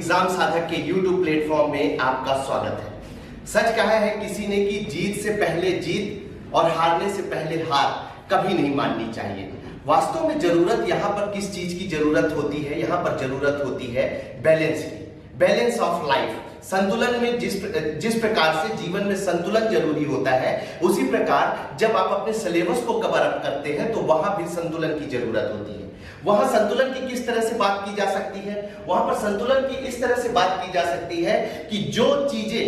Exam साधक के YouTube platform में आपका स्वागत है। सच कहा है किसी ने कि जीत से पहले जीत और हारने से पहले हार कभी नहीं माननी चाहिए। वास्तव में जरूरत यहाँ पर किस चीज की जरूरत होती है? यहाँ पर जरूरत होती है बैलेंस की, बैलेंस ऑफ लाइफ। संतुलन में जिस प्रकार से जीवन में संतुलन जरूरी होता है, उसी प्रकार जब आप अपने सिलेबस को कवर अप करते हैं तो वहां भी संतुलन की जरूरत होती है। वहां संतुलन की किस तरह से बात की जा सकती है? वहां पर संतुलन की इस तरह से बात की जा सकती है कि जो चीजें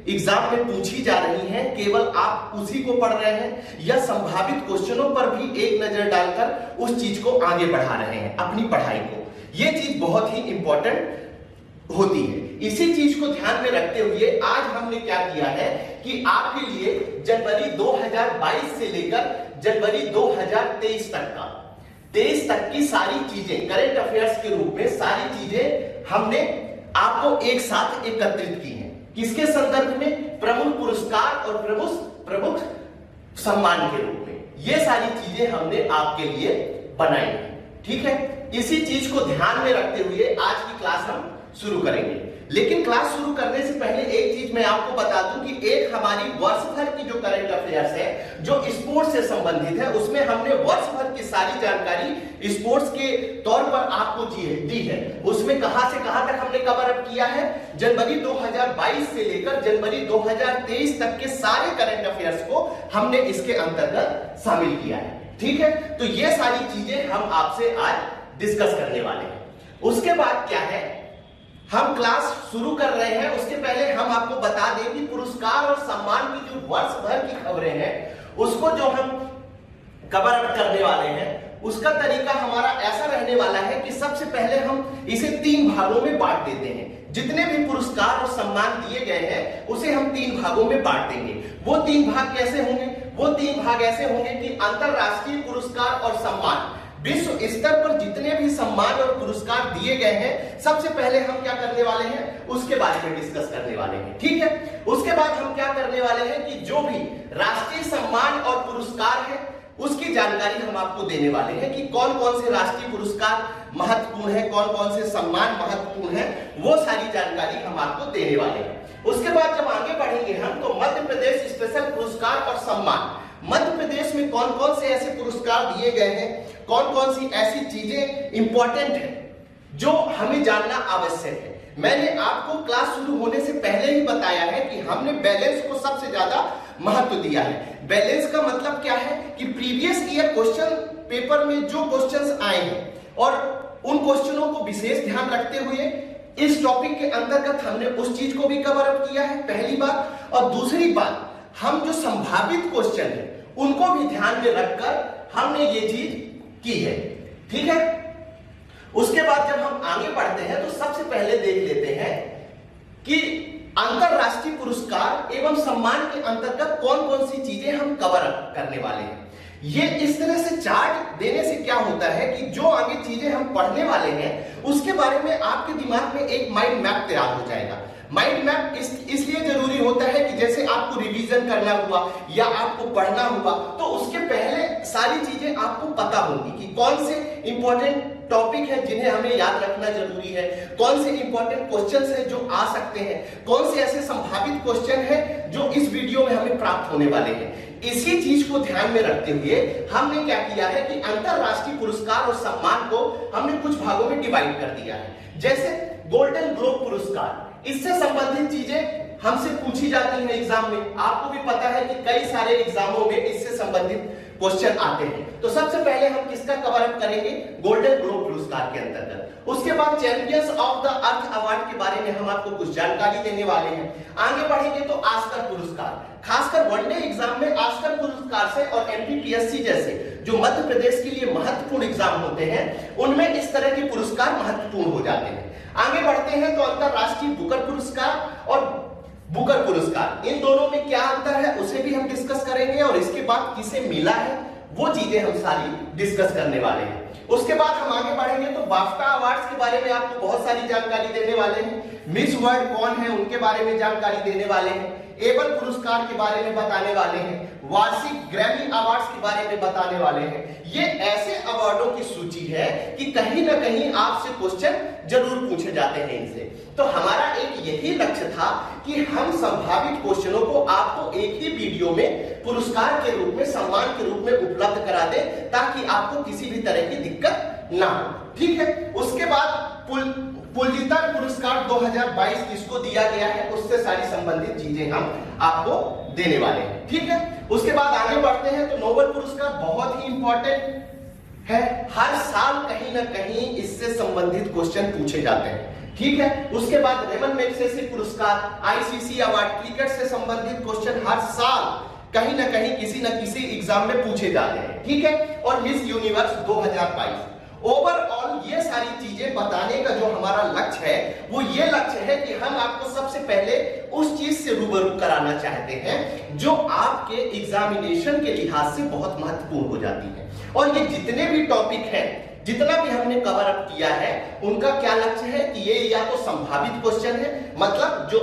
एग्जाम में पूछी जा रही हैं केवल आप उसी को पढ़ रहे हैं या संभावित क्वेश्चनों पर भी एक नजर डालकर उस चीज को आगे बढ़ा रहे हैं अपनी पढ़ाई को। यह चीज बहुत ही इंपॉर्टेंट होती है। इसी चीज को ध्यान में रखते हुए आज हमने क्या किया है कि आपके लिए जनवरी 2022 से लेकर जनवरी 2023 तक की सारी चीजें करंट अफेयर्स के रूप में सारी चीजें हमने आपको एक साथ एकत्रित की हैं। किसके संदर्भ में? प्रमुख पुरस्कार और प्रमुख सम्मान के रूप में ये सारी चीजें हमने आपके लिए बनाई है। ठीक है, इसी चीज को ध्यान में रखते हुए आज की क्लास हम शुरू करेंगे। लेकिन क्लास शुरू करने से पहले एक चीज मैं आपको बता दूं कि एक हमारी वर्ष भर की जो करंट अफेयर्स है जो स्पोर्ट्स से संबंधित है, उसमें हमने वर्ष भर की सारी जानकारी स्पोर्ट्स के तौर पर आपको दी है। उसमें कहां से कहां तक हमने कवर अप किया है? जनवरी 2022 से लेकर जनवरी 2023 तक के सारे करंट अफेयर्स को हमने इसके अंतर्गत शामिल किया है। ठीक है, तो ये सारी चीजें हम आपसे आज डिस्कस करने वाले हैं। उसके बाद क्या है, हम क्लास शुरू कर रहे हैं उसके पहले हम आपको बता दें कि पुरस्कार और सम्मान की जो वर्ष भर की खबरें हैं उसको जो हम कवर अप करने वाले हैं उसका तरीका हमारा ऐसा रहने वाला है कि सबसे पहले हम इसे 3 भागों में बांट देते हैं। जितने भी पुरस्कार और सम्मान दिए गए हैं उसे हम 3 भागों में बांट देंगे। वो 3 भाग कैसे होंगे? वो 3 भाग ऐसे होंगे कि अंतरराष्ट्रीय पुरस्कार और सम्मान, विश्व स्तर पर जितने भी सम्मान और पुरस्कार दिए गए हैं सबसे पहले हम क्या करने वाले हैं उसके बारे में डिस्कस करने वाले हैं। ठीक है, उसके बाद हम क्या करने वाले हैं कि जो भी राष्ट्रीय सम्मान और पुरस्कार है उसकी जानकारी हम आपको देने वाले हैं कि कौन कौन से राष्ट्रीय पुरस्कार महत्वपूर्ण है, कौन कौन से सम्मान महत्वपूर्ण है, वो सारी जानकारी हम आपको देने वाले हैं। उसके बाद जब आगे बढ़ेंगे हम तो मध्य प्रदेश स्पेशल पुरस्कार और सम्मान, मध्य प्रदेश में कौन कौन से ऐसे पुरस्कार दिए गए हैं, कौन कौन सी ऐसी चीजें इंपॉर्टेंट है जो हमें जानना आवश्यक है। मैंने आपको क्लास शुरू होने से पहले ही बताया है कि हमने बैलेंस को सबसे ज्यादा महत्व दिया है। बैलेंस का मतलब क्या है कि प्रीवियस ईयर क्वेश्चन पेपर में जो क्वेश्चंस आए हैं और उन क्वेश्चनों को विशेष ध्यान रखते हुए इस टॉपिक के अंतर्गत हमने उस चीज को भी कवर अप किया है, पहली बात। और दूसरी बात, हम जो संभावित क्वेश्चन है उनको भी ध्यान में रखकर हमने ये चीज की है। ठीक है, उसके बाद जब हम आगे बढ़ते हैं तो सबसे पहले देख लेते हैं कि अंतरराष्ट्रीय पुरस्कार एवं सम्मान के अंतर्गत कौन कौन सी चीजें हम कवर अप करने वाले हैं। ये इस तरह से चार्ट देने से क्या होता है कि जो आगे चीजें हम पढ़ने वाले हैं उसके बारे में आपके दिमाग में एक माइंड मैप तैयार हो जाएगा। माइंड मैप इसलिए जरूरी होता है कि जैसे आपको रिवीजन करना हुआ या आपको पढ़ना हुआ तो उसके पहले सारी चीजें आपको पता होंगी कि कौन से इंपॉर्टेंट टॉपिक है जिन्हें हमें याद रखना जरूरी है, कौन से इंपॉर्टेंट क्वेश्चंस हैं जो आ सकते हैं, कौन से ऐसे संभावित क्वेश्चन हैं जो इस वीडियो में हमें प्राप्त होने वाले हैं। इसी चीज को ध्यान में रखते हुए हमने क्या किया है कि अंतरराष्ट्रीय पुरस्कार और सम्मान को हमने कुछ भागों में डिवाइड कर दिया है। जैसे गोल्डन ग्लोब पुरस्कार, इससे संबंधित चीजें हमसे पूछी जाती हैं एग्जाम में। आपको भी पता है कि कई सारे एग्जामों में इससे संबंधित क्वेश्चन आते हैं। तो सबसे पहले हम किसका कवर अप करेंगे? गोल्डन ग्लोब पुरस्कार के अंतर्गत। उसके बाद champions of the earth award के बारे में हम आपको कुछ जानकारी देने वाले हैं। आगे बढ़ेंगे तो ऑस्कर पुरस्कार, खासकर वनडे एग्जाम में ऑस्कर पुरस्कार से और एमपीपीएससी जैसे जो मध्य प्रदेश के लिए महत्वपूर्ण एग्जाम होते हैं उनमें इस तरह के पुरस्कार महत्वपूर्ण हो जाते हैं। आगे बढ़ते हैं तो अंतरराष्ट्रीय बुकर पुरस्कार और बुकर पुरस्कार, इन दोनों में क्या अंतर है उसे भी हम डिस्कस करेंगे और इसके बाद किसे मिला है वो चीजें हम सारी डिस्कस करने वाले हैं। उसके बाद हम आगे बढ़ेंगे तो बाफ्टा अवार्ड्स के बारे में आपको बहुत सारी जानकारी देने वाले हैं। मिस वर्ल्ड कौन है उनके बारे में जानकारी देने वाले हैं, एबल पुरस्कार के बारे में बताने वाले हैं, वार्षिक ग्रैमी अवार्ड्स के बारे में बताने वाले हैं। ये ऐसे अवार्डों की सूची है कि कहीं ना कहीं आपसे क्वेश्चन जरूर पूछे जाते हैं इनसे। तो हमारा एक यही लक्ष्य था कि हम संभावित क्वेश्चनों को आपको एक ही वीडियो में पुरस्कार के रूप में, सम्मान के रूप में उपलब्ध करा दे, ताकि आपको किसी भी तरह की दिक्कत ना हो। ठीक है, उसके बाद पुलित्जर पुरस्कार 2022 किसको दिया गया है, उससे सारी संबंधित चीजें हम आपको देने वाले हैं। ठीक है, उसके बाद आगे बढ़ते हैं तो नोबेल पुरस्कार बहुत ही इंपॉर्टेंट है, हर साल कहीं ना कहीं इससे संबंधित क्वेश्चन पूछे जाते हैं। ठीक है, उसके बाद रेमन मैग्सेसे पुरस्कार, आईसीसी अवार्ड, क्रिकेट से संबंधित क्वेश्चन हर साल कहीं ना कहीं किसी न किसी एग्जाम में पूछे जाते हैं। ठीक है, और मिस यूनिवर्स 2022। ओवरऑल ये सारी चीजें बताने का जो हमारा लक्ष्य है वो ये लक्ष्य है कि हम आपको सबसे पहले उस चीज से रूबरू कराना चाहते हैं जो आपके एग्जामिनेशन के लिहाज से बहुत महत्वपूर्ण हो जाती है। और ये जितने भी टॉपिक हैं, जितना भी हमने कवर अप किया है, उनका क्या लक्ष्य है कि ये या तो संभावित क्वेश्चन है, मतलब जो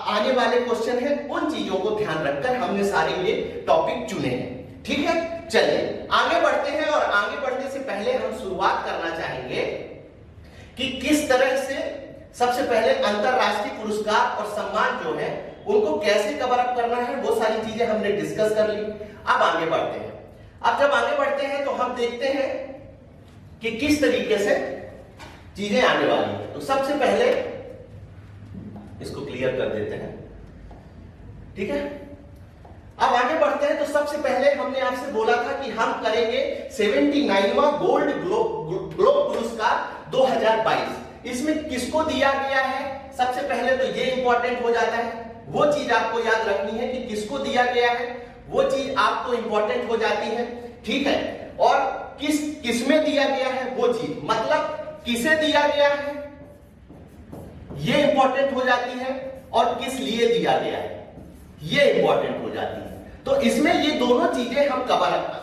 आने वाले क्वेश्चन है, उन चीजों को ध्यान रखकर हमने सारे ये टॉपिक चुने हैं। ठीक है, चलिए आगे बढ़ते हैं। और आगे बढ़ने से पहले हम शुरुआत करना चाहेंगे कि किस तरह से सबसे पहले अंतरराष्ट्रीय पुरस्कार और सम्मान जो है उनको कैसे कवर अप करना है, वो सारी चीजें हमने डिस्कस कर ली। अब आगे बढ़ते हैं। अब जब आगे बढ़ते हैं तो हम देखते हैं कि किस तरीके से चीजें आने वाली है। तो सबसे पहले इसको क्लियर कर देते हैं। ठीक है, अब आगे बढ़ते हैं। तो सबसे पहले हमने आपसे बोला था कि हम करेंगे 79वां गोल्ड ग्लोब पुरस्कार 2022। इसमें किसको दिया गया है, सबसे पहले तो ये इंपॉर्टेंट हो जाता है, वो चीज आपको याद रखनी है कि किसको दिया गया है, वो चीज आपको इंपॉर्टेंट हो जाती है। ठीक है, और किसमें दिया गया है वो चीज, मतलब किसे दिया गया है ये इंपॉर्टेंट हो जाती है, और किस लिए दिया गया है ये इंपॉर्टेंट हो जाती है। तो इसमें ये दोनों चीजें हम कवर अप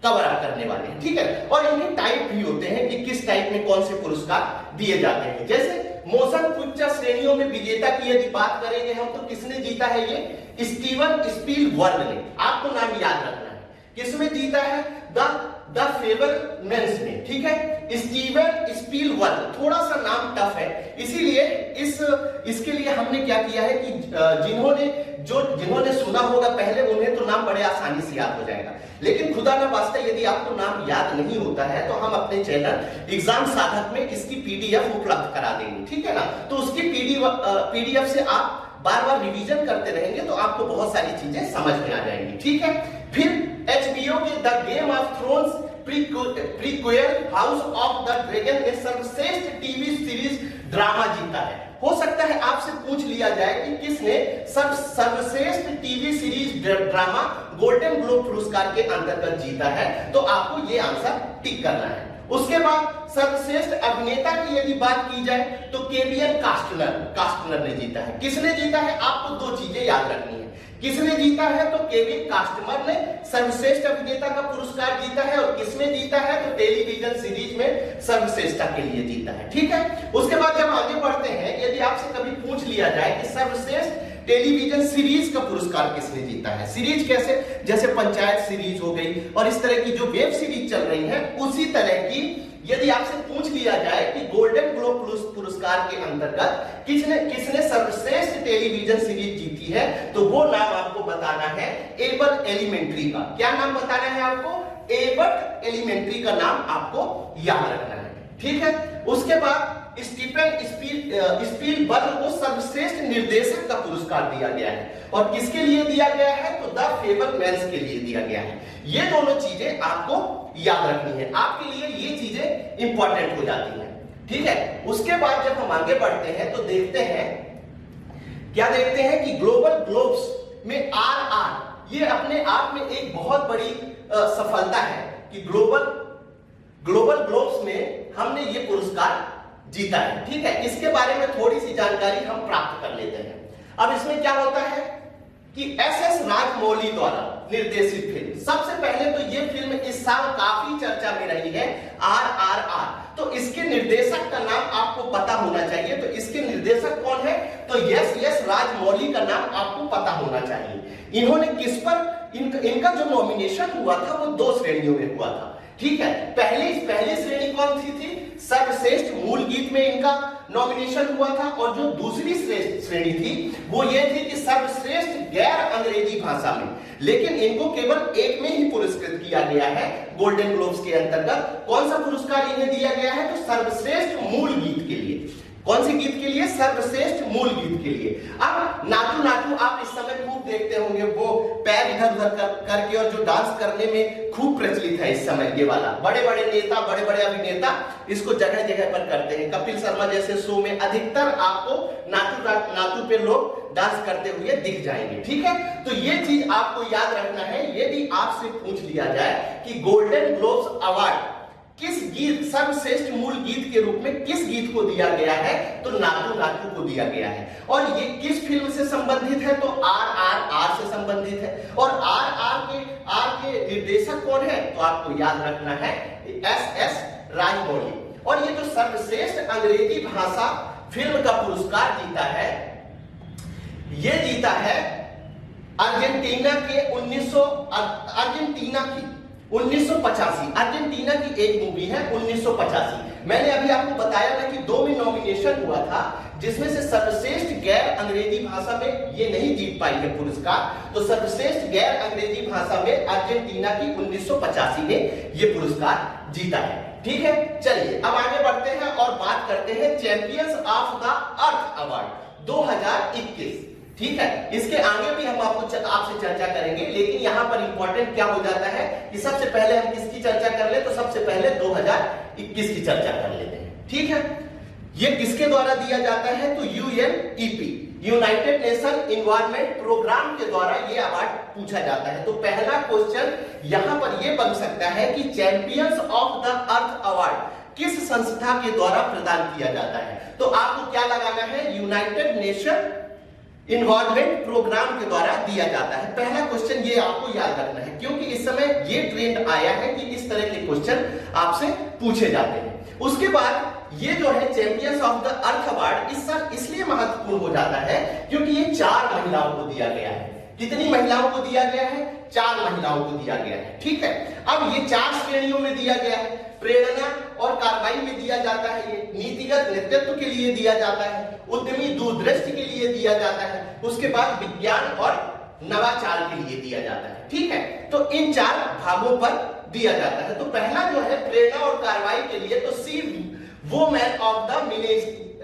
करने वाले हैं। ठीक है, और इनके टाइप भी होते हैं कि किस टाइप में कौन से पुरस्कार दिए जाते हैं। जैसे मोशन पिक्चर श्रेणियों में विजेता की यदि बात करेंगे हम, तो किसने जीता है, ये स्टीवन स्पीलबर्ग ने। आपको नाम याद रखना है, किसमें जीता है, द फेबलमैन्स में। ठीक है, स्टीवन स्पीलबर्ग, थोड़ा सा नाम टफ है, इसीलिए इसके लिए हमने क्या किया है कि जिन्होंने सुना होगा पहले, उन्हें तो नाम बड़े आसानी से याद हो जाएगा। लेकिन खुदा ना वास्ते यदि आपको नाम याद नहीं होता है तो हम अपने चैनल एग्जाम साधक में इसकी पीडीएफ उपलब्ध करा देंगे। ठीक है ना, तो उसकी पीडीएफ से आप बार बार रिवीजन करते रहेंगे तो आपको बहुत सारी चीजें समझ में आ जाएंगी। ठीक है, फिर HBO के the game of thrones prequel house of the dragon ने सर्वश्रेष्ठ टीवी सीरीज ड्रामा जीता है। हो सकता है आपसे पूछ लिया जाए कि किसने सर्वश्रेष्ठ TV series drama golden globe पुरस्कार के अंतर्गत जीता है, तो आपको ये आंसर टिक करना है। उसके बाद सर्वश्रेष्ठ अभिनेता की यदि बात की जाए तो केविन कॉस्टनर ने जीता है। किसने जीता है, आपको दो चीजें याद रखनी है। किसने जीता है, तो केविन कॉस्टनर ने सर्वश्रेष्ठ अभिनेता का पुरस्कार जीता है, और किसमें जीता है, तो टेलीविजन सीरीज में सर्वश्रेष्ठता के लिए जीता है। ठीक है, उसके बाद जब आगे बढ़ते हैं, यदि आपसे कभी पूछ लिया जाए कि सर्वश्रेष्ठ टेलीविजन सीरीज का पुरस्कार किसने जीता है, सीरीज कैसे, जैसे पंचायत सीरीज हो गई और इस तरह की जो वेब सीरीज चल रही है, उसी तरह की यदि आपसे पूछ लिया जाए कि गोल्डन ग्लोब पुरस्कार के अंतर्गत किसने सर्वश्रेष्ठ टेलीविजन सीरीज जीती है, तो वो नाम आपको बताना है एबट एलिमेंट्री का। क्या नाम बताना है आपको, एबट एलिमेंट्री का नाम आपको याद रखना है। ठीक है, उसके बाद स्टीफन स्पीलबर्ग को सर्वश्रेष्ठ निर्देशक का पुरस्कार दिया गया है, और किसके लिए दिया गया है, तो द फेबलमैन्स के लिए दिया गया है। ये दोनों चीजें आपको याद रखनी है, आपके लिए ये चीजें इंपॉर्टेंट हो जाती हैं। ठीक है, उसके बाद जब हम आगे बढ़ते हैं तो देखते हैं, क्या देखते हैं कि ग्लोबल ग्लोब्स में RR, ये अपने आप में एक बहुत बड़ी सफलता है कि ग्लोबल ग्लोब्स में हमने ये पुरस्कार जीता है। ठीक है, इसके बारे में थोड़ी सी जानकारी हम प्राप्त कर लेते हैं। अब इसमें क्या होता है कि SS राजमौली द्वारा निर्देशित फिल्म, सबसे पहले तो ये फिल्म इस साल काफी चर्चा में रही है, RRR। तो इसके निर्देशक का नाम आपको पता होना चाहिए। तो इसके निर्देशक कौन है? तो यस राजमौली का नाम आपको पता होना चाहिए। इन्होंने किस पर इनका जो नॉमिनेशन हुआ था वो 2 श्रेणियों में हुआ था, ठीक है। पहली श्रेणी कौन सी थी? सर्वश्रेष्ठ मूल गीत में इनका नॉमिनेशन हुआ था, और जो दूसरी श्रेणी थी वो ये थी कि सर्वश्रेष्ठ गैर अंग्रेजी भाषा में। लेकिन इनको केवल एक में ही पुरस्कृत किया गया है गोल्डन ग्लोब्स के अंतर्गत। कौन सा पुरस्कार इन्हें दिया गया है? तो सर्वश्रेष्ठ मूल गीत के लिए। कौन से गीत के लिए? सर्वश्रेष्ठ मूल गीत के लिए। अब नाटू नाटू आप इस समय खूब देखते होंगे, वो पैर इधर उधर करके, और जो डांस करने में खूब प्रचलित है इस समय ये वाला। बड़े बड़े नेता, बड़े बड़े अभिनेता इसको जगह जगह पर करते हैं। कपिल शर्मा जैसे शो में अधिकतर आपको नाटू नाटू पे लोग डांस करते हुए दिख जाएंगे, ठीक है। तो ये चीज आपको याद रखना है। यदि आपसे पूछ लिया जाए कि गोल्डन ग्लोब्स अवार्ड किस गीत, सर्वश्रेष्ठ मूल गीत के रूप में किस गीत को दिया गया है, तो नाटू नाटू को दिया गया है। और ये किस फिल्म से संबंधित है? तो RRR से संबंधित है। और आर के निर्देशक कौन है? तो आपको याद रखना है SS राजमौली। और ये जो सर्वश्रेष्ठ अंग्रेजी भाषा फिल्म का पुरस्कार जीता है, ये जीता है अर्जेंटीना की एक मूवी है 1985। मैंने अभी आपको बताया था कि 2 में नॉमिनेशन हुआ था, जिसमें से सर्वश्रेष्ठ गैर अंग्रेजी भाषा में ये नहीं जीत पाई है पुरस्कार। तो सर्वश्रेष्ठ गैर अंग्रेजी भाषा में अर्जेंटीना की 1985 ने ये पुरस्कार जीता है, ठीक है। चलिए अब आगे बढ़ते हैं और बात करते हैं champions of the earth award 2021, ठीक है। इसके आगे भी हम आपसे चर्चा करेंगे, लेकिन यहां पर इंपॉर्टेंट क्या हो जाता है कि सबसे पहले हम किसकी चर्चा कर ले? तो सबसे पहले 2021 की चर्चा कर लेते हैं, ठीक है। ये किसके द्वारा दिया जाता है? तो UNEP, united nation environment programme के द्वारा ये अवार्ड पूछा जाता है। तो पहला क्वेश्चन यहां पर ये बन सकता है कि champions of the earth award किस संस्था के द्वारा प्रदान किया जाता है? तो आपको क्या लगाना है? यूनाइटेड नेशन एनवायरनमेंट प्रोग्राम के द्वारा दिया जाता है। पहला क्वेश्चन ये आपको याद रखना है, क्योंकि इस समय ये ट्रेंड आया है कि इस तरह के क्वेश्चन आपसे पूछे जाते हैं। उसके बाद ये जो है champions of the earth award इसलिए महत्वपूर्ण हो जाता है क्योंकि ये 4 महिलाओं को दिया गया है। कितनी महिलाओं को दिया गया है? 4 महिलाओं को दिया गया है, ठीक है। अब ये 4 श्रेणियों में दिया गया है। प्रेरणा और कार्रवाई में दिया जाता है, ये नीतिगत नेतृत्व के लिए दिया जाता है, उद्यमी दूरदृष्टि के लिए दिया जाता है, उसके बाद विज्ञान और नवाचार के लिए दिया जाता है, ठीक है। तो इन 4 भागों पर दिया जाता है। तो पहला जो है प्रेरणा और कार्रवाई के लिए, तो सी वुमेन ऑफ द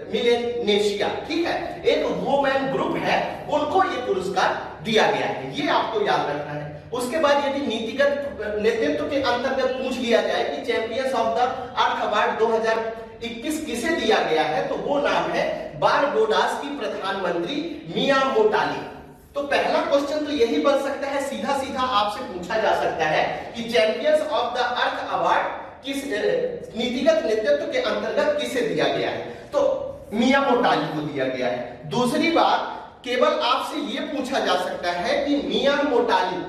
मिलेनिया, ठीक है, एक वुमेन ग्रुप है, उनको ये पुरस्कार दिया गया है, ये आपको याद रखना है। उसके बाद यदि नीतिगत नेतृत्व के अंतर्गत पूछ लिया जाए कि champions of the earth award 2021 किसे दिया गया है, तो वो नाम है बारबोडास की प्रधानमंत्री मिया मोटाली। तो पहला क्वेश्चन तो यही बन सकता है, सीधा सीधा आपसे पूछा जा सकता है कि champions of the earth award किस नीतिगत नेतृत्व के अंतर्गत किसे दिया गया है? तो मिया मोटाली को दिया गया है। दूसरी बात, केवल आपसे यह पूछा जा सकता है कि मिया मोटाली,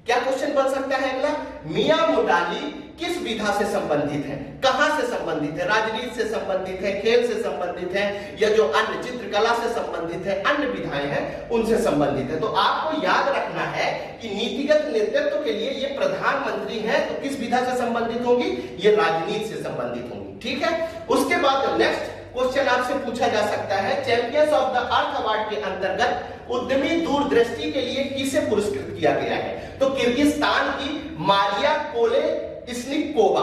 क्या क्वेश्चन बन सकता है अगला? मिया मोटाली किस विधा से संबंधित है, कहां से संबंधित है? राजनीति से संबंधित है, खेल से संबंधित है, या जो अन्य चित्रकला से संबंधित है, अन्य विधाएं हैं उनसे संबंधित है। तो आपको याद रखना है कि नीतिगत नेतृत्व के लिए ये प्रधानमंत्री है, तो किस विधा से संबंधित होंगी? ये राजनीति से संबंधित होंगी, ठीक है। उसके बाद नेक्स्ट क्वेश्चन आपसे पूछा जा सकता है, champions of the earth award के अंतर्गत उद्यमी दूरदृष्टि के लिए किसे पुरस्कृत किया गया है? तो किर्गिस्तान की मारिया कोलेस्निकोवा,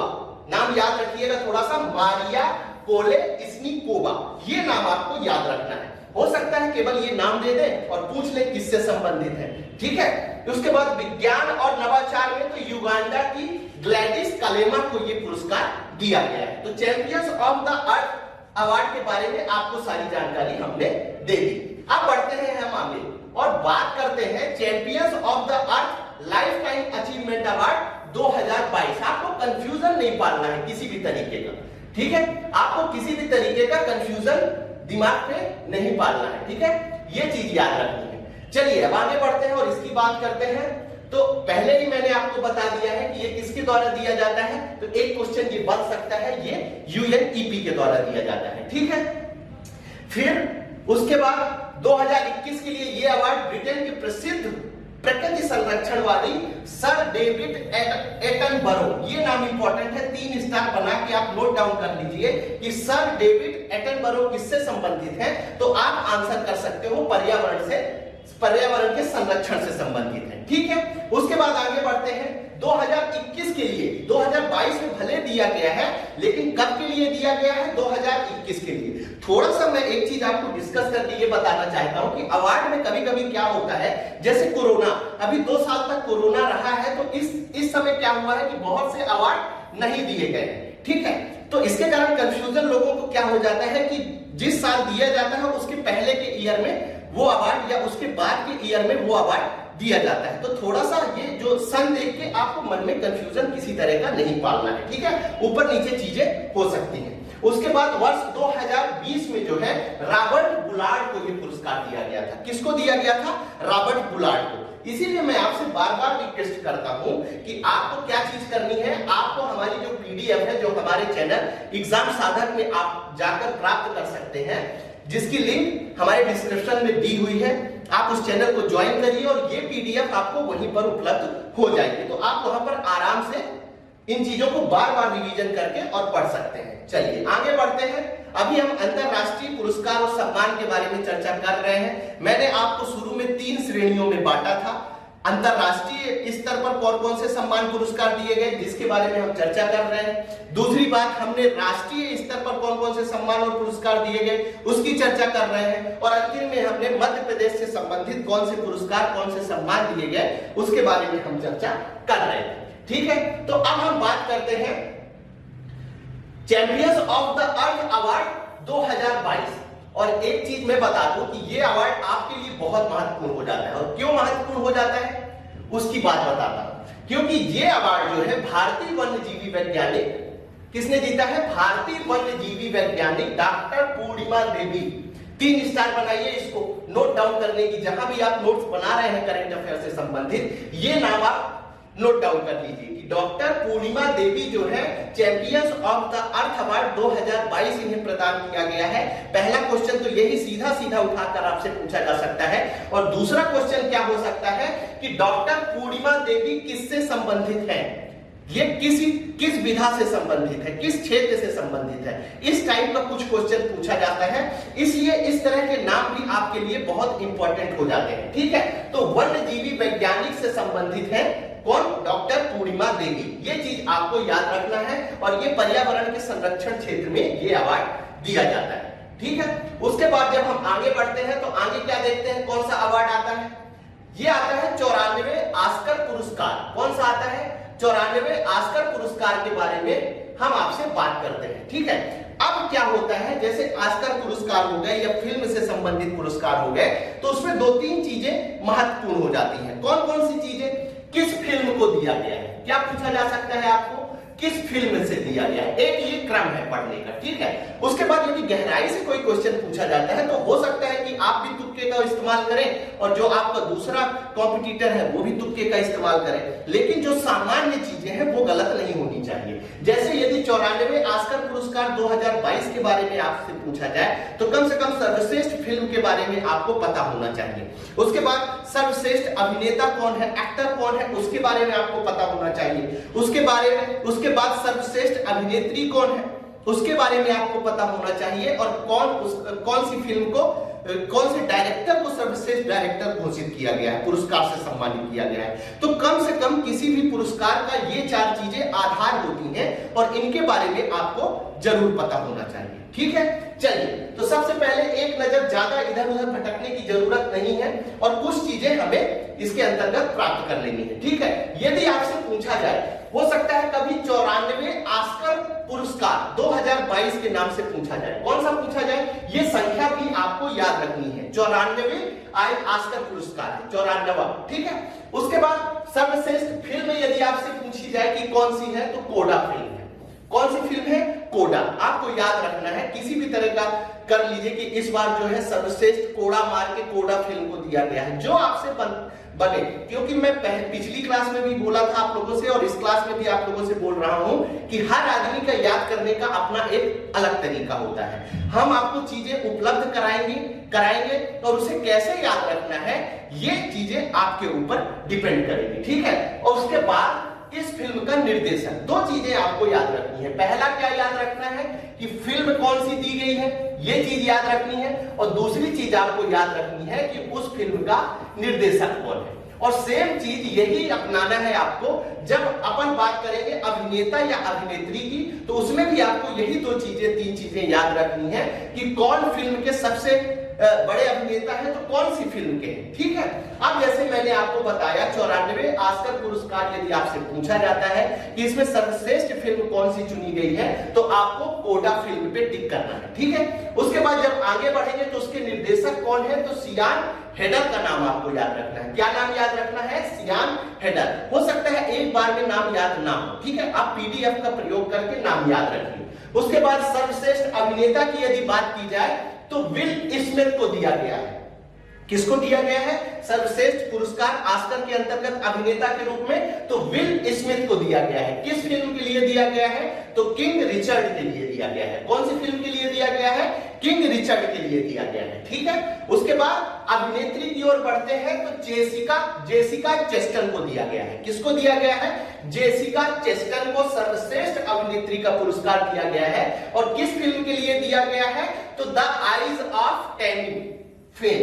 नाम याद रखिएगा थोड़ा सा, मारिया कोलेस्निकोवा, ये नाम आपको याद रखना है। हो सकता है केवल ये नाम दे दें और पूछ ले किससे संबंधित है, ठीक है। उसके बाद विज्ञान और नवाचार में तो युगांडा की ग्लैडिस कालेमा को ये पुरस्कार दिया गया है। तो champions of the earth award के बारे में आपको सारी जानकारी हमने दे दी। अब बढ़ते हैं हम आगे और बात करते हैं champions of the earth life time achievement award 2022। आपको कंफ्यूजन नहीं पालना है किसी भी तरीके का, ठीक है। आपको किसी भी तरीके का कंफ्यूजन दिमाग पे नहीं पालना है, ठीक है, ये चीज याद रखनी है। चलिए अब आगे बढ़ते हैं और इसकी बात करते हैं। तो पहले ही मैंने आपको बता दिया है कि ये किसके द्वारा दिया जाता है, तो एक क्वेश्चन ये बन सकता है, ये यूएनईपी के द्वारा दिया जाता है, ठीक है। फिर उसके बाद 2021 के लिए ये अवार्ड ब्रिटेन के प्रसिद्ध प्रकृति संरक्षणवादी सर डेविड एटनबरो, ये नाम इंपॉर्टेंट है, 3 स्टार बना के आप नोट डाउन कर लीजिए कि सर डेविड एटनबरो किससे संबंधित है, तो आप आंसर कर सकते हो पर्यावरण के संरक्षण से संबंधित है, ठीक है। उसके बाद आगे बढ़ते हैं 2021 के लिए, 2022 में भले दिया गया है लेकिन कब के लिए दिया गया है, 2021 के लिए। थोड़ा सा मैं एक चीज आपको डिस्कस करके ये बताना चाहता हूं कि अवार्ड में कभी कभी क्या होता है, जैसे कोरोना, अभी 2 साल तक कोरोना रहा है, तो इस समय क्या हुआ है कि बहुत से अवार्ड नहीं दिए गए, ठीक है। तो इसके कारण कंफ्यूजन लोगों को क्या हो जाता है कि जिस साल दिया जाता है उसके पहले के ईयर में वो अवार्ड या उसके बाद के ईयर में वो अवार्ड दिया जाता है। तो थोड़ा सा ये जो सन देख के आपको मन में कंफ्यूजन किसी तरह का नहीं पालना है, ठीक है। ऊपर नीचे चीजें हो सकती हैं। उसके बाद वर्ष 2020 में जो है रॉबर्ट बुलार्ड को ये पुरस्कार दिया गया था। किसको दिया गया था, रॉबर्ट बुलार्ड को। इसीलिए मैं आपसे बार बार रिक्वेस्ट करता हूं कि आपको क्या चीज करनी है, आपको हमारी जो पीडीएफ है जो हमारे चैनल एग्जाम साधक में आप जाकर प्राप्त कर सकते हैं, जिसकी लिंक हमारे डिस्क्रिप्शन में दी हुई है, आप उस चैनल को ज्वाइन करिए और ये पीडीएफ आपको वहीं पर उपलब्ध हो जाएगी। तो आप वहां पर आराम से इन चीजों को बार बार रिवीजन करके और पढ़ सकते हैं। चलिए आगे बढ़ते हैं। अभी हम अंतरराष्ट्रीय पुरस्कार और सम्मान के बारे में चर्चा कर रहे हैं। मैंने आपको शुरू में 3 श्रेणियों में बांटा था। अंतरराष्ट्रीय स्तर पर कौन कौन से सम्मान पुरस्कार दिए गए, जिसके बारे में हम चर्चा कर रहे हैं। दूसरी बात, हमने राष्ट्रीय स्तर पर कौन कौन से सम्मान और पुरस्कार दिए गए उसकी चर्चा कर रहे हैं। और अंतिम में हमने मध्य प्रदेश से संबंधित कौन से पुरस्कार, कौन से सम्मान दिए गए उसके बारे में हम चर्चा कर रहे थे, ठीक है। तो अब हम बात करते हैं champions of the earth award 2022। और एक चीज मैं बता दूं कि ये अवार्ड आपके लिए बहुत महत्वपूर्ण हो जाता है। और क्यों महत्वपूर्ण हो जाता है उसकी बात बताता हूं। क्योंकि ये अवार्ड जो है भारतीय वन्यजीवी वैज्ञानिक, किसने जीता है, भारतीय वन्यजीवी वैज्ञानिक डॉक्टर पूर्णिमा देवी। 3 स्टार बनाइए, इसको नोट डाउन करने की, जहां भी आप नोट्स बना रहे हैं करंट अफेयर से संबंधित, ये नाम आप नोट डाउन कर लीजिए कि डॉक्टर पूर्णिमा देवी जो है champions of the earth award 2022 इन्हें प्रदान किया गया है। पहला क्वेश्चन तो यही सीधा सीधा उठाकर आपसे पूछा जा सकता है। और दूसरा क्वेश्चन क्या हो सकता है कि डॉक्टर पूर्णिमा देवी किससे संबंधित है, ये किस विधा से संबंधित है, किस क्षेत्र से संबंधित है, इस टाइप का कुछ क्वेश्चन पूछा जाता है। इसलिए इस तरह के नाम भी आपके लिए बहुत इंपॉर्टेंट हो जाते हैं, ठीक है। तो वन्यजीवी वैज्ञानिक से संबंधित है कौन, डॉक्टर पूर्णिमा देवी। ये चीज आपको याद रखना है। और ये पर्यावरण के संरक्षण क्षेत्र में ये अवार्ड दिया जाता है, ठीक है। उसके बाद जब हम आगे बढ़ते हैं तो आगे क्या देखते हैं, कौन सा अवार्ड आता है, ये आता है 94वें ऑस्कर पुरस्कार। कौन सा आता है, 94वें ऑस्कर पुरस्कार के बारे में हम आपसे बात करते हैं, ठीक है। अब क्या होता है, जैसे ऑस्कर पुरस्कार हो गए या फिल्म से संबंधित पुरस्कार हो गए, तो उसमें 2-3 चीजें महत्वपूर्ण हो जाती हैं। कौन कौन सी चीजें, किस फिल्म को दिया गया है, क्या पूछा जा सकता है आपको, किस फिल्म से दिया गया है, एक ये क्रम है पढ़ने का, ठीक है। उसके बाद यदि गहराई से कोई क्वेश्चन पूछा जाता है तो हो सकता है कि आप भी तुक्के का इस्तेमाल करें और जो आपका दूसरा कॉम्पिटिटर है वो भी तुक्के का इस्तेमाल करें, लेकिन जो सामान्य चीजें हैं वो गलत नहीं होनी चाहिए। जैसे यदि 94वें ऑस्कर पुरस्कार 2022 के बारे में आपसे पूछा जाए तो कम से कम सर्वश्रेष्ठ फिल्म के बारे में आपको पता होना चाहिए। उसके बाद सर्वश्रेष्ठ अभिनेता कौन है, एक्टर कौन है, उसके बारे में आपको पता होना चाहिए। उसके बाद सर्वश्रेष्ठ अभिनेत्री कौन है उसके बारे में आपको पता होना चाहिए। और कौन सी फिल्म को, कौन से डायरेक्टर को सर्वश्रेष्ठ डायरेक्टर घोषित किया गया है, पुरस्कार से सम्मानित किया गया है। तो कम से कम किसी भी पुरस्कार का ये 4 चीजें आधार होती हैं और इनके बारे में आपको जरूर पता होना चाहिए, ठीक है। चलिए, तो सबसे पहले एक नजर, ज्यादा इधर उधर भटकने की जरूरत नहीं है और कुछ चीजें हमें इसके अंतर्गत प्राप्त कर लेनी है, ठीक है। यदि आपसे पूछा जाए, हो सकता है कभी 94वें ऑस्कर पुरस्कार 2022 के नाम से पूछा जाए, कौन सा पूछा जाए, ये संख्या भी आपको याद रखनी है। 94वें ऑस्कर पुरस्कार है, 94, ठीक है। उसके बाद सर्वश्रेष्ठ फिल्म यदि आपसे पूछी जाए कि कौन सी है, तो कोडा फिल्म है। कौन सी फिल्म है, कोडा। आपको याद रखना है, किसी भी तरह का कर लीजिए कि इस बार जो है सर्वश्रेष्ठ कोड़ा मार के कोड़ा फिल्म को दिया गया है, जो आपसे बने। क्योंकि मैं पिछली क्लास में भी बोला था आप लोगों से और इस क्लास में भी आप लोगों से बोल रहा हूं कि हर आदमी का याद करने का अपना एक अलग तरीका होता है। हम आपको चीजें उपलब्ध कराएंगे और उसे कैसे याद रखना है ये चीजें आपके ऊपर डिपेंड करेंगी, ठीक है। और उसके बाद इस फिल्म का निर्देशक, दो चीजें आपको याद रखनी है। पहला क्या याद रखना है कि फिल्म कौन सी दी गई है, ये चीज याद रखनी है। और दूसरी चीज आपको याद रखनी है कि उस फिल्म का निर्देशक कौन है। और सेम चीज यही अपनाना है आपको जब अपन बात करेंगे अभिनेता या अभिनेत्री की, तो उसमें भी आपको यही दो चीजें, तीन चीजें याद रखनी है कि कौन फिल्म के सबसे बड़े अभिनेता है तो कौन सी फिल्म के, ठीक है। अब जैसे मैंने आपको बताया 94 ऑस्कर पुरस्कार यदि आपसे पूछा जाता है कि इसमें सर्वश्रेष्ठ फिल्म कौन सी चुनी गई है तो आपको कोडा फिल्म पे टिक करना है, ठीक है। उसके बाद जब आगे बढ़ेंगे तो उसके निर्देशक कौन है, तो सियान हेडर का नाम आपको याद रखना है। क्या नाम याद रखना है, सियान हेडर। हो सकता है एक बार में नाम याद ना हो, ठीक है, आप पीडीएफ का प्रयोग करके नाम याद रखिए। उसके बाद सर्वश्रेष्ठ अभिनेता की यदि बात की जाए तो विल स्मिथ को दिया गया है। किसको दिया गया है सर्वश्रेष्ठ पुरस्कार ऑस्कर के अंतर्गत अभिनेता के रूप में, तो विल स्मिथ को दिया गया है। किस फिल्म के लिए दिया गया है, तो किंग रिचर्ड के लिए दिया गया है। कौन सी फिल्म के लिए दिया गया है, किंग रिचर्ड के लिए दिया गया है, ठीक है। उसके बाद अभिनेत्री की ओर बढ़ते हैं तो जेसिका चेस्टन को दिया गया है। किसको दिया गया है, जेसिका चेस्टन को सर्वश्रेष्ठ अभिनेत्री का पुरस्कार दिया गया है। और किस फिल्म के लिए दिया गया है, तो द आईज ऑफ टैमी फे,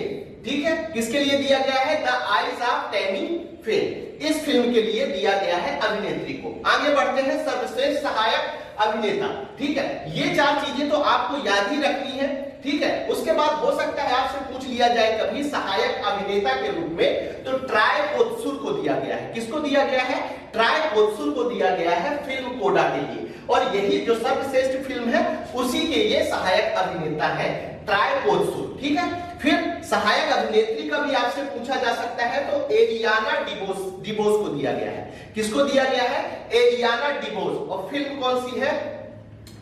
ठीक है। किसके लिए दिया गया है, द आईज ऑफ टैमी फे, इस फिल्म के लिए दिया गया है अभिनेत्री को। आगे बढ़ते हैं सर्वश्रेष्ठ सहायक अभिनेता, ठीक है। ये चार चीजें तो आपको याद ही रखनी है, ठीक है। उसके बाद हो सकता है आपसे पूछ लिया जाए कभी सहायक अभिनेता के रूप में, तो ट्राय पोत्सुर को दिया गया है। किसको दिया गया है, ट्राय पोत्सुर को दिया गया है फिल्म कोडा के लिए। और यही जो सर्वश्रेष्ठ फिल्म है उसी के ये सहायक अभिनेता है ट्राय पोत्सुर, ठीक है। फिर सहायक अभिनेत्री का भी आपसे पूछा जा सकता है, तो एलियाना डिबोस को दिया गया है। किसको दिया गया है, एलियाना डिबोस। और फिल्म कौन सी है,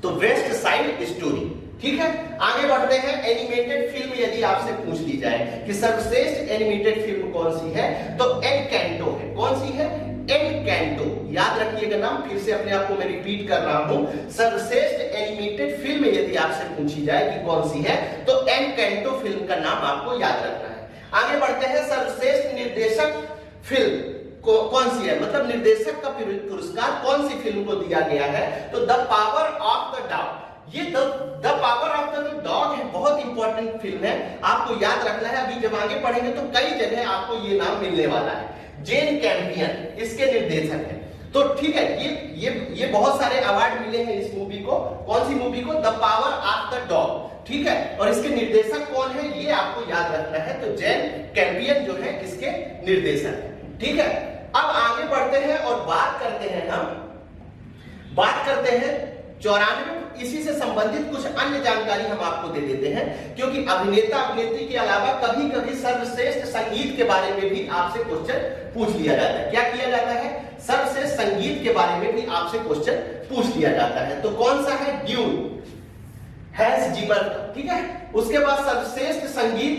तो वेस्ट साइड स्टोरी, ठीक है। आगे बढ़ते हैं एनिमेटेड फिल्म यदि आपसे पूछ ली जाए कि सर्वश्रेष्ठ एनिमेटेड फिल्म कौन सी है, तो एनकैंटो है। कौन सी है, एनकैंटो, याद रखिएगा नाम, फिर से अपने आप को मैं रिपीट कर रहा हूं। सर्वश्रेष्ठ एनिमेटेड फिल्म यदि आपसे पूछी जाए कि कौन सी है, तो एनकैंटो फिल्म का नाम आपको याद रखना है। आगे बढ़ते हैं सर्वश्रेष्ठ निर्देशक फिल्म कौन सी है, मतलब निर्देशक का पुरस्कार कौन सी फिल्म को दिया गया है, तो the power of the dog. ये the power of the dog है, बहुत इंपॉर्टेंट फिल्म है, आपको याद रखना है। अभी जब आगे पढ़ेंगे तो कई जगह आपको ये नाम मिलने वाला है। जेन कैम्पियन इसके निर्देशक है। तो ठीक है, ये बहुत सारे अवार्ड मिले हैं इस मूवी को। कौन सी मूवी को, the power of the dog, ठीक है। और इसके निर्देशक कौन है ये आपको याद रखना है, तो जेन कैम्पियन जो है इसके निर्देशक है, ठीक है। अब आगे बढ़ते हैं और बात करते हैं 94, इसी से संबंधित कुछ अन्य जानकारी हम आपको दे देते हैं, क्योंकि अभिनेता अभिनेत्री के अलावा कभी कभी सर्वश्रेष्ठ संगीत के बारे में भी आपसे क्वेश्चन पूछ लिया जाता है। क्या किया जाता है, सर्वश्रेष्ठ संगीत के बारे में भी आपसे क्वेश्चन पूछ लिया जाता है। तो कौन सा है, ड्यून, हैंस जिमर, ठीक है। उसके बाद सर्वश्रेष्ठ संगीत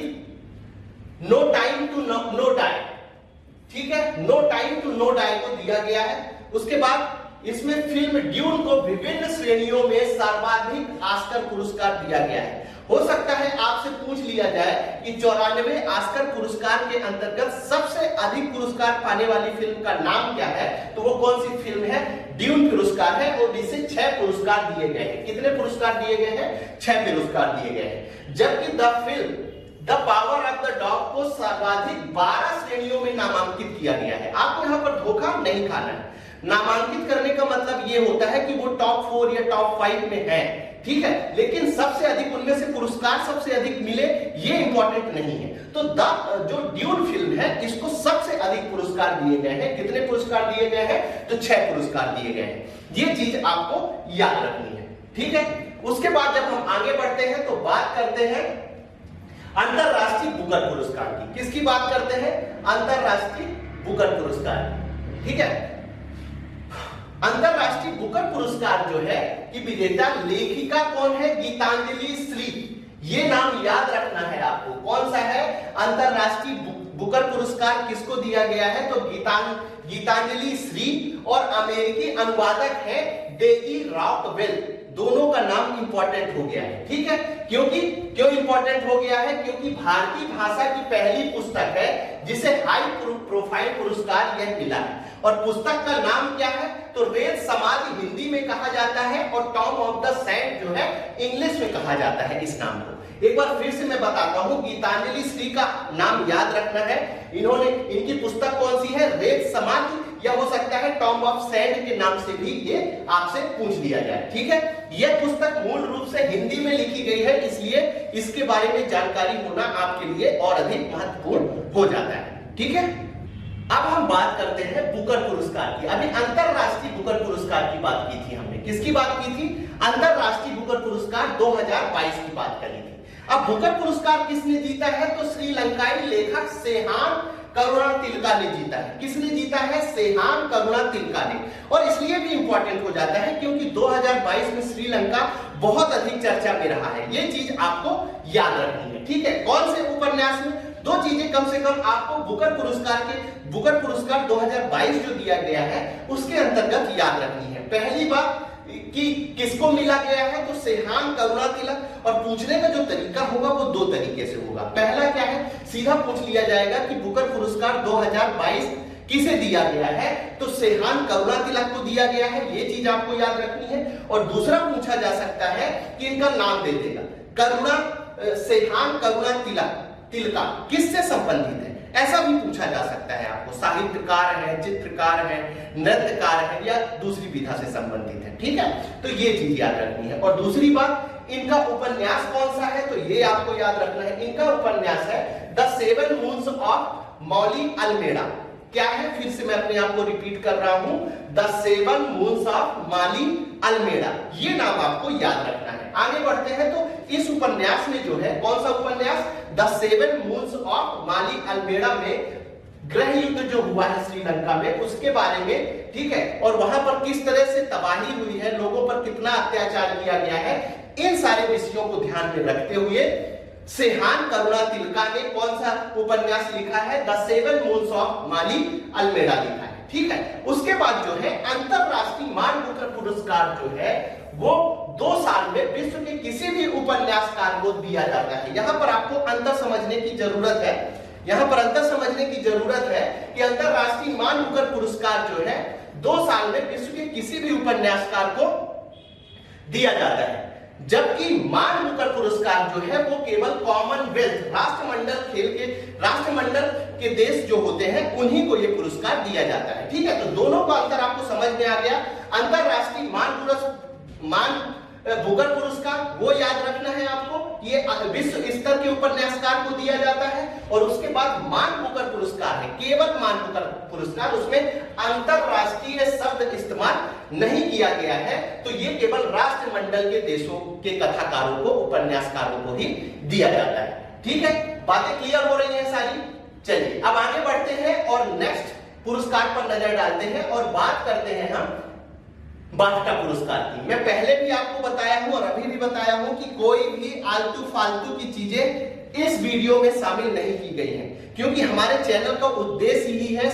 no time to no die, ठीक है, no time to no die को दिया गया है। उसके बाद इसमें फिल्म ड्यून को विभिन्न श्रेणियों में सर्वाधिक ऑस्कर पुरस्कार दिया गया है। हो सकता है आपसे पूछ लिया जाए कि 94 ऑस्कर पुरस्कार के अंतर्गत सबसे अधिक पुरस्कार पाने वाली फिल्म का नाम क्या है, तो वो कौन सी फिल्म है, ड्यून पुरस्कार है। और इसे 6 पुरस्कार दिए गए हैं। कितने पुरस्कार दिए गए हैं, 6 पुरस्कार दिए गए हैं। जबकि the film the power of the dog को सर्वाधिक 12 श्रेणियों में नामांकित किया गया है। आपको यहाँ पर धोखा नहीं खाना है। नामांकित करने का मतलब ये होता है कि वो टॉप 4 या टॉप 5 में है, ठीक है, लेकिन सबसे अधिक उनमें से पुरस्कार सबसे अधिक मिले ये इंपॉर्टेंट नहीं है। तो जो ड्यून फिल्म है इसको सबसे अधिक पुरस्कार दिए गए हैं। कितने पुरस्कार दिए गए हैं, तो 6 पुरस्कार दिए गए हैं। ये चीज आपको याद रखनी है, ठीक है। उसके बाद जब हम आगे बढ़ते हैं तो बात करते हैं अंतरराष्ट्रीय बुकर पुरस्कार की। किसकी बात करते हैं, अंतरराष्ट्रीय बुकर पुरस्कार, ठीक है। अंतरराष्ट्रीय बुकर पुरस्कार जो है कि विजेता लेखिका कौन है, गीतांजलि श्री, ये नाम याद रखना है आपको। कौन सा है? अंतरराष्ट्रीय बुकर पुरस्कार किसको दिया गया है? तो गीतांजलि श्री और अमेरिकी अनुवादक है डेजी रॉकवेल। दोनों का नाम इंपॉर्टेंट हो गया है, ठीक है। क्यों इंपॉर्टेंट हो गया है? क्योंकि भारतीय भाषा की पहली पुस्तक है जिसे हाई प्रोफाइल पुरस्कार यह मिला है। और पुस्तक का नाम क्या है? तो रेत समाज हिंदी में कहा जाता है और टॉम ऑफ द सैंड जो है इंग्लिश में कहा जाता है इस नाम को। एक बार फिर से मैं बताता हूं, गीतांजलि श्री का नाम याद रखना है। इनकी पुस्तक कौन सी है? रेत समाज, या हो सकता है टॉम ऑफ सैंड के नाम से भी ये आपसे पूछ लिया जाए, ठीक है। यह पुस्तक मूल रूप से हिंदी में लिखी गई है, इसलिए इसके बारे में जानकारी होना आपके लिए और अधिक महत्वपूर्ण हो जाता है, ठीक है। अब हम बात करते हैं बुकर पुरस्कार की। अभी अंतरराष्ट्रीय बुकर पुरस्कार की बात की थी हमने। किसकी बात की थी? अंतरराष्ट्रीय बुकर पुरस्कार 2022 की बात करी थी। अब बुकर पुरस्कार किसने जीता है? तो श्रीलंकाई लेखक सेहान करुणातिलका ने जीता है। किसने जीता है? सेहान करुणातिलका ने। और इसलिए भी इंपॉर्टेंट हो जाता है क्योंकि 2022 में श्रीलंका बहुत अधिक चर्चा में रहा है। ये चीज आपको याद रखनी है, ठीक है। कौन से उपन्यास में? दो चीजें कम से कम आपको बुकर पुरस्कार 2022 जो दिया गया है उसके अंतर्गत याद रखनी है। पहली बात कि किसको मिला गया है? तो सेहान करुणातिलक। और पूछने का जो तरीका होगा वो दो तरीके से होगा। पहला क्या है? सीधा पूछ लिया जाएगा कि बुकर पुरस्कार 2022 किसे दिया गया है? तो सेहान करुणातिलक को दिया गया है, ये चीज आपको याद रखनी है। और दूसरा पूछा जा सकता है कि इनका नाम दे देगा, सेहान करुणातिलका किससे संबंधित है, ऐसा भी पूछा जा सकता है आपको। साहित्यकार है, चित्रकार है, नृत्यकार है, या दूसरी विधा से संबंधित है, ठीक है। तो ये चीज याद रखनी है। और दूसरी बात, इनका उपन्यास कौन सा है? तो ये आपको याद रखना है। इनका उपन्यास है the seven moons of Maali Almeida. क्या है? फिर से मैं अपने आप को रिपीट कर रहा हूं, the seven moons of Maali Almeida. ये नाम आपको याद रखना है। आगे बढ़ते हैं तो इस उपन्यास में जो है, कौन सा उपन्यास? The seven moons of Maali Almeida में गृह युद्ध जो हुआ है श्रीलंका में उसके बारे में, ठीक है। और वहां पर किस तरह से तबाही हुई है, लोगों पर कितना अत्याचार किया गया है, इन सारे विषयों को ध्यान में रखते हुए सेहान करुणातिलका ने कौन सा उपन्यास लिखा है? The seven moons of Maali Almeida लिखा है, ठीक है। उसके बाद जो है अंतरराष्ट्रीय मान बुकर पुरस्कार जो है वो 2 साल में विश्व के किसी भी उपन्यासकार को दिया जाता है। यहां पर आपको अंतर समझने की जरूरत है। यहां पर अंतर समझने की जरूरत है कि अंतरराष्ट्रीय मान बुकर पुरस्कार जो है 2 साल में विश्व के किसी भी उपन्यासकार को दिया जाता है, जबकि मान बुकर पुरस्कार जो है वो केवल कॉमनवेल्थ राष्ट्रमंडल के देश जो होते हैं उन्हीं को ये पुरस्कार दिया जाता है, ठीक है। तो दोनों का अंतर आपको समझ में आ गया। अंतरराष्ट्रीय मान बुकर पुरस्कार वो याद रखना है आपको, ये विश्व स्तर के उपन्यासकार को दिया जाता है। और उसके बाद मान बुकर पुरस्कार है केवल मान बुकर पुरस्कार, उसमें अंतरराष्ट्रीय शब्द इस्तेमाल नहीं किया गया है। तो ये केवल राष्ट्रमंडल के देशों के कथाकारों को, उपन्यासकारों को ही दिया जाता है, ठीक है। बातें क्लियर हो रही हैं सारी? चलिए अब आगे बढ़ते हैं और नेक्स्ट पुरस्कार पर नजर डालते हैं और बात करते हैं हम बाफ्टा पुरस्कार की। मैं पहले भी आपको बताया हूं और अभी भी बताया हूं कि कोई भी आलतू फालतू की चीजें इस वीडियो में शामिल नहीं की गई हैं, क्योंकि हमारे चैनल का उद्देश्य ही है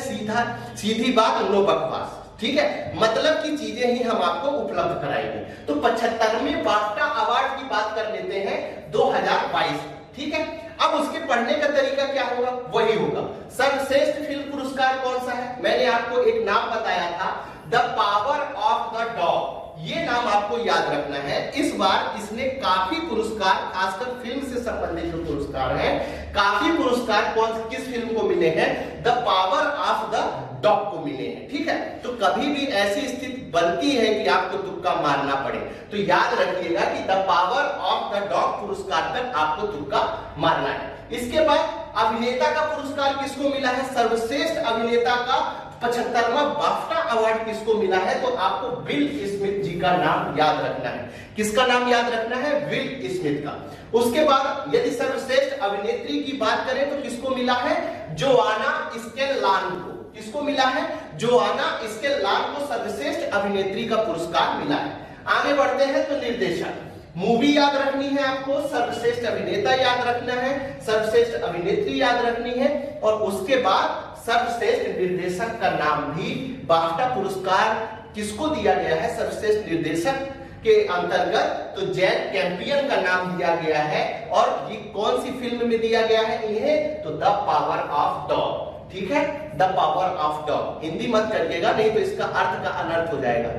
सीधी बात, नो बकवास, ठीक है। मतलब की चीजें ही हम आपको उपलब्ध कराएंगे। तो 75वें बाफ्टा अवार्ड की बात कर लेते हैं 2022, ठीक है। अब उसके पढ़ने का तरीका क्या होगा? वही होगा। सर्वश्रेष्ठ फिल्म पुरस्कार कौन सा है? मैंने आपको एक नाम बताया था, the power of the dog. ये नाम आपको याद रखना है। इस बार इसने काफी पुरस्कार, खासकर फिल्म से संबंधित जो पुरस्कार हैं, काफी पुरस्कार किस फिल्म को मिले हैं? The power of the dog को मिले हैं, ठीक है। तो कभी भी ऐसी स्थिति बनती है कि आपको तुक्का मारना पड़े, तो याद रखिएगा कि the power of the dog पुरस्कार पर आपको तुक्का मारना है। इसके बाद अभिनेता का पुरस्कार किसको मिला है? सर्वश्रेष्ठ अभिनेता का 75वां बाफ्टा अवार्ड किसको मिला है? तो आपको विल स्मिथ जी का नाम याद रखना है। किसका नाम याद रखना है? विल स्मिथ का। उसके बाद यदि सर्वश्रेष्ठ अभिनेत्री की बात करें तो किसको मिला है? जोआना स्केलान को। किसको मिला है? जोआना स्केलान को सर्वश्रेष्ठ अभिनेत्री का पुरस्कार मिला है। आगे बढ़ते हैं तो निर्देशक। मूवी याद रखनी है आपको, सर्वश्रेष्ठ अभिनेता याद रखना है, सर्वश्रेष्ठ अभिनेत्री याद रखनी है, और उसके बाद सर्वश्रेष्ठ निर्देशक का नाम भी। बाफ्टा पुरस्कार किसको दिया गया है सर्वश्रेष्ठ निर्देशक के अंतर्गत? तो जैक कैम्पियन का नाम दिया गया है। और ये कौन सी फिल्म में दिया गया है इन्हें? तो द पावर ऑफ डॉग। ठीक है, the power of dog. Hindi मत करिएगा, नहीं तो इसका अर्थ का अनर्थ हो जाएगा।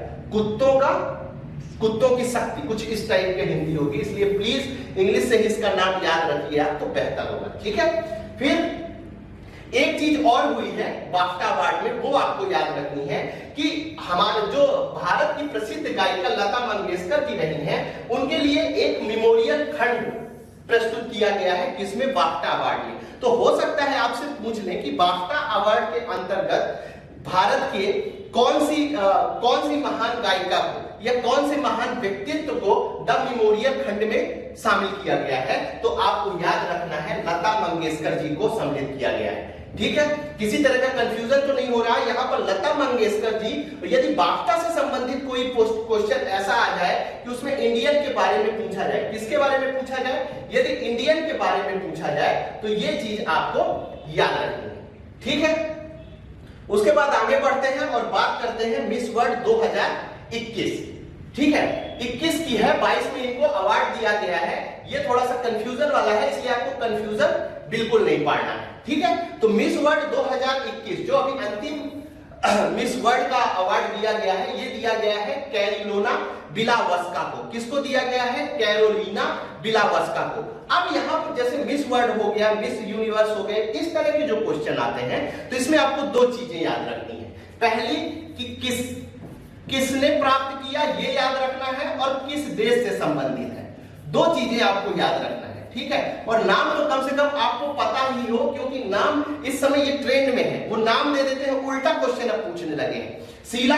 कुत्तों की शक्ति, कुछ इस टाइप की हिंदी होगी, इसलिए प्लीज इंग्लिश से ही इसका नाम याद रखिए आप, तो बेहतर होगा। ठीक है, फिर एक चीज और हुई है बाफ्टा अवार्ड में, वो आपको याद रखनी है कि हमारे जो भारत की प्रसिद्ध गायिका लता मंगेशकर जी रही हैं, उनके लिए एक मेमोरियल खंड प्रस्तुत किया गया है, किसमें? बाफ्टा अवार्ड में। तो हो सकता है आपसे पूछ लें कि बाफ्टा अवार्ड के अंतर्गत भारत के कौन सी महान गायिका को या कौन से महान व्यक्तित्व को द मेमोरियल खंड में शामिल किया गया है? तो आपको याद रखना है लता मंगेशकर जी को सम्मिलित किया गया है। ठीक है, किसी तरह का कंफ्यूजन तो नहीं हो रहा है। यहाँ पर लता मंगेशकर जी, यदि बाफ्टा से संबंधित कोई क्वेश्चन ऐसा आ जाए कि उसमें इंडियन के बारे में पूछा जाए, किसके बारे में पूछा जाए? यदि इंडियन के बारे में पूछा जाए तो ये चीज आपको याद रखनी है। ठीक है, उसके बाद आगे बढ़ते हैं और बात करते हैं मिस वर्ल्ड 2021। ठीक है, 21 की है, 22 में इनको अवार्ड दिया गया है। ये थोड़ा सा कंफ्यूजन वाला है, इसलिए आपको कंफ्यूजन बिल्कुल नहीं पाड़ना है। ठीक है, तो मिस वर्ल्ड 2021 जो अभी अंतिम मिस वर्ल्ड का अवार्ड दिया गया है, ये दिया गया है कैरोलिना बिलावस्का को। किसको दिया गया है? कैरोलिना बिलावस्का को। अब यहाँ पर जैसे मिस वर्ल्ड हो गया, मिस यूनिवर्स हो गए, इस तरह के जो क्वेश्चन आते हैं, तो इसमें आपको दो चीजें याद रखनी है। पहली कि किसने प्राप्त किया ये याद रखना है, और किस देश से संबंधित है, दो चीजें आपको याद रखना है। ठीक है, और नाम तो कम से कम आपको पता ही हो, क्योंकि नाम इस समय ये ट्रेंड में है। वो नाम दे देते हैं, उल्टा क्वेश्चन अब पूछने लगे हैं। सीधा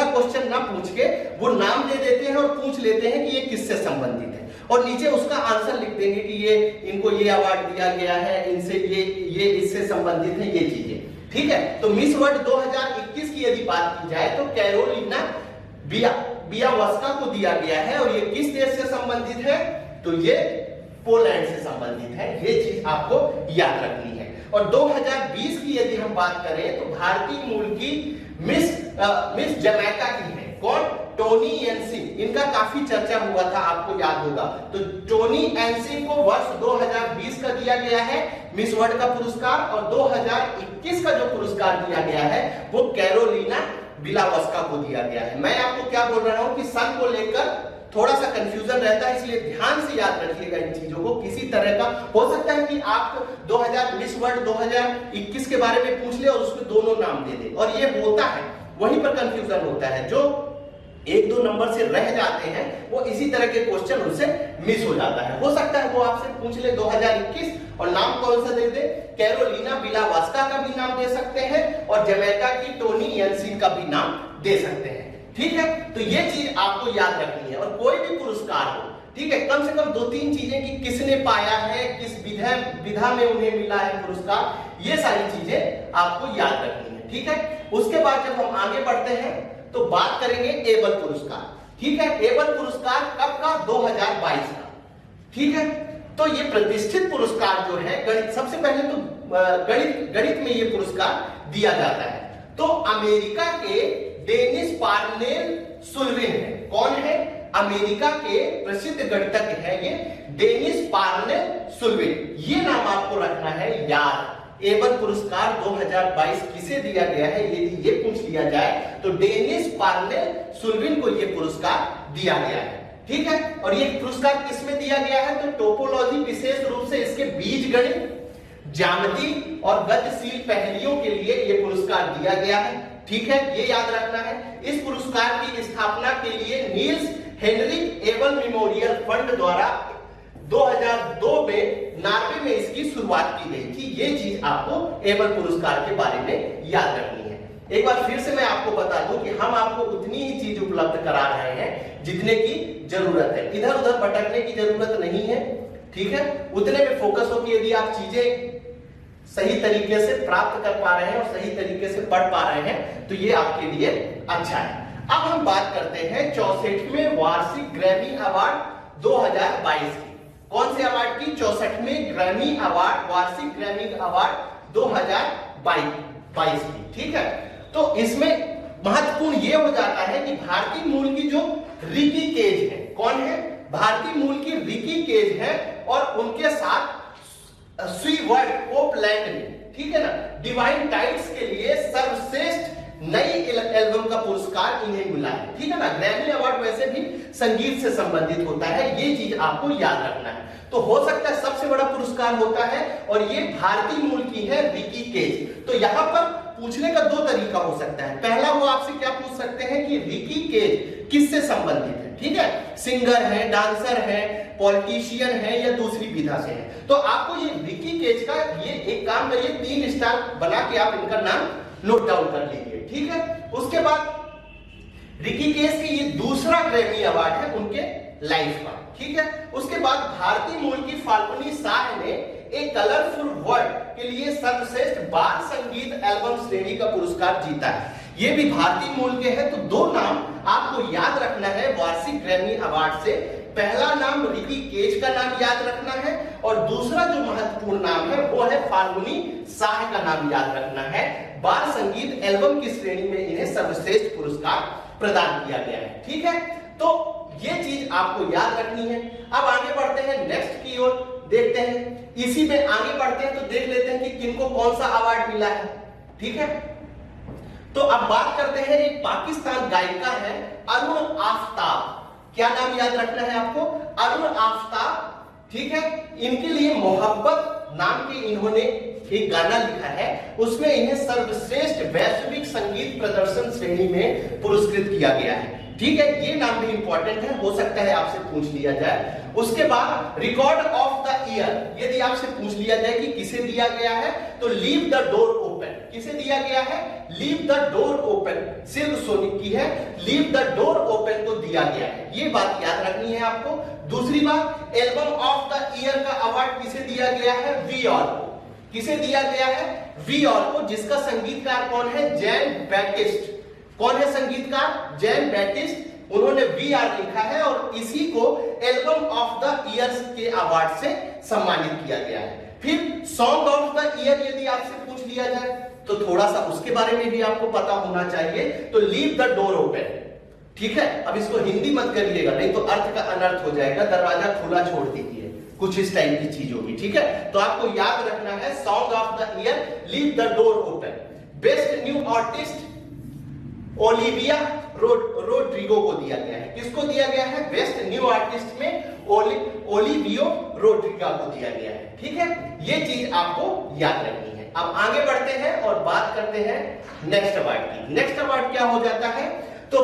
क्वेश्चन ना पूछ के वो नाम दे देते हैं और पूछ लेते हैं कि ये किससे संबंधित है, और नीचे उसका आंसर लिख देंगे कि ये इनको ये अवार्ड दिया गया है, इनसे ये इससे संबंधित है, ये चीजें। ठीक है, तो मिस वर्ल्ड 2021 की यदि बात की जाए तो कैरोलिना बिलावस्का को दिया गया है, और ये किस देश से संबंधित है? तो ये पोलैंड से संबंधित है। ये चीज आपको याद रखनी है। और 2020 की यदि हम बात करें तो भारतीय मूल की मिस जमैका की है। कौन? टोनी एनसिंग। इनका काफी चर्चा हुआ था, आपको याद होगा। तो टोनी एनसिंग को वर्ष 2020 का दिया गया है मिस वर्ल्ड का पुरस्कार, और 2021 का जो पुरस्कार दिया गया है वो कैरोलिना बिलावस्का को दिया गया है। मैं आपको क्या बोल रहा हूं कि सन को लेकर थोड़ा सा कंफ्यूजन रहता है, इसलिए ध्यान से याद रखिएगा इन चीजों को। किसी तरह का हो सकता है कि आप 2000 मिस वर्ल्ड 2021 के बारे में पूछ ले और उसमें दोनों नाम दे दे, और ये होता है, वहीं पर कंफ्यूजन होता है। जो एक दो नंबर से रह जाते हैं वो इसी तरह के क्वेश्चन उनसे मिस हो जाता है। हो सकता है वो आपसे पूछ ले 2021 और नाम कौन सा दे दे, कैरोलिना बिलावस्का का भी नाम दे सकते हैं, और जमैका की टोनी एनसिन का भी नाम दे सकते हैं। ठीक है, तो ये चीज आपको याद रखनी है। और कोई भी पुरस्कार हो, ठीक है, कम से कम दो तीन चीजें कि किसने पाया है, किस विधा में उन्हें मिला है पुरस्कार, ये सारी चीजें आपको याद रखनी है। ठीक है, उसके बाद जब हम आगे बढ़ते हैं तो बात करेंगे एबल पुरस्कार। ठीक है, एबल पुरस्कार कब का? 2022 का। ठीक है, तो ये प्रतिष्ठित पुरस्कार जो है गणित, सबसे पहले तो गणित में ये पुरस्कार दिया जाता है। तो अमेरिका के डेनिस पार्नेल सुल्विन है। कौन है? अमेरिका के प्रसिद्ध गणितज्ञ है ये डेनिस पार्नेल सुल्विन। ये नाम आपको रखना है याद। एबल पुरस्कार 2022 किसे दिया गया है यदि ये पूछ लिया जाए तो डेनिस पार्नेल सुल्विन को ये पुरस्कार दिया गया है। ठीक है, और ये पुरस्कार किसमें दिया गया है? तो टोपोलॉजी, विशेष रूप से इसके बीजगणित, ज्यामिति और गतिशील पहेलियों के लिए ये पुरस्कार दिया गया है। ठीक है, ये याद रखना है। इस पुरस्कार की स्थापना के लिए Niels Henrik Abel memorial fund द्वारा 2002 में नार्वे में इसकी शुरुआत की गई थी। ये चीज आपको एबल पुरस्कार के बारे में याद रखनी है। एक बार फिर से मैं आपको बता दूं कि हम आपको उतनी ही चीज उपलब्ध करा रहे हैं जितने की जरूरत है। इधर उधर भटकने की जरूरत नहीं है। ठीक है, उतने में फोकस हो कि यदि आप चीजें सही तरीके से प्राप्त कर पा रहे हैं और सही तरीके से पढ़ पा रहे हैं तो ये आपके लिए अच्छा है। अब हम बात करते हैं 64वें वार्षिक ग्रैमी अवार्ड 2022 की। कौन से अवार्ड की? 64वें ग्रैमी अवार्ड, वार्षिक ग्रैमी अवार्ड 2022 की। ठीक है, तो इसमें महत्वपूर्ण ये हो जाता है कि भारतीय मूल की जो रिकी केज है, कौन है? भारतीय मूल की रिकी केज है, और उनके साथ स्वीवर्ट कोपलैंड ने, ठीक है ना, डिवाइन टाइट्स के लिए सर्वश्रेष्ठ नई एल्बम का पुरस्कार इन्हें मिला है। ठीक है ना, ग्रैमी अवार्ड वैसे भी संगीत से संबंधित होता है, ये चीज आपको याद रखना है। तो हो सकता है सबसे बड़ा पुरस्कार होता है, और ये भारतीय मूल की है, रिकी केज। तो यहां पर पूछने का दो तरीका हो सकता है। पहला, वो आपसे क्या पूछ सकते हैं कि रिकी केज किससे संबंधित है? ठीक है, सिंगर है, डांसर है, पॉलिटिशियन है, या दूसरी विधा से है? तो आपको ये रिकी केज का ये एक काम करिए, 3 स्टार बना के आप इनका नाम नोट डाउन कर लीजिए। ठीक है, उसके बाद रिकी केज की ये दूसरा ग्रैमी अवार्ड है उनके लाइफ का। ठीक है, उसके बाद भारतीय मूल की फाल्गुनी शाह ने एक कलरफुल वर्ल्ड के लिए सर्वश्रेष्ठ बाल संगीत एल्बम श्रेणी का पुरस्कार जीता है। ये भी भारतीय मूल के हैं। तो दो नाम आपको याद रखना है वार्षिक ग्रैमी अवार्ड से। पहला नाम रिकी केज का नाम याद रखना है, और दूसरा जो महत्वपूर्ण नाम है वो है फाल्गुनी शाह का नाम याद रखना है। बाल संगीत एल्बम की श्रेणी में इन्हें सर्वश्रेष्ठ पुरस्कार प्रदान किया गया है। ठीक है, तो ये चीज आपको याद रखनी है। अब आगे बढ़ते हैं नेक्स्ट की ओर, देखते हैं। इसी में आगे बढ़ते हैं तो देख लेते हैं कि किनको कौन सा अवार्ड मिला है। ठीक है, तो अब बात करते हैं, एक पाकिस्तान गायिका है अरुण आफ्ताब। क्या नाम याद रखना है आपको? अरुण आफ्ताब। ठीक है, इनके लिए मोहब्बत नाम के इन्होंने एक गाना लिखा है, उसमें इन्हें सर्वश्रेष्ठ वैश्विक संगीत प्रदर्शन श्रेणी में पुरस्कृत किया गया है। ठीक है, ये नाम भी इंपॉर्टेंट है, हो सकता है आपसे पूछ लिया जाए। उसके बाद रिकॉर्ड ऑफ द ईयर, यदि आपसे पूछ लिया जाए कि किसे दिया गया है, तो लीव द डोर ओपन। किसे दिया गया है? Leave the door open, silk sonic की है, लीव द डोर ओपन को दिया गया है। ये बात याद रखनी है आपको। दूसरी बात, एल्बम ऑफ द ईयर का अवार्ड किसे दिया गया है? वी ऑल को। किसे दिया गया है? वी ऑल को, जिसका संगीतकार कौन है? जैन बैटिस्ट। कौन है संगीतकार? जैन बैटिस्ट। उन्होंने वी आर लिखा है, और इसी को एल्बम ऑफ द ईयर के अवार्ड से सम्मानित किया गया है। फिर सॉन्ग ऑफ द ईयर यदि आपसे पूछ लिया जाए तो थोड़ा सा उसके बारे में भी आपको पता होना चाहिए। तो लीव द डोर ओपन। ठीक है, अब इसको हिंदी मत करिएगा, नहीं तो अर्थ का अनर्थ हो जाएगा। दरवाजा खुला छोड़ दीजिए, कुछ इस टाइप की चीज होगी। ठीक है, तो आपको याद रखना है song of the year, leave the door open. Best new artist Olivia Rodrigo को दिया गया है। किसको दिया गया है? बेस्ट न्यू आर्टिस्ट में ओलिवियो रोड्रिगा को दिया गया है। ठीक है, ये चीज आपको याद रखनी है। अब आगे बढ़ते हैं और बात करते हैं नेक्स्ट अवार्ड की। नेक्स्ट अवार्ड क्या हो जाता है? तो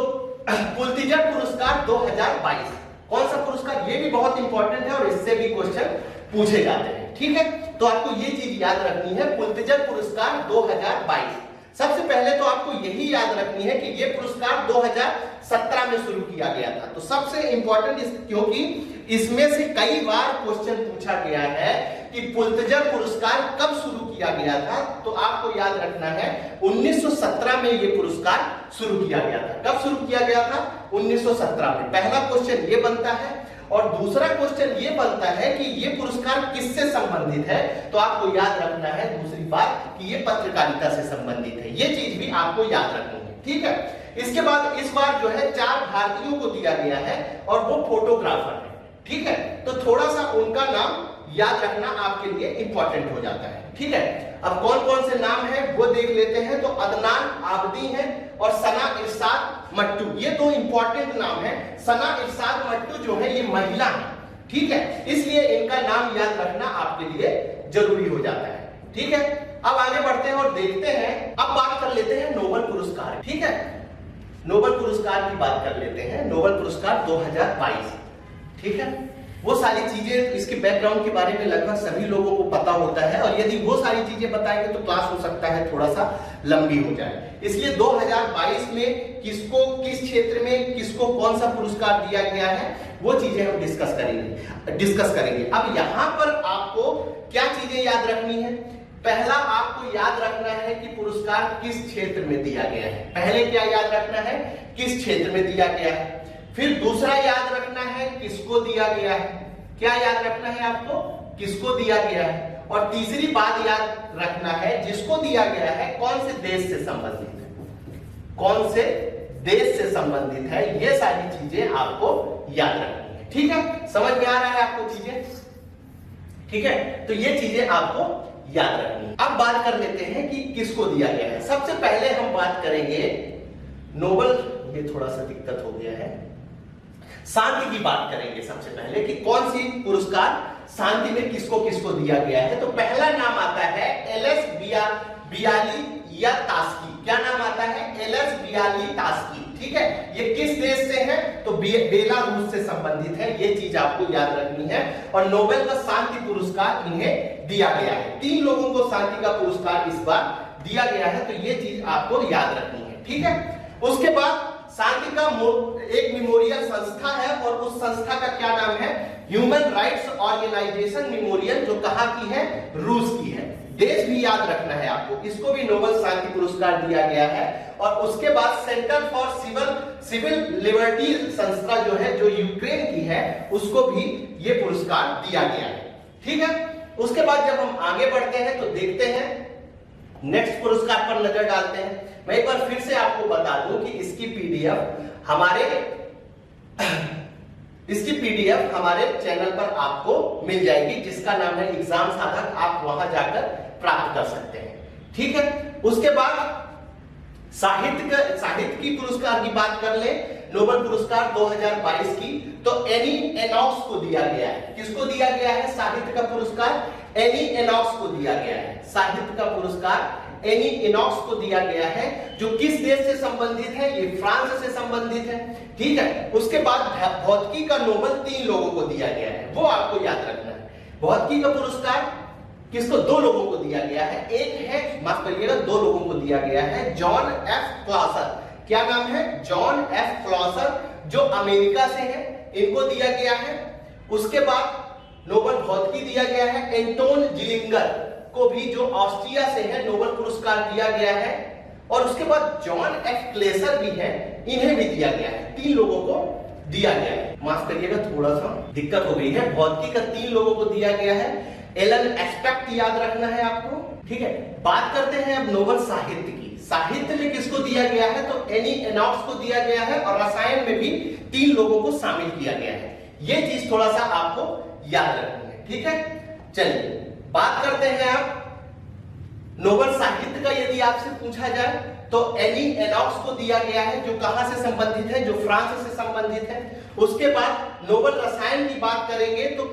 पुलित्जर पुरस्कार 2022। कौन सा पुरस्कार? ये भी बहुत इंपॉर्टेंट है और इससे भी क्वेश्चन पूछे जाते हैं। ठीक है, तो आपको ये चीज याद रखनी है, पुलित्जर पुरस्कार 2022। सबसे पहले तो आपको यही याद रखनी है कि ये पुरस्कार 2017 में शुरू किया गया था। तो सबसे इंपॉर्टेंट क्योंकि इसमें से कई बार क्वेश्चन पूछा गया है कि पुलित्जर पुरस्कार कब शुरू किया गया था, तो आपको याद रखना है 1917 में ये पुरस्कार शुरू किया गया था। कब शुरू किया गया था? 1917 में। पहला क्वेश्चन ये बनता है, और दूसरा क्वेश्चन ये बनता है कि ये पुरस्कार किससे संबंधित है। तो आपको याद रखना है दूसरी बात कि ये पत्रकारिता से संबंधित है। ये चीज भी आपको याद रखनी है। ठीक है, इसके बाद इस बार जो है 4 भारतीयों को दिया गया है, और वो फोटोग्राफर है। ठीक है, तो थोड़ा सा उनका नाम याद रखना आपके लिए इंपॉर्टेंट हो जाता है। ठीक है, अब कौन कौन से नाम है वो देख लेते हैं। तो अदनान आबदी है और सना इरशाद मट्टू, ये दो इंपॉर्टेंट नाम है। सना इरशाद मट्टू जो है ये महिला है। ठीक है, इसलिए इनका नाम याद रखना आपके लिए जरूरी हो जाता है। ठीक है, अब आगे बढ़ते हैं और देखते हैं। अब बात कर लेते हैं नोबेल पुरस्कार। ठीक है, नोबेल पुरस्कार की बात कर लेते हैं। नोबेल पुरस्कार 2022। ठीक है, वो सारी चीजें, इसके बैकग्राउंड के बारे में लगभग सभी लोगों को पता होता है, और यदि वो सारी चीजें बताएंगे तो क्लास हो सकता है थोड़ा सा लंबी हो जाए। इसलिए 2022 में किसको, किस क्षेत्र में किसको कौन सा पुरस्कार दिया गया है, वो चीजें हम डिस्कस करेंगे। अब यहाँ पर आपको क्या चीजें याद रखनी है? पहला आपको याद रखना है कि पुरस्कार किस क्षेत्र में दिया गया है। पहले क्या याद रखना है? किस क्षेत्र में दिया गया है। फिर दूसरा याद रखना है किसको दिया गया है, क्या याद रखना है आपको, किसको दिया गया है। और तीसरी बात याद रखना है जिसको दिया गया है कौन से देश से संबंधित है, कौन से देश से संबंधित है। ये सारी चीजें आपको याद रखनी है। ठीक है, समझ में आ रहा है आपको चीजें? ठीक है, तो ये चीजें आपको याद रखनी है। अब बात कर लेते हैं कि किसको दिया गया है। सबसे पहले हम बात करेंगे नोबेल, ये थोड़ा सा दिक्कत हो गया है, शांति की बात करेंगे सबसे पहले कि कौन सी पुरस्कार शांति में किसको किसको दिया गया है। तो पहला नाम आता है एलएस बियालियातास्की। क्या नाम आता है? एलएस बियालियातास्की। ठीक है, ये किस देश से है? तो बेलारूस से संबंधित है। ये चीज आपको याद रखनी है। और नोबेल का शांति पुरस्कार इन्हें दिया गया है। 3 लोगों को शांति का पुरस्कार इस बार दिया गया है, तो ये चीज आपको याद रखनी है। ठीक है, उसके बाद शांति का एक मेमोरियल संस्था है और उस संस्था का क्या नाम है? ह्यूमन राइट्स ऑर्गेनाइजेशन मेमोरियल, जो कहां की है? रूस की है। देश भी याद रखना है आपको, इसको भी नोबेल शांति पुरस्कार दिया गया है। और उसके बाद सेंटर फॉर सिविल लिबर्टी संस्था जो है, जो यूक्रेन की है, उसको भी ये पुरस्कार दिया गया है। ठीक है, उसके बाद जब हम आगे बढ़ते हैं तो देखते हैं नेक्स्ट पुरस्कार पर नजर डालते हैं। मैं एक बार फिर से आपको बता दूं कि इसकी पीडीएफ हमारे चैनल पर आपको मिल जाएगी, जिसका नाम है एग्जाम साधक। आप वहां जाकर प्राप्त कर सकते हैं। ठीक है, उसके बाद साहित्य की पुरस्कार की बात कर ले। नोबेल पुरस्कार 2022 की तो एनी एनॉक्स को दिया गया है। किसको दिया गया है साहित्य का पुरस्कार? एनी एनॉक्स को दिया गया है। साहित्य का पुरस्कार एनी एनॉक्स को दिया गया है, जो किस देश से संबंधित है? ये फ्रांस से संबंधित है। ठीक है, उसके बाद भौतिकी का नोबेल 3 लोगों को दिया गया है, वो आपको याद रखना है। भौतिकी का पुरस्कार किसको? 2 लोगों को दिया गया है। एक है, माफ करिएगा, 2 लोगों को दिया गया है, जॉन एफ क्लॉसर। क्या नाम है? जॉन एफ क्लॉसर, जो अमेरिका से है, इनको दिया गया है। उसके बाद नोबेल भौतिकी दिया गया है एंटोन जिलिंगर को भी, जो ऑस्ट्रिया से है, नोबेल पुरस्कार दिया गया है। और उसके बाद जॉन एफ क्लेसर भी है, इन्हें भी दिया गया है। 3 लोगों को दिया गया है। माफ करिएगा, थोड़ा सा दिक्कत हो गई है। भौतिकी का 3 लोगों को दिया गया है। एलन एस्पेक्ट याद रखना है आपको। ठीक है, बात करते हैं अब नोबेल साहित्य की। साहित्य में किसको दिया गया है? तो एनी एनॉक्स को दिया गया है। और रसायन में भी 3 लोगों को शामिल किया गया है। ये चीज थोड़ा सा आपको याद रखनी है। ठीक है, चलिए बात करते हैं अब नोबेल साहित्य का। यदि आपसे पूछा जाए तो एनी एनॉक्स को दिया गया है, जो कहां से संबंधित है? जो फ्रांस से संबंधित है। उसके बाद नोबेल रसायन की बात करेंगे तो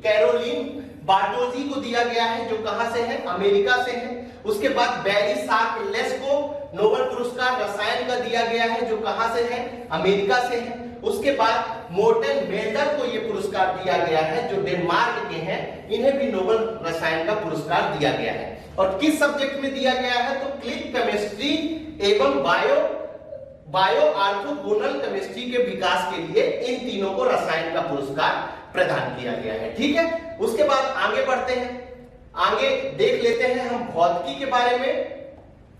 कैरोलीन बार्टोजी को दिया गया है, जो कहां से है? अमेरिका से है। उसके बाद बैरी सार्कलेस को नोबेल पुरस्कार रसायन का दिया गया है, जो कहां से है? अमेरिका से है। उसके बाद मोर्टन मेल्डर को यह पुरस्कार दिया गया है, जो डेनमार्क के हैं, इन्हें भी नोबेल रसायन का पुरस्कार दिया गया है। और किस सब्जेक्ट में दिया गया है? तो क्लिक केमिस्ट्री एवं बायो ऑर्थोगोनल केमिस्ट्री के विकास के लिए इन तीनों को रसायन का पुरस्कार प्रदान किया गया है। ठीक है, उसके बाद आगे बढ़ते हैं, आगे देख लेते हैं हम भौतिकी के बारे में।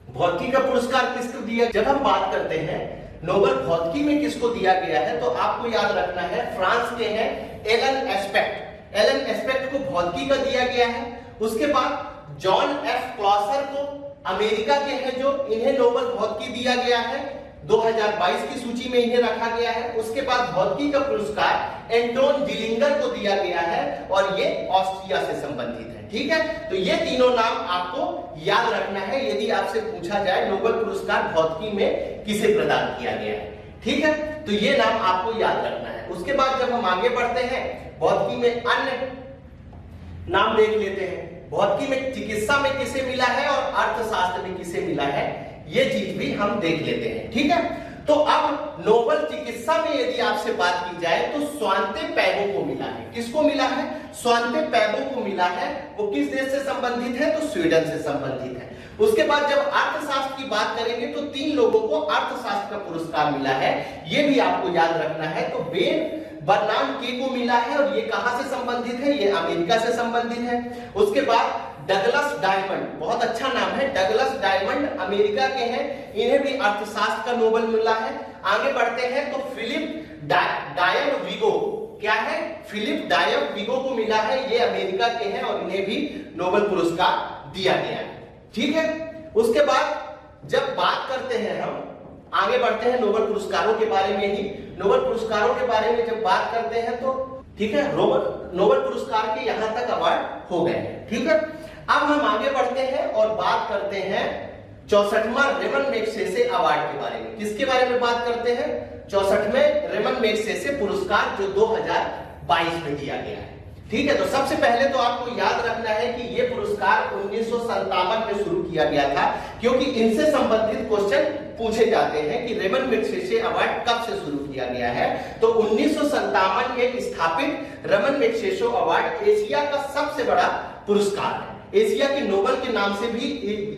भौतिकी का पुरस्कार किसको दिया? जब हम बात करते हैं नोबेल भौतिकी में किसको दिया गया है, तो आपको याद रखना है फ्रांस के हैं एलन एस्पेक्ट को भौतिकी का दिया गया है। उसके बाद जॉन एफ क्लॉसर को अमेरिका के हैं, जो इन्हें नोबेल भौतिकी दिया गया है। 2022 की सूची में इन्हें रखा गया है। उसके बाद भौतिकी का पुरस्कार एंटोन जिलिंगर को दिया गया है और ये ऑस्ट्रिया से संबंधित है। ठीक है, तो ये तीनों नाम आपको याद रखना है यदि आपसे पूछा जाए नोबेल पुरस्कार भौतिकी में किसे प्रदान किया गया है। ठीक है, तो ये नाम आपको याद रखना है। उसके बाद जब हम आगे बढ़ते हैं, भौतिकी में अन्य नाम देख लेते हैं। भौतिकी में चिकित्सा में किसे मिला है और अर्थशास्त्र में किसे मिला है, ये चीज भी हम देख लेते हैं। ठीक है, तो अब नोबेल चिकित्सा में यदि आपसे बात की जाए तो स्वांते पैबो को मिला है। किसको मिला है? स्वांते पैबो को मिला है। वो किस देश से संबंधित है? तो स्वीडन से संबंधित है। उसके बाद जब अर्थशास्त्र की बात करेंगे तो 3 लोगों को अर्थशास्त्र का पुरस्कार मिला है, ये भी आपको याद रखना है। तो बेन बर्नार्ड के को मिला है और ये कहां से संबंधित है? ये अमेरिका से संबंधित है। उसके बाद डगलस डायमंड, बहुत अच्छा नाम है, डगलस डायमंड अमेरिका के हैं, इन्हें भी अर्थशास्त्र का नोबेल मिला है। आगे बढ़ते हैं तो फिलिप डायर विगो, क्या है, फिलिप डायर विगो को मिला है, ये अमेरिका के हैं और इन्हें भी नोबेल पुरस्कार दिया गया है। ठीक है, उसके बाद जब बात करते हैं हम आगे बढ़ते हैं नोबेल पुरस्कारों के बारे में ही। नोबेल पुरस्कारों के बारे में जब बात करते हैं तो ठीक है, नोबेल पुरस्कार के यहां तक अवार्ड हो गए हैं। ठीक है, अब हम आगे बढ़ते हैं और बात करते हैं 64वां रेमन मैगसेसे अवार्ड के बारे में। किसके बारे में बात करते हैं? 64वें रेमन मैगसेसे पुरस्कार जो 2022 में दिया गया है। ठीक है, तो सबसे पहले तो आपको याद रखना है कि यह पुरस्कार 1957 में शुरू किया गया था, क्योंकि इनसे संबंधित क्वेश्चन पूछे जाते हैं कि रेमन मैगसेसे अवार्ड कब से शुरू किया गया है। तो 1957 में स्थापित रेमन मैगसेसे अवार्ड एशिया का सबसे बड़ा पुरस्कार है, एशिया के नोबेल के नाम से भी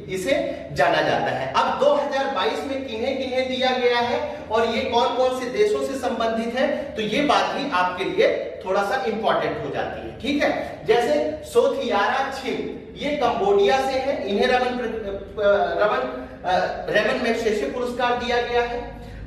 इसे जाना जाता है। अब 2022 में किन्हें किन्हें दिया गया है और ये कौन कौन से देशों से संबंधित है, तो ये बात भी आपके लिए थोड़ा सा इंपॉर्टेंट हो जाती है। ठीक है, जैसे सोथियारा छिम, ये कंबोडिया से है, इन्हें रेमन मैगसेसे पुरस्कार दिया गया है।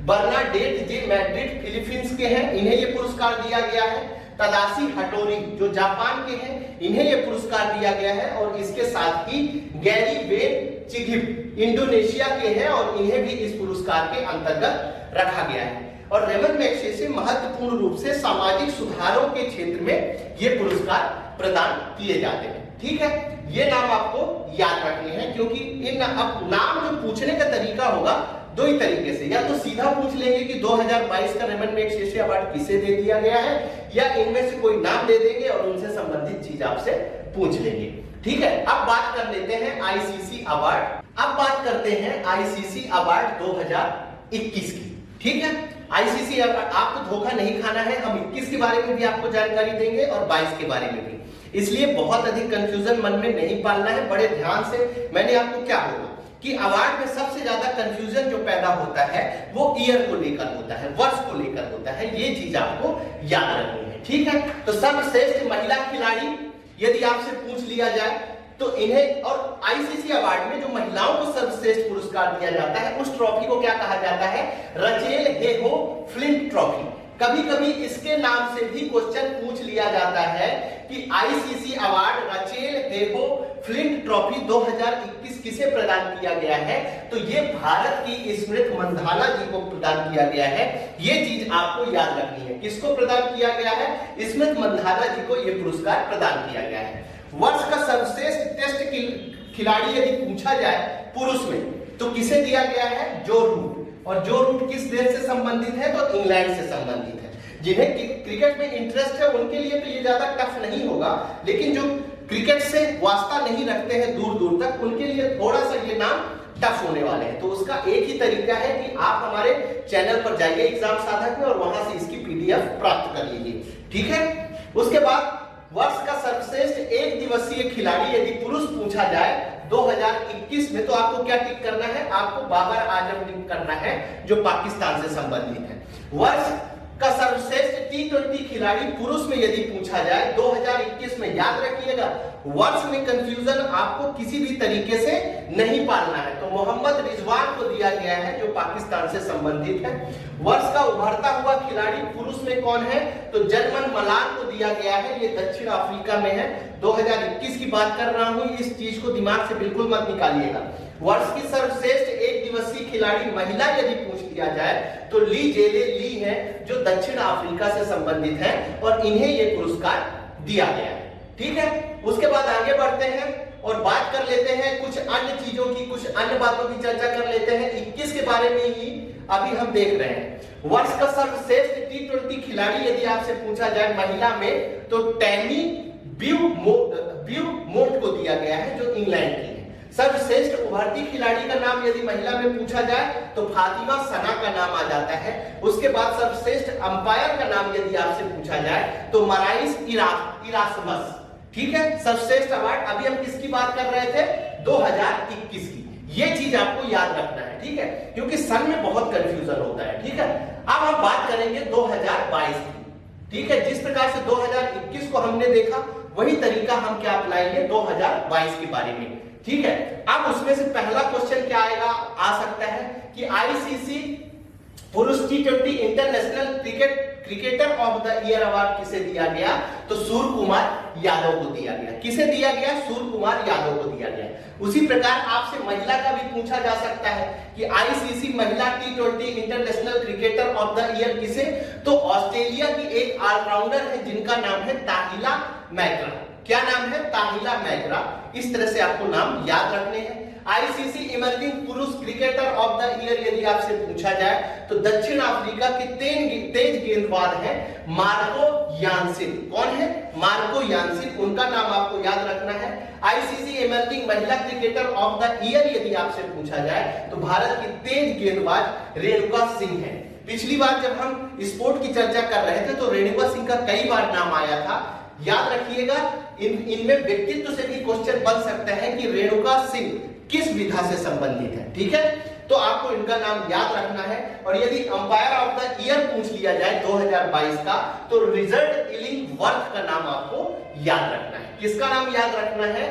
बर्नाडेट जे मैड्रिड फिलीपींस के हैं, इन्हें ये पुरस्कार दिया गया है। तदाशी हटोरी जो जापान के हैं, इन्हें यह पुरस्कार दिया गया है। और इसके साथ ही गैरी वेन चिगिप इंडोनेशिया के हैं और इन्हें भी इस पुरस्कार के अंतर्गत रखा गया है। और रेमन मैगसेसे महत्वपूर्ण रूप से सामाजिक सुधारों के क्षेत्र में ये पुरस्कार प्रदान किए जाते हैं। ठीक है, ये नाम आपको याद रखने हैं, क्योंकि इन अब नाम जो पूछने का तरीका होगा दो ही तरीके से, या तो सीधा पूछ लेंगे कि 2022 का रेमन मैगसेसे अवार्ड किसे दे दिया गया है, या इनमें से कोई नाम दे देंगे और उनसे संबंधित चीज आपसे पूछ लेंगे। ठीक है, अब बात कर लेते हैं आईसीसी अवार्ड। अब बात करते हैं आईसीसी अवार्ड 2021 की। ठीक है, आईसीसी अवार्ड आपको धोखा नहीं खाना है, हम 21 के बारे में भी आपको जानकारी देंगे और 22 के बारे में भी, इसलिए बहुत अधिक कंफ्यूजन मन में नहीं पालना है, बड़े ध्यान से। मैंने आपको क्या बोला कि अवार्ड में सबसे ज्यादा कंफ्यूजन जो पैदा होता है वो ईयर को लेकर होता है, वर्ष को लेकर होता है, ये चीज आपको याद रखनी है। ठीक है, तो सर्वश्रेष्ठ महिला खिलाड़ी यदि आपसे पूछ लिया जाए तो इन्हें, और आईसीसी अवार्ड में जो महिलाओं को सर्वश्रेष्ठ पुरस्कार दिया जाता है उस ट्रॉफी को क्या कहा जाता है? Rachel Heyhoe flint trophy. कभी कभी इसके नाम से भी क्वेश्चन पूछ लिया जाता है कि ICC award Rachel Heyhoe flint trophy 2021 किसे प्रदान किया गया है, तो ये भारत की स्मृति मंधाना जी को प्रदान किया गया है। ये चीज आपको याद रखनी है, किसको प्रदान किया गया है? स्मृति मंधाना जी को यह पुरस्कार प्रदान किया गया है। वर्ष का सर्वश्रेष्ठ टेस्ट खिलाड़ी यदि पूछा जाए पुरुष में तो किसे दिया गया है? जो रूट। और जो रूट किस देश से संबंधित है? तो इंग्लैंड से संबंधित है। जिन्हें क्रिकेट में इंटरेस्ट है उनके लिए तो ये ज्यादा टफ नहीं होगा, लेकिन जो क्रिकेट से वास्ता नहीं रखते हैं दूर दूर तक, उनके लिए थोड़ा सा ये नाम टफ होने वाले हैं। तो उसका एक ही तरीका है कि आप हमारे चैनल पर जाइए एग्जाम साधक में और वहां से इसकी पीडीएफ प्राप्त कर लीजिए। ठीक है, उसके बाद वर्ष का सर्वश्रेष्ठ एक दिवसीय खिलाड़ी यदि पुरुष पूछा जाए 2021 में, तो आपको क्या टिक करना है? आपको बाबर आजम टिक करना है जो पाकिस्तान से संबंधित है। वर्ष का सर्वश्रेष्ठ टी20 खिलाड़ी पुरुष में यदि पूछा जाए 2021 में, याद रखिएगा वर्ष में कंफ्यूजन आपको किसी भी तरीके से नहीं पालना है, तो मोहम्मद रिजवान को दिया गया है जो पाकिस्तान से संबंधित है। वर्ष का उभरता हुआ खिलाड़ी पुरुष में कौन है? तो जर्मन मलान को दिया गया है, ये दक्षिण अफ्रीका में है। 2021 की बात कर रहा हूं, इस चीज को दिमाग से बिल्कुल मत निकालिएगा। वर्ष की सर्वश्रेष्ठ एक दिवसीय खिलाड़ी महिला यदि पूछ लिया जाए तो ली जेले ली है जो दक्षिण अफ्रीका से संबंधित है और इन्हें यह पुरस्कार दिया गया है। ठीक है, उसके बाद आगे बढ़ते हैं और बात कर लेते हैं कुछ अन्य चीजों की, कुछ अन्य बातों की चर्चा कर लेते हैं। 21 के बारे में ही अभी हम देख रहे हैं। वर्ष का सर्वश्रेष्ठ टी20 खिलाड़ी यदि आपसे पूछा जाए महिला में तो टैमी ब्यूमोंट को दिया गया है जो इंग्लैंड की है। सर्वश्रेष्ठ उभरती खिलाड़ी का नाम यदि महिला में पूछा जाए तो फातिमा सना का नाम आ जाता है। उसके बाद सर्वश्रेष्ठ अंपायर का नाम यदि आपसे पूछा जाए तो मराइस इरास्मस। ठीक है, सर्वश्रेष्ठ अवार्ड अभी हम किसकी बात कर रहे थे? 2021 की। ये चीज आपको याद रखना है, ठीक है, क्योंकि सन में बहुत कंफ्यूजन होता है। ठीक है, अब हम बात करेंगे 2022 की। ठीक है, जिस प्रकार से 2021 को हमने देखा वही तरीका हम क्या अप्लाएंगे 2022 के बारे में। ठीक है, अब उसमें से पहला क्वेश्चन क्या आएगा, आ सकता है कि आईसीसी पुरुष T20 international cricketer of the year award किसे दिया गया, तो सूर्य कुमार यादव को दिया गया। किसे दिया गया, सूर्य कुमार यादव को दिया गया। उसी प्रकार आपसे महिला का भी पूछा जा सकता है कि आईसीसी महिला T20 international cricketer of the year किसे, तो ऑस्ट्रेलिया की एक ऑलराउंडर है जिनका नाम है ताहिला मैकरा। क्या नाम है, ताहिला मैकरा। इस तरह से आपको नाम याद रखने हैं। आईसीसी इमर्जिंग पुरुष क्रिकेटर ऑफ द ईयर यदि आपसे पूछा जाए तो दक्षिण अफ्रीका के तेज गेंदबाज हैं मार्को यानसिन। कौन है, मार्को यानसिन, उनका नाम आपको याद रखना है। आईसीसी इमर्जिंग महिला क्रिकेटर ऑफ द ईयर यदि आपसे पूछा जाए तो भारत की तेज गेंदबाज रेणुका सिंह है। पिछली बार जब हम स्पोर्ट की चर्चा कर रहे थे तो रेणुका सिंह का कई बार नाम आया था। याद रखिएगा, इनमें व्यक्तित्व से भी क्वेश्चन बन सकता है कि रेणुका सिंह किस विधा से संबंधित है। ठीक है, तो आपको इनका नाम याद रखना है। और यदि अंपायर ऑफ द ईयर पूछ लिया जाए 2022 का तो रिचर्ड इलिंगवर्थ का नाम आपको याद रखना है। किसका नाम याद रखना है,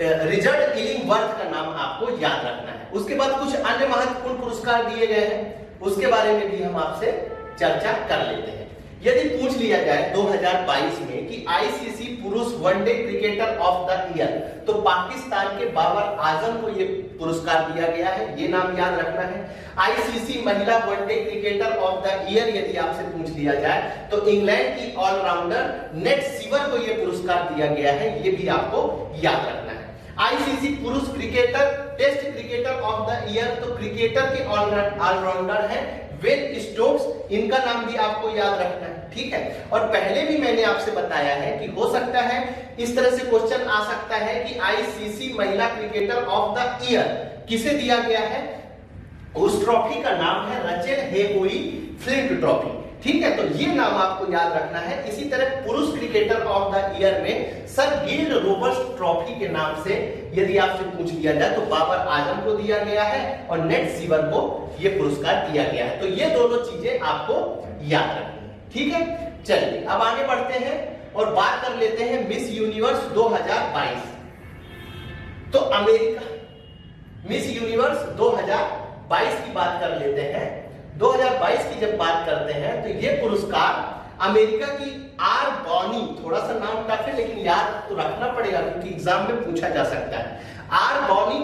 रिचर्ड इलिंगवर्थ का नाम आपको याद रखना है। उसके बाद कुछ अन्य महत्वपूर्ण पुरस्कार दिए गए हैं, उसके बारे में भी हम आपसे चर्चा कर लेते हैं। यदि पूछ लिया जाए 2022 में कि आईसीसी पुरुष one day cricketer of the year, तो पाकिस्तान के बाबर आजम को यह पुरस्कार दिया गया है, ये नाम याद रखना है। आईसीसी महिला one day cricketer of the year यदि आपसे पूछ लिया जाए तो इंग्लैंड की ऑलराउंडर नेट सीवर को यह पुरस्कार दिया गया है, ये भी आपको याद रखना है। आईसीसी पुरुष cricketer test cricketer of the year, तो क्रिकेटर के ऑलराउंडर है वेन स्टोक्स, इनका नाम भी आपको याद रखना है। ठीक है, और पहले भी मैंने आपसे बताया है कि हो सकता है इस तरह से क्वेश्चन आ सकता है कि आईसीसी महिला क्रिकेटर ऑफ द ईयर किसे दिया गया है, उस ट्रॉफी का नाम है रचेल हेगोई फ्लिंट ट्रॉफी। ठीक है, तो ये नाम आपको याद रखना है। इसी तरह पुरुष क्रिकेटर ऑफ द ईयर में सर गिल्ड रोबर्ट्स ट्रॉफी के नाम से यदि आपसे पूछ लिया जाए तो बाबर आजम को दिया गया है और नेट सीवर को यह पुरस्कार दिया गया है। तो ये दोनों चीजें आपको याद रखनी है। ठीक है, चलिए अब आगे बढ़ते हैं और बात कर लेते हैं मिस यूनिवर्स 2022। तो अमेरिका मिस यूनिवर्स 2022 की बात कर लेते हैं। 2022 की जब बात करते हैं तो यह पुरस्कार अमेरिका की आर बॉनी, थोड़ा सा नाम टफ है लेकिन याद तो रखना पड़ेगा क्योंकि एग्जाम में पूछा जा सकता है। आर बॉनी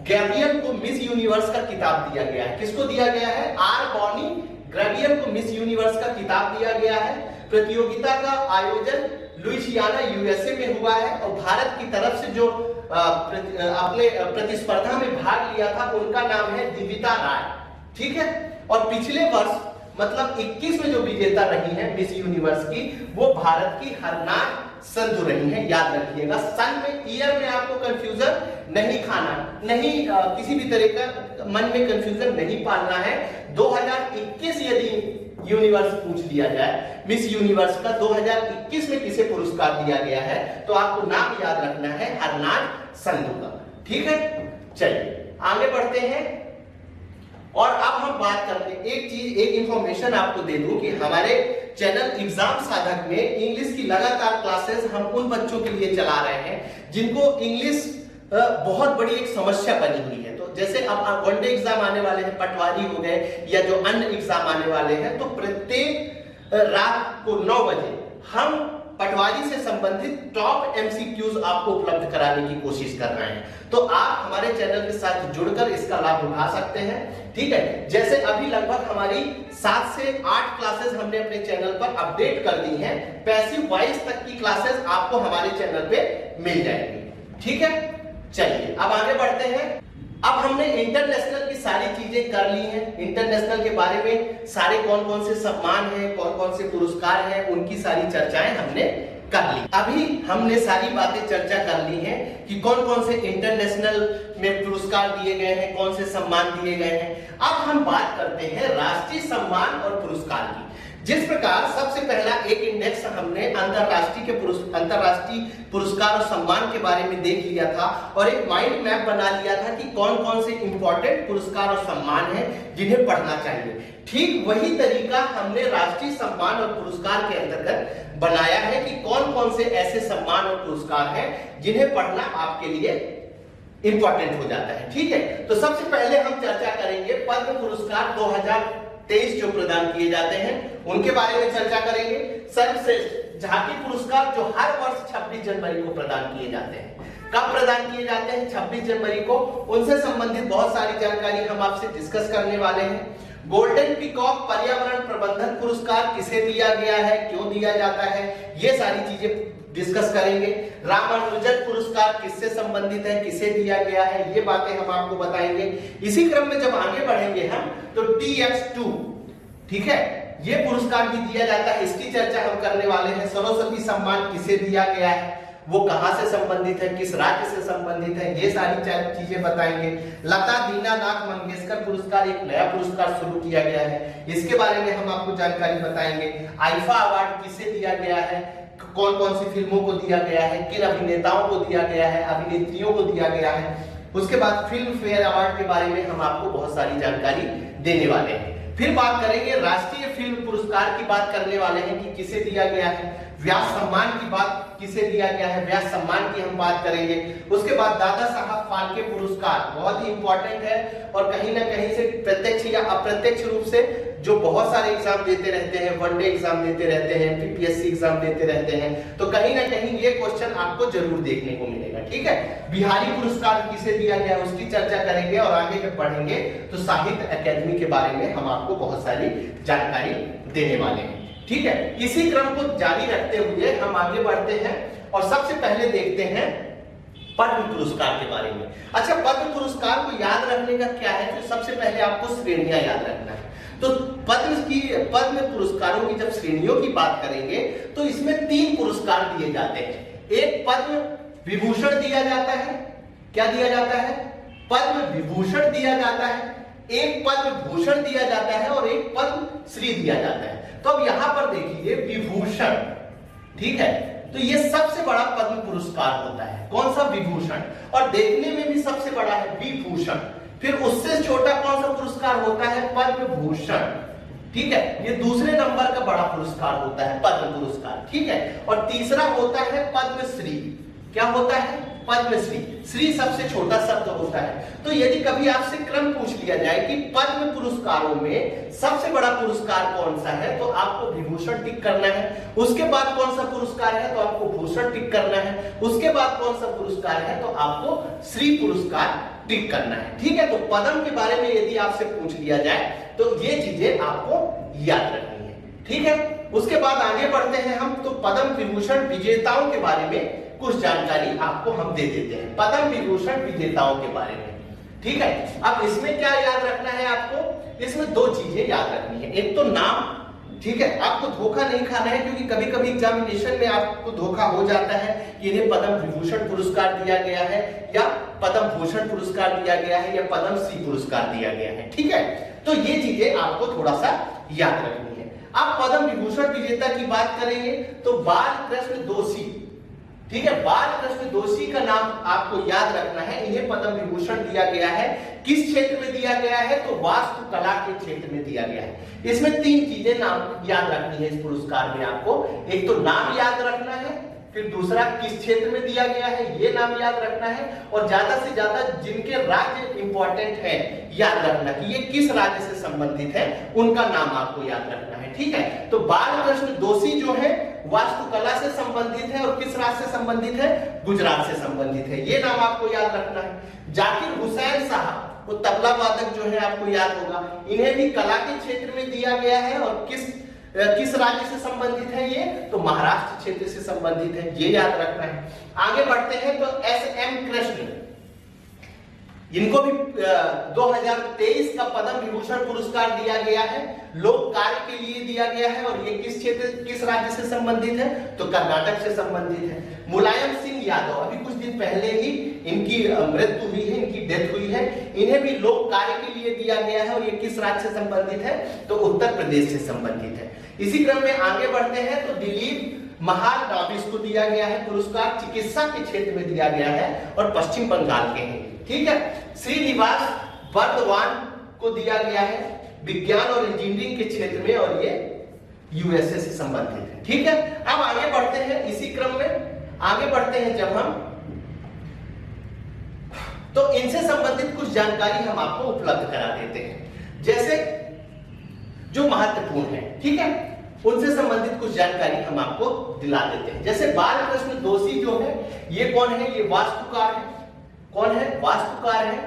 गैब्रियल को मिस यूनिवर्स का खिताब दिया गया है। किसको दिया गया है, आर बॉनी गैब्रियल को मिस यूनिवर्स का खिताब दिया गया है। प्रतियोगिता का आयोजन लुइसियाना यूएसए में हुआ है और भारत की तरफ से जो अपने प्रतिस्पर्धा में भाग लिया था उनका नाम है दिविता राय। ठीक है, और पिछले वर्ष मतलब 21 में जो विजेता रही है मिस यूनिवर्स की वो भारत की हरनाज संधू रही है। याद रखिएगा, सन में ईयर में आपको कंफ्यूजन नहीं खाना, नहीं किसी भी तरह का मन में कंफ्यूजन नहीं पालना है। 2021 यदि यूनिवर्स पूछ लिया जाए मिस यूनिवर्स का 2021 में किसे पुरस्कार दिया गया है तो आपको नाम याद रखना है हरनाज संधू का। ठीक है, चलिए आगे बढ़ते हैं और अब हम बात करते हैं एक इंफॉर्मेशन आपको दे दूं कि हमारे चैनल एग्जाम साधक में इंग्लिश की लगातार क्लासेस हम उन बच्चों के लिए चला रहे हैं जिनको इंग्लिश बहुत बड़ी एक समस्या बनी हुई है। तो जैसे अब वनडे एग्जाम आने वाले हैं, पटवारी हो गए या जो अन्य एग्जाम आने वाले हैं, तो प्रत्येक रात को 9 बजे हम पटवारी से संबंधित टॉप एमसीक्यूज आपको उपलब्ध कराने की कोशिश कर रहे हैं। तो आप हमारे चैनल के साथ जुड़कर इसका लाभ उठा सकते हैं। ठीक है, जैसे अभी लगभग हमारी 7 से 8 क्लासेस हमने अपने चैनल पर अपडेट कर दी हैं। पैसिव वॉइस तक की क्लासेस आपको हमारे चैनल पे मिल जाएंगी। ठीक है, चलिए अब आगे बढ़ते हैं। अब हमने इंटरनेशनल की सारी चीजें कर ली हैं। इंटरनेशनल के बारे में सारे कौन कौन से सम्मान हैं, कौन कौन से पुरस्कार हैं, उनकी सारी चर्चाएं हमने कर ली। अभी हमने सारी बातें चर्चा कर ली हैं कि कौन कौन से इंटरनेशनल में पुरस्कार दिए गए हैं, कौन से सम्मान दिए गए हैं। अब हम बात करते हैं राष्ट्रीय सम्मान और पुरस्कार की। जिस प्रकार सबसे पहला एक इंडेक्स हमने अंतरराष्ट्रीय पुरस्कार और सम्मान के बारे में देख लिया था और एक माइंड मैप बना लिया था कि कौन कौन से इंपॉर्टेंट पुरस्कार और सम्मान हैं जिन्हें पढ़ना चाहिए। ठीक वही तरीका हमने राष्ट्रीय सम्मान और पुरस्कार के अंतर्गत बनाया है कि कौन कौन से ऐसे सम्मान और पुरस्कार हैं जिन्हें पढ़ना आपके लिए इंपॉर्टेंट हो जाता है। ठीक है, तो सबसे पहले हम चर्चा करेंगे पद्म पुरस्कार 2023 जो प्रदान किए जाते हैं उनके बारे में चर्चा करेंगे। सर्वश्रेष्ठ झांकी पुरस्कार जो हर वर्ष 26 जनवरी को प्रदान किए जाते हैं। कब प्रदान किए जाते हैं? 26 जनवरी को। उनसे संबंधित बहुत सारी जानकारी हम आपसे डिस्कस करने वाले हैं। गोल्डन पीकॉक पर्यावरण प्रबंधन पुरस्कार किसे दिया गया है, क्यों दिया जाता है, ये सारी चीजें डिस्कस करेंगे। रामानुजन पुरस्कार किससे संबंधित है, किसे दिया गया है, ये बातें हम आपको बताएंगे। इसी क्रम में जब आगे बढ़ेंगे हम तो TX2, ठीक है, ये पुरस्कार भी दिया जाता है, इसकी चर्चा हम करने वाले हैं। सरस्वती सम्मान किसे दिया गया है, वो कहां से संबंधित है, किस राज्य से संबंधित है, ये सारी चीजें बताएंगे। लता दीनानाथ मंगेशकर पुरस्कार एक नया पुरस्कार शुरू किया गया है, इसके बारे में हम आपको जानकारी बताएंगे। आईफा अवार्ड किसे दिया गया है, कौन कौन सी फिल्मों को दिया गया है, किन अभिनेताओं को दिया गया है, अभिनेत्रियों को दिया गया है। उसके बाद फिल्म फेयर अवार्ड के बारे में हम आपको बहुत सारी जानकारी देने वाले हैं। फिर बात करेंगे राष्ट्रीय फिल्म पुरस्कार की बात करने वाले हैं कि किसे दिया गया है। व्यास सम्मान की बात किसे दिया गया है, व्यास सम्मान की हम बात करेंगे। उसके बाद दादा साहब फाल्के पुरस्कार बहुत ही इंपॉर्टेंट है और कहीं ना कहीं से प्रत्यक्ष या अप्रत्यक्ष रूप से जो बहुत सारे एग्जाम देते रहते हैं, वनडे एग्जाम देते रहते हैं, PPSC एग्जाम देते रहते हैं, तो कहीं ना कहीं ये क्वेश्चन आपको जरूर देखने को मिलेगा। ठीक है, बिहारी पुरस्कार किसे दिया गया उसकी चर्चा करेंगे और आगे जब बढ़ेंगे तो साहित्य अकादमी के बारे में हम आपको बहुत सारी जानकारी देने वाले हैं। ठीक है, इसी क्रम को जारी रखते हुए हम आगे बढ़ते हैं और सबसे पहले देखते हैं पद्म पुरस्कार के बारे में। अच्छा, पद्म पुरस्कार को याद रखने का क्या है, तो सबसे पहले आपको श्रेणियां याद रखना है। तो पद्म पुरस्कारों की जब श्रेणियों की बात करेंगे तो इसमें 3 पुरस्कार दिए जाते हैं। एक पद्म विभूषण दिया जाता है, क्या दिया जाता है, पद्म विभूषण दिया जाता है, एक पद्म भूषण दिया जाता है और एक पद्म श्री दिया जाता है। तो अब यहां पर देखिए विभूषण, ठीक है, तो ये सबसे बड़ा पद्म पुरस्कार होता है। कौन सा? विभूषण। और देखने में भी सबसे बड़ा है विभूषण। फिर उससे छोटा कौन सा पुरस्कार होता है? पद्म भूषण। ठीक है, ये दूसरे नंबर का बड़ा पुरस्कार होता है पद्म पुरस्कार। ठीक है, और तीसरा होता है पद्मश्री। क्या होता है? पद्मश्री। श्री सबसे छोटा शब्द होता है। तो यदि कभी आपसे क्रम पूछ लिया जाए कि पद्म पुरस्कारों में सबसे बड़ा पुरस्कार कौन सा है, तो आपको विभूषण टिक करना है। उसके बाद कौन सा पुरस्कार है, तो आपको भूषण टिक करना है। उसके बाद कौन सा पुरस्कार है, तो आपको श्री पुरस्कार टिक करना है। ठीक है, तो पद्म के बारे में यदि आपसे पूछ लिया जाए तो ये चीजें आपको याद रखनी है। ठीक है, उसके बाद आगे बढ़ते हैं हम, तो पद्म विभूषण विजेताओं के बारे में कुछ जानकारी आपको हम दे देते हैं, पद्म विभूषण विजेताओं के बारे में। ठीक है, अब इसमें क्या याद रखना है आपको? इसमें 2 चीजें याद रखनी है। एक तो नाम, ठीक है, आपको धोखा नहीं खाना है क्योंकि कभी कभी एग्जामिनेशन में आपको धोखा हो जाता है कि इन्हें पद्म विभूषण पुरस्कार दिया गया है या पद्म भूषण पुरस्कार दिया गया है या पद्म श्री पुरस्कार दिया गया है। ठीक है, तो ये चीजें आपको थोड़ा सा याद रखनी है। अब पद्म विभूषण विजेता की बात करेंगे तो बाल कृष्ण दोषी, ठीक है, बाल कृष्ण दोषी का नाम आपको याद रखना है। इन्हें पद्म विभूषण दिया गया है। किस क्षेत्र में दिया गया है, तो वास्तुकला के क्षेत्र में दिया गया है। इसमें 3 चीजें नाम याद रखनी है इस पुरस्कार में आपको। एक तो नाम याद रखना है, फिर दूसरा किस क्षेत्र में दिया गया है ये नाम याद रखना है, और ज्यादा से ज्यादा जिनके राज्य इंपॉर्टेंट है याद रखना कि ये किस राज्य से संबंधित है, उनका नाम आपको याद रखना है। ठीक है, तो बाल कृष्ण दोषी जो है वास्तुकला से संबंधित है और किस राज्य से संबंधित है, गुजरात से संबंधित है, ये नाम आपको याद रखना है। जाकिर हुसैन साहब, वो तबला वादक जो है आपको याद होगा, इन्हें भी कला के क्षेत्र में दिया गया है और किस राज्य से संबंधित है ये, तो महाराष्ट्र क्षेत्र से संबंधित है, ये याद रखना है। आगे बढ़ते हैं तो SM कृष्ण, इनको भी 2023 का पद्म विभूषण पुरस्कार दिया गया है, लोक कार्य के लिए दिया गया है। और ये किस क्षेत्र, किस राज्य से संबंधित है? तो कर्नाटक से संबंधित है। मुलायम सिंह यादव, अभी कुछ दिन पहले ही इनकी मृत्यु हुई है, इनकी डेथ हुई है। इन्हें भी लोक कार्य के लिए दिया गया है और ये किस राज्य से संबंधित है? तो उत्तर प्रदेश से संबंधित है। इसी क्रम में आगे बढ़ते हैं तो दिलीप महार नाबिस को दिया गया है पुरस्कार, चिकित्सा के क्षेत्र में दिया गया है और पश्चिम बंगाल के हैं। ठीक है। श्रीनिवास बर्दवान को दिया गया है विज्ञान और इंजीनियरिंग के क्षेत्र में और ये यूएसए से संबंधित है। ठीक है। अब आगे बढ़ते हैं, इसी क्रम में आगे बढ़ते हैं जब हम, तो इनसे संबंधित कुछ जानकारी हम आपको उपलब्ध करा देते हैं, जैसे जो महत्वपूर्ण है। ठीक है, उनसे संबंधित कुछ जानकारी हम आपको दिला देते हैं। जैसे बालकृष्ण दोषी जो है, ये कौन है? ये वास्तुकार है। कौन है? वास्तुकार है।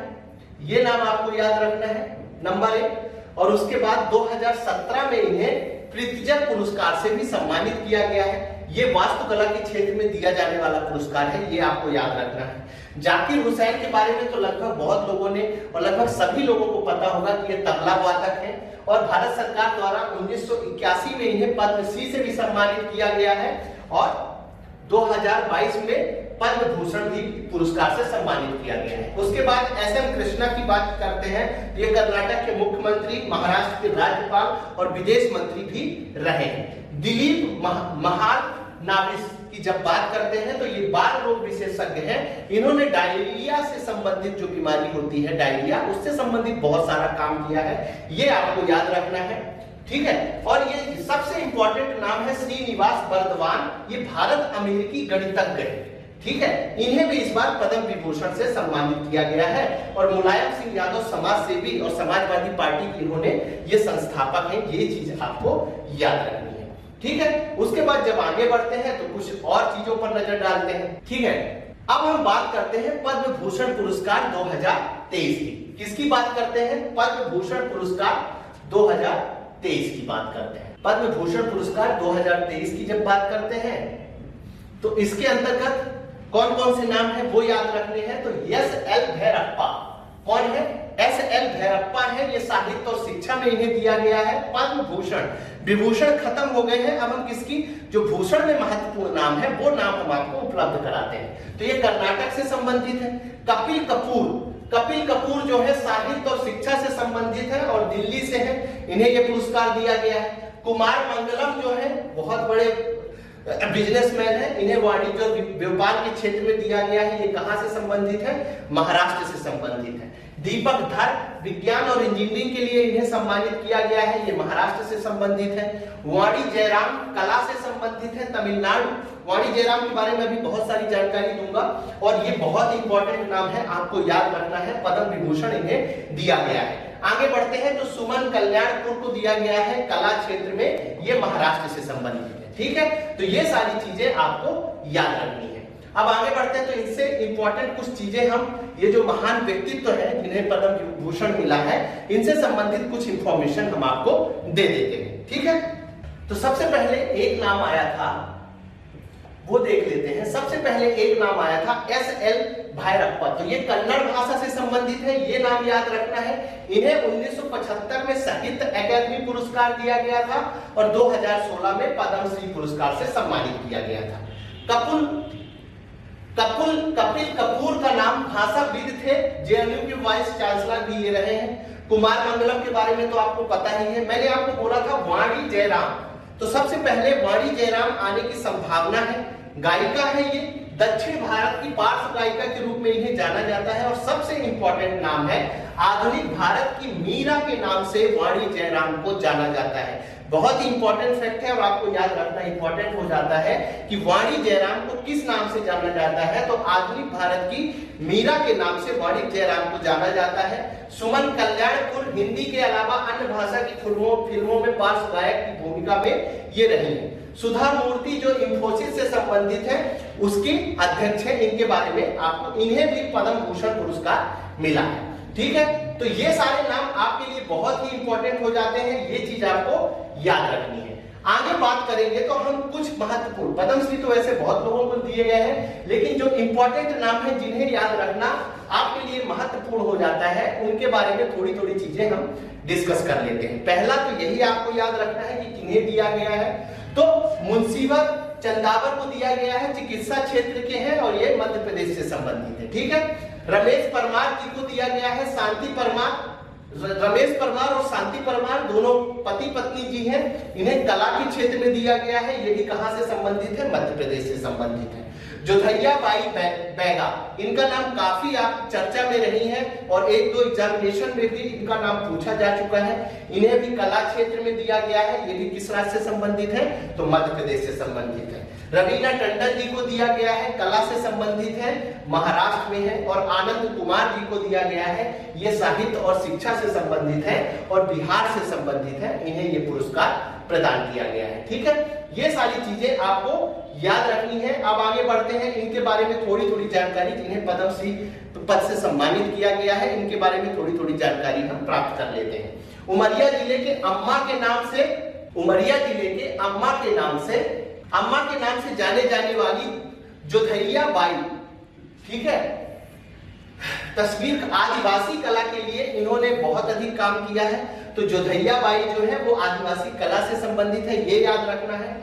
ये नाम आपको याद रखना है, नंबर 1। और उसके बाद 2017 में इन्हें प्रीतिजर पुरस्कार से भी सम्मानित किया गया है। ये वास्तुकला के क्षेत्र में दिया जाने वाला पुरस्कार है, ये आपको याद रखना है। जाकिर हुसैन के बारे में तो लगभग बहुत लोगों ने और लगभग सभी लोगों को पता होगा कि ये तबला वादक है और भारत सरकार द्वारा 1981 में इन्हें पद्मश्री से भी सम्मानित किया गया है और 2022 में पद्म भूषण भी पुरस्कार से सम्मानित किया गया है। उसके बाद एस.एम. कृष्णा की बात करते हैं, ये कर्नाटक के मुख्यमंत्री, महाराष्ट्र के राज्यपाल और विदेश मंत्री भी रहे हैं। दिलीप महार नाबिस की जब बात करते हैं तो ये बाल रोग विशेषज्ञ हैं। इन्होंने डायरिया से संबंधित जो बीमारी होती है, डायरिया, उससे संबंधित बहुत सारा काम किया है, ये आपको याद रखना है। ठीक है। और ये सबसे इंपॉर्टेंट नाम है श्रीनिवास बर्दवान, ये भारत अमेरिकी गणितज्ञ है। ठीक है। इन्हें भी इस बार पद्म विभूषण से सम्मानित किया गया है। और मुलायम सिंह यादव समाज सेवी और समाजवादी पार्टी के इन्होंने ये संस्थापक हैं, ये चीज आपको याद रखनी है। ठीक है। उसके बाद जब आगे बढ़ते हैं तो कुछ और चीजों पर नजर डालते हैं। ठीक है। अब हम बात करते हैं पद्म भूषण पुरस्कार 2023 की। किसकी बात करते हैं? पद्म भूषण पुरस्कार 2023 की बात करते हैं। पद्म भूषण पुरस्कार 2023 की जब बात करते हैं तो इसके अंतर्गत कौन कौन से नाम है वो याद रखने हैं। तो एस.एल. भैरप्पा, कौन है? एस.एल. भैरप्पा है, ये साहित्य और शिक्षा में इन्हें दिया गया है पद्म भूषण। विभूषण खत्म हो गए हैं, अब हम किसकी जो भूषण में महत्वपूर्ण नाम है वो नाम हम आपको उपलब्ध कराते हैं। तो ये कर्नाटक से संबंधित है। कपिल कपूर, कपिल कपूर जो है साहित्य और शिक्षा से संबंधित है और दिल्ली से है, इन्हें यह पुरस्कार दिया गया है। कुमार मंगलम जो है बहुत बड़े बिजनेसमैन है, इन्हें वाणिज्य और व्यापार के क्षेत्र में दिया गया है। ये कहां से संबंधित है? महाराष्ट्र से संबंधित है। दीपक धर, विज्ञान और इंजीनियरिंग के लिए इन्हें सम्मानित किया गया है, ये महाराष्ट्र से संबंधित है। वाणी जयराम, कला से संबंधित है, तमिलनाडु। वाणी जयराम के बारे में भी बहुत सारी जानकारी दूंगा और ये बहुत इंपॉर्टेंट नाम है, आपको याद रखना है। पद्म विभूषण इन्हें दिया गया है। आगे बढ़ते हैं तो सुमन कल्याणपुर को दिया गया है कला क्षेत्र में, ये महाराष्ट्र से संबंधित है। ठीक है। तो ये सारी चीजें आपको याद रखनी है। अब आगे बढ़ते हैं तो इससे इंपॉर्टेंट कुछ चीजें हम, ये जो महान व्यक्तित्व है जिन्हें पद्म विभूषण मिला है, इनसे संबंधित कुछ इंफॉर्मेशन हम आपको दे देते हैं। ठीक है। तो सबसे पहले एक नाम आया था, वो देख लेते हैं। सबसे पहले एक नाम आया था एस.एल. भैरप्पा, तो ये कन्नड़ भाषा से संबंधित है, ये नाम याद रखना है। इन्हें 1975 में साहित्य अकादमी पुरस्कार दिया गया था और 2016 में पद्मश्री पुरस्कार से सम्मानित किया गया था। कपिल कपूर का नाम भाषाविद थे, जेएनयू के वाइस चांसलर भी ये रहे हैं। कुमार मंगलम के बारे में तो आपको पता ही है। मैंने आपको बोला था वाणी जयराम, तो सबसे पहले वाणी जयराम आने की संभावना है। गायिका है ये, दक्षिण भारत की पार्श्व गायिका के रूप में इन्हें जाना जाता है। और सबसे इंपॉर्टेंट नाम है, आधुनिक भारत की मीरा के नाम से वाणी जयराम को जाना जाता है। बहुत ही इंपॉर्टेंट फैक्ट है और आपको याद रखना इंपॉर्टेंट हो जाता है कि वाणी जयराम को किस नाम से जाना जाता है। तो आधुनिक भारत की मीरा के नाम से वाणी जयराम को जाना जाता है। सुमन कल्याणपुर हिंदी के अलावा अन्य भाषा की फिल्मों में पार्श्व गायक की भूमिका में ये रही है। सुधा मूर्ति जो इंफोसिस से संबंधित है उसकी अध्यक्ष है, इनके बारे में आपको, इन्हें भी पद्म भूषण पुरस्कार मिला है। ठीक है। तो ये सारे नाम आपके लिए बहुत ही इंपॉर्टेंट हो जाते हैं, ये चीज आपको याद रखनी है। आगे बात करेंगे तो हम कुछ महत्वपूर्ण, पद्मश्री तो वैसे बहुत लोगों को दिए गए हैं, लेकिन जो इंपॉर्टेंट नाम है जिन्हें याद रखना आपके लिए महत्वपूर्ण महत्वपूर्ण हो जाता है, उनके बारे में थोड़ी थोड़ी चीजें हम डिस्कस कर लेते हैं। पहला तो यही आपको याद रखना है कि किन्हें दिया गया है, तो मुंशीवर चंदावर को दिया गया है, चिकित्सा क्षेत्र के हैं और ये मध्य प्रदेश से संबंधित है। ठीक है। रमेश परमार जी को दिया गया है, शांति परमार, रमेश परमार और शांति परमार दोनों पति पत्नी जी हैं, इन्हें कला के क्षेत्र में दिया गया है। ये भी कहां से संबंधित है? मध्य प्रदेश से संबंधित है। जोधैया बाई बैगा, इनका नाम काफी आप चर्चा में रही है और एक दो एग्जामिनेशन में भी इनका नाम पूछा जा चुका है। इन्हें भी कला क्षेत्र में दिया गया है। ये भी किस राज्य से संबंधित है? तो मध्य प्रदेश से संबंधित है। रवीना टंडन जी को दिया गया है, कला से संबंधित है, महाराष्ट्र में है। और आनंद कुमार जी को दिया गया है, ये साहित्य और शिक्षा से संबंधित है और बिहार से संबंधित है। इन्हें ये पुरस्कार प्रदान किया गया है। ठीक है। ये सारी चीजें आपको याद रखनी है। अब आगे बढ़ते हैं, इनके बारे में थोड़ी थोड़ी जानकारी, जिन्हें पद्मश्री पद से सम्मानित किया गया है, इनके बारे में थोड़ी थोड़ी जानकारी हम प्राप्त कर लेते हैं। उमरिया जिले के अम्मा के नाम से, उमरिया जिले के अम्मा के नाम से जाने जाने वाली जोधैया बाई, ठीक है, तस्वीर आदिवासी कला के लिए इन्होंने बहुत अधिक काम किया है। तो जोधैया बाई जो है वो आदिवासी कला से संबंधित है, ये याद रखना है।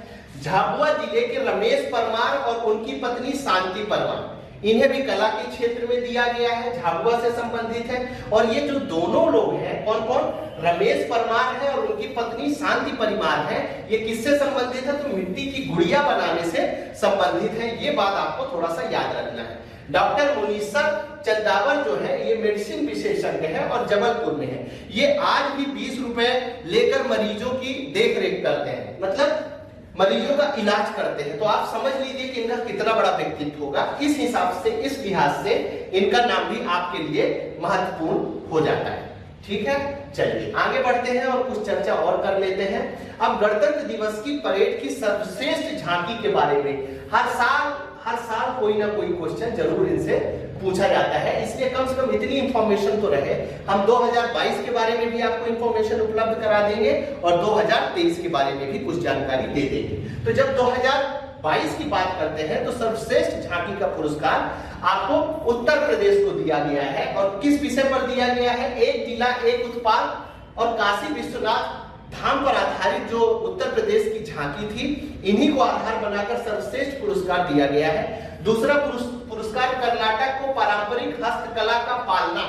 झाबुआ जिले के रमेश परमार और उनकी पत्नी शांति परमार, इन्हें भी कला के क्षेत्र में दिया गया है, झाबुआ से संबंधित है। और ये जो दोनों लोग हैं, कौन कौन? रमेश परमार है और उनकी पत्नी शांति परमार है, ये किससे संबंधित है? तो मिट्टी की गुड़िया बनाने से संबंधित है। ये बात आपको थोड़ा सा याद रखना है। डॉक्टर मुनीसर चंदावर जो है ये मेडिसिन विशेषज्ञ है और जबलपुर में है। ये आज भी 20 रुपए लेकर मरीजों की देखरेख करते हैं, मतलब मरीजों का इलाज करते हैं। तो आप समझ लीजिए कि इनका कितना बड़ा व्यक्तित्व होगा। इस हिसाब से, इस लिहाज से इनका नाम भी आपके लिए महत्वपूर्ण हो जाता है। ठीक है। चलिए आगे बढ़ते हैं और कुछ चर्चा और कर लेते हैं। अब गणतंत्र दिवस की परेड की सर्वश्रेष्ठ झांकी के बारे में हर साल कोई ना कोई क्वेश्चन जरूर इनसे पूछा जाता है, इसलिए कम से कम इतनी इंफॉर्मेशन तो रहे। हम 2022 के बारे में भी आपको इंफॉर्मेशन उपलब्ध करा देंगे और 2023 के बारे में भी कुछ जानकारी दे देंगे। तो जब 2022 की बात करते हैं तो सर्वश्रेष्ठ झांकी का पुरस्कार आपको उत्तर प्रदेश को दिया गया है। और किस विषय पर दिया गया है? एक जिला एक उत्पाद और काशी विश्वनाथ धाम पर आधारित जो उत्तर प्रदेश की झांकी थी, इन्हीं को आधार बनाकर सर्वश्रेष्ठ पुरस्कार दिया गया है। दूसरा पुरस्कार कर्नाटक को पारंपरिक हस्तकला का पालना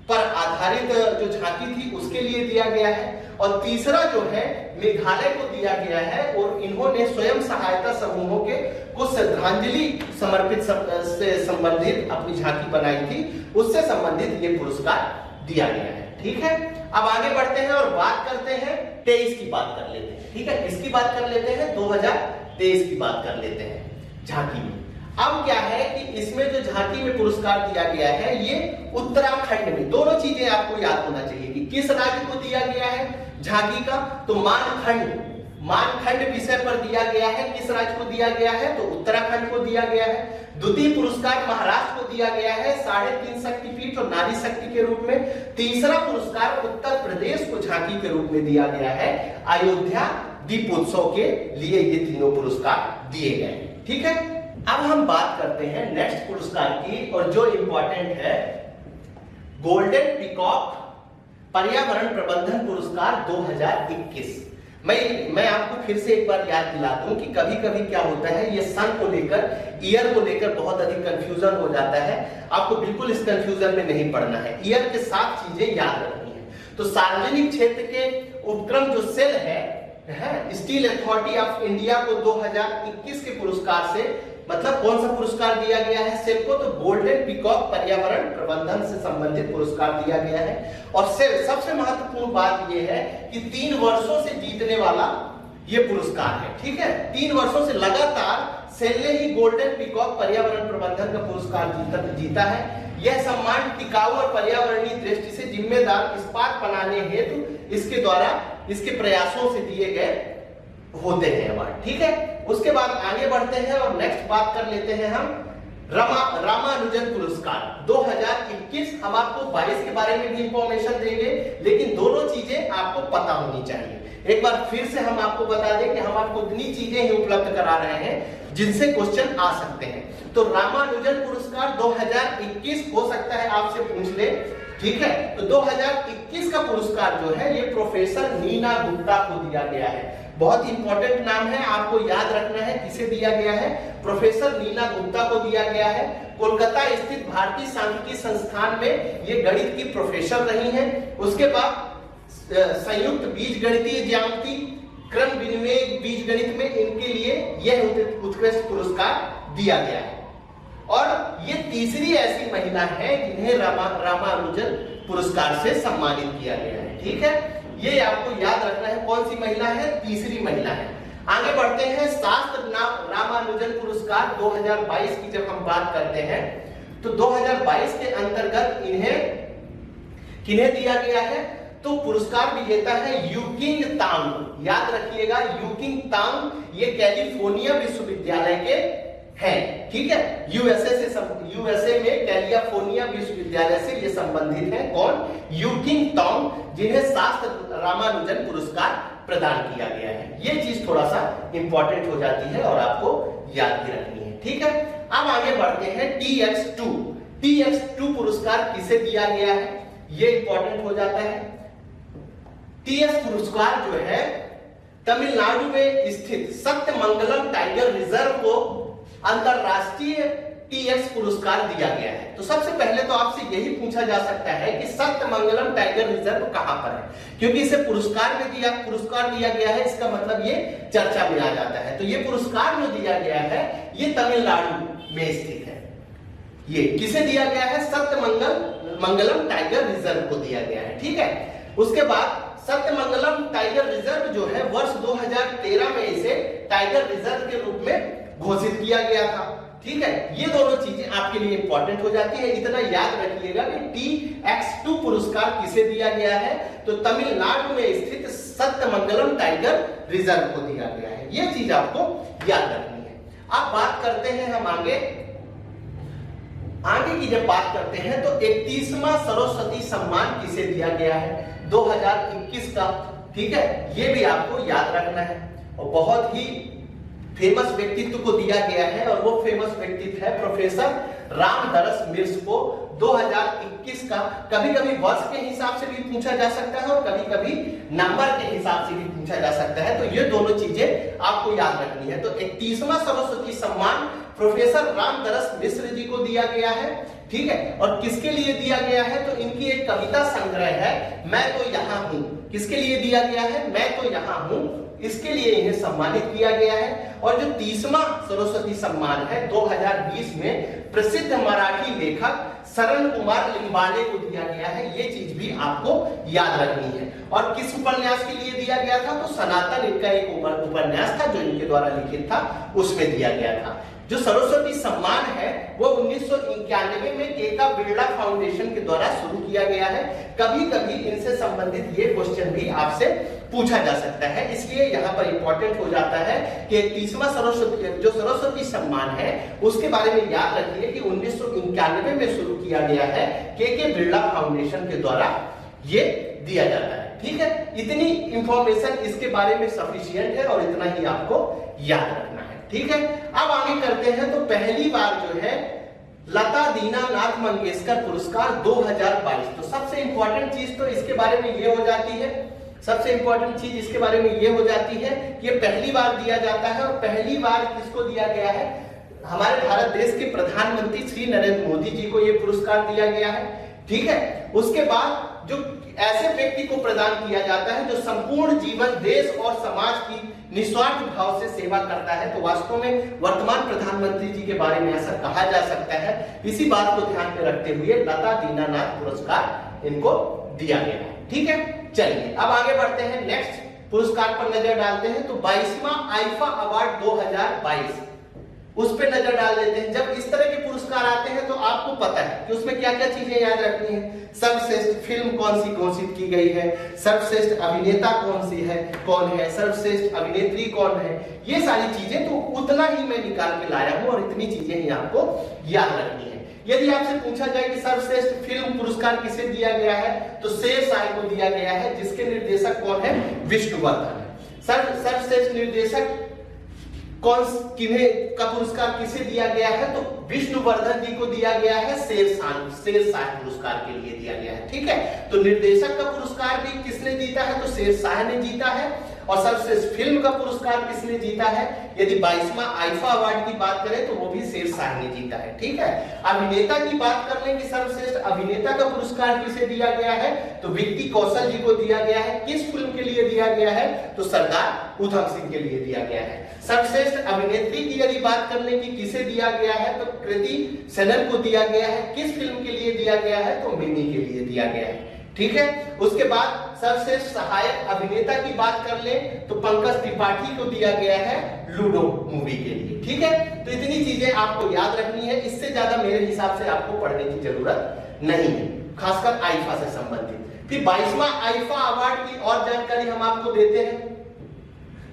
पर आधारित जो झांकी थी उसके लिए दिया गया है। और तीसरा जो है मेघालय को दिया गया है और इन्होंने स्वयं सहायता समूहों के को श्रद्धांजलि समर्पित से संबंधित अपनी झांकी बनाई थी, उससे संबंधित ये पुरस्कार दिया गया है। ठीक है। अब आगे बढ़ते हैं और बात करते हैं 23 की बात कर लेते हैं। ठीक है। किसकी बात कर लेते हैं? 2023 की बात कर लेते हैं झांकी में। अब क्या है कि इसमें जो झांकी में पुरस्कार दिया गया है ये उत्तराखंड में, दोनों चीजें आपको याद होना चाहिए कि किस राज्य को दिया गया है झांकी का, तो मानखंड विषय पर दिया गया है। किस राज्य को दिया गया है? तो उत्तराखंड को दिया गया है। द्वितीय पुरस्कार महाराष्ट्र को दिया गया है 3.5 शक्तिपीठ और नारी शक्ति के रूप में। तीसरा पुरस्कार उत्तर प्रदेश को झांकी के रूप में दिया गया है, अयोध्या दीपोत्सव के लिए ये तीनों पुरस्कार दिए गए। ठीक है। अब हम बात करते हैं नेक्स्ट पुरस्कार की, और जो इंपॉर्टेंट है गोल्डन पीकॉक पर्यावरण प्रबंधन पुरस्कार 2021। मैं आपको फिर से एक बार याद दिला दूं कि कभी कभी क्या होता है, ये सन को लेकर, ईयर को लेकर बहुत अधिक कंफ्यूजन हो जाता है। आपको बिल्कुल इस कंफ्यूजन में नहीं पड़ना है, ईयर के साथ चीजें याद रखनी है। तो सार्वजनिक क्षेत्र के उपक्रम जो सेल है स्टील अथॉरिटी ऑफ इंडिया को 2021 के पुरस्कार से, मतलब कौन सा पुरस्कार दिया गया है सेल को? तो गोल्डन पीकॉक पर्यावरण प्रबंधन से संबंधित पुरस्कार दिया गया है। और सेल, सबसे महत्वपूर्ण बात यह है कि 3 वर्षों से जीतने वाला ये पुरस्कार है। ठीक है। 3 वर्षों से लगातार सेल ने ही गोल्डन पीकॉक पर्यावरण प्रबंधन का पुरस्कार जीता है। यह सम्मान टिकाऊ और पर्यावरणीय दृष्टि से जिम्मेदार इस्पात बनाने हेतु इसके द्वारा, इसके प्रयासों से दिए गए होते हैं अवार्ड। ठीक है। उसके बाद आगे बढ़ते हैं और नेक्स्ट बात कर लेते हैं हम रामानुजन पुरस्कार 2021 2021 हम आपको 22 के बारे में भी इंफॉर्मेशन देंगे, लेकिन दोनों चीजें आपको पता होनी चाहिए। एक बार फिर से हम आपको बता दें कि हम आपको इतनी चीजें ही उपलब्ध करा रहे हैं जिनसे क्वेश्चन आ सकते हैं। तो रामानुजन पुरस्कार 2021 हो सकता है आपसे पूछ ले, ठीक है। तो 2021 का पुरस्कार जो है ये प्रोफेसर नीना गुप्ता को दिया गया है। बहुत इंपॉर्टेंट नाम है, आपको याद रखना है किसे दिया गया है। प्रोफेसर नीना गुप्ता को दिया गया है। कोलकाता स्थित भारतीय सांख्यिकी संस्थान में ये गणित की प्रोफेसर रही हैं। उसके बाद संयुक्त बीज गणितीय ज्यामिति, क्रम विनिमय बीज गणित में इनके लिए यह उत्कृष्ट पुरस्कार दिया गया है। और ये तीसरी ऐसी महिला है जिन्हें रामानुजन पुरस्कार से सम्मानित किया गया है, ठीक है। ये आपको याद रखना है, कौन सी महिला है, तीसरी महिला है। आगे बढ़ते हैं, शास्त्र रामानुजन पुरस्कार 2022 की जब हम बात करते हैं तो 2022 के अंतर्गत इन्हें किन्हें दिया गया है, तो पुरस्कार विजेता है यूकिंग तांग। याद रखिएगा, यूकिंग तांग ये कैलिफोर्निया विश्वविद्यालय के हैं, ठीक है। यूएसए में कैलिफोर्निया विश्वविद्यालय से ये संबंधित है। कौन? यूकिंग तांग, जिन्हें शास्त्र रामानुजन पुरस्कार प्रदान किया गया है। ये चीज थोड़ा सा इंपॉर्टेंट हो जाती है और आपको याद भी रखनी है, ठीक है। अब आगे बढ़ते हैं TX2 पुरस्कार किसे दिया गया है, ये इंपॉर्टेंट हो जाता है। TX पुरस्कार जो है तमिलनाडु में स्थित सत्यमंगलम टाइगर रिजर्व को अंतरराष्ट्रीय TX पुरस्कार दिया गया है। तो सबसे पहले तो आपसे यही पूछा जा सकता है कि सत्यमंगलम टाइगर रिजर्व कहां पर है, क्योंकि इसे पुरस्कार दिया गया है, इसका मतलब ये चर्चा में आ जाता है। तो ये पुरस्कार जो दिया गया है ये तमिलनाडु में स्थित है। ये किसे दिया गया है? सत्यमंगलम टाइगर रिजर्व को दिया गया है, ठीक है। उसके बाद सत्यमंगलम टाइगर रिजर्व जो है वर्ष 2013 में इसे टाइगर रिजर्व के रूप में घोषित किया गया था, ठीक है। ये दोनों चीजें आपके लिए इंपॉर्टेंट हो जाती है। इतना याद रखिएगा कि TX2 पुरस्कार किसे दिया गया है, तो तमिलनाडु में स्थित सत्यमंगलम टाइगर रिजर्व को दिया गया है। ये चीज आपको याद रखनी है। अब बात करते हैं हम आगे की जब बात करते हैं तो 31वां सरस्वती सम्मान किसे दिया गया है 2021 का, ठीक है। ये भी आपको याद रखना है। और बहुत ही फेमस व्यक्तित्व को दिया गया है और वो फेमस व्यक्तित्व है प्रोफेसर रामदरस मिर्स को 2021 का। कभी कभी वर्ष के हिसाब से भी पूछा जा सकता है और कभी कभी नंबर के हिसाब से भी पूछा जा सकता है। तो ये दोनों चीजें आपको याद रखनी है। तो 31वां सरस्वती सम्मान प्रोफेसर रामदरस मिश्र जी को दिया गया है, ठीक है। और किसके लिए दिया गया है, तो इनकी एक कविता संग्रह है मैं तो यहाँ हूं। किसके लिए दिया गया है? मैं तो यहाँ हूं, इसके लिए इन्हें सम्मानित किया गया है। और जो 30वां सरस्वती सम्मान है 2020 में प्रसिद्ध मराठी लेखक शरण कुमार लिंबाले को दिया गया है। ये चीज भी आपको याद रखनी है। और किस उपन्यास के लिए दिया गया था, तो सनातन इनका एक उपन्यास था जो इनके द्वारा लिखित था, उसमें दिया गया था। जो सरस्वती सम्मान है वो 1991 में केका बिरला फाउंडेशन के द्वारा शुरू किया गया है। कभी कभी इनसे संबंधित ये क्वेश्चन भी आपसे पूछा जा सकता है, इसलिए यहाँ पर इंपॉर्टेंट हो जाता है कि 31वां सरस्वती सम्मान है उसके बारे में याद रखिए कि 1991 में शुरू किया गया है, केके बिरला फाउंडेशन के द्वारा ये दिया जाता है, ठीक है। इतनी इंफॉर्मेशन इसके बारे में सफिशिएंट है और इतना ही आपको याद रखना है, ठीक है। अब आगे करते हैं तो पहली बार जो है लता दीनानाथ मंगेशकर पुरस्कार 2022। तो सबसे इंपॉर्टेंट चीज तो इसके बारे में ये हो जाती है, सबसे इंपॉर्टेंट चीज इसके बारे में ये हो जाती है कि ये पहली बार दिया जाता है। और पहली बार किसको दिया गया है? हमारे भारत देश के प्रधानमंत्री श्री नरेंद्र मोदी जी को ये पुरस्कार दिया गया है, ठीक है। उसके बाद जो ऐसे व्यक्ति को प्रदान किया जाता है जो संपूर्ण जीवन देश और समाज की निस्वार्थ भाव से सेवा करता है। तो वास्तव में वर्तमान प्रधानमंत्री जी के बारे में ऐसा कहा जा सकता है। इसी बात को ध्यान में रखते हुए लता दीनानाथ पुरस्कार इनको दिया गया है, ठीक है। चलिए अब आगे बढ़ते हैं, नेक्स्ट पुरस्कार पर नजर डालते हैं। तो 22वां आईफा अवार्ड 2022 उस पर नजर डाल लेते हैं। जब इस तरह के पुरस्कार आते हैं तो आपको पता है कि उसमें क्या क्या चीजें याद रखनी है। सर्वश्रेष्ठ फिल्म कौन सी घोषित की गई है, सर्वश्रेष्ठ अभिनेता कौन है, सर्वश्रेष्ठ अभिनेत्री कौन है, ये सारी चीजें तो उतना ही मैं निकाल के लाया हूं और इतनी चीजें ही आपको याद रखनी है। यदि आपसे पूछा जाए कि सर्वश्रेष्ठ फिल्म पुरस्कार किसे दिया गया है, तो शेरशाह को दिया गया है, जिसके निर्देशक कौन है? विष्णुवर्धन। सर्वश्रेष्ठ निर्देशक किन्हें का पुरस्कार किसे दिया गया है? तो विष्णुवर्धन जी को दिया गया है, शेरशाह पुरस्कार के लिए दिया गया है। ठीक है, तो निर्देशक का पुरस्कार भी किसने जीता है? तो शेरशाह ने जीता है। और सर्वश्रेष्ठ फिल्म का पुरस्कार किसने जीता है? यदि 22वां आईफा अवार्ड की बात करें तो वो भी शेरशाह ने जीता है। ठीक है, अभिनेता की बात कर लें कि सर्वश्रेष्ठ अभिनेता का पुरस्कार किसे दिया गया है? तो विक्की कौशल जी को दिया गया है। किस फिल्म के लिए दिया गया है? तो सरदार उधम सिंह के लिए दिया गया है। सर्वश्रेष्ठ अभिनेत्री की यदि बात कर लें कि किसे दिया गया है, तो कृति सेनन को दिया गया है। किस फिल्म के लिए दिया गया है? तो मिमी के लिए दिया गया है। ठीक है, उसके बाद सर्वश्रेष्ठ सहायक अभिनेता की बात कर ले तो पंकज त्रिपाठी को दिया गया है लूडो मूवी के लिए। ठीक है, तो इतनी चीजें आपको याद रखनी है, इससे ज्यादा मेरे हिसाब से आपको पढ़ने की जरूरत नहीं है, खासकर आईफा से संबंधित। फिर 22वां आईफा अवार्ड की और जानकारी हम आपको देते हैं,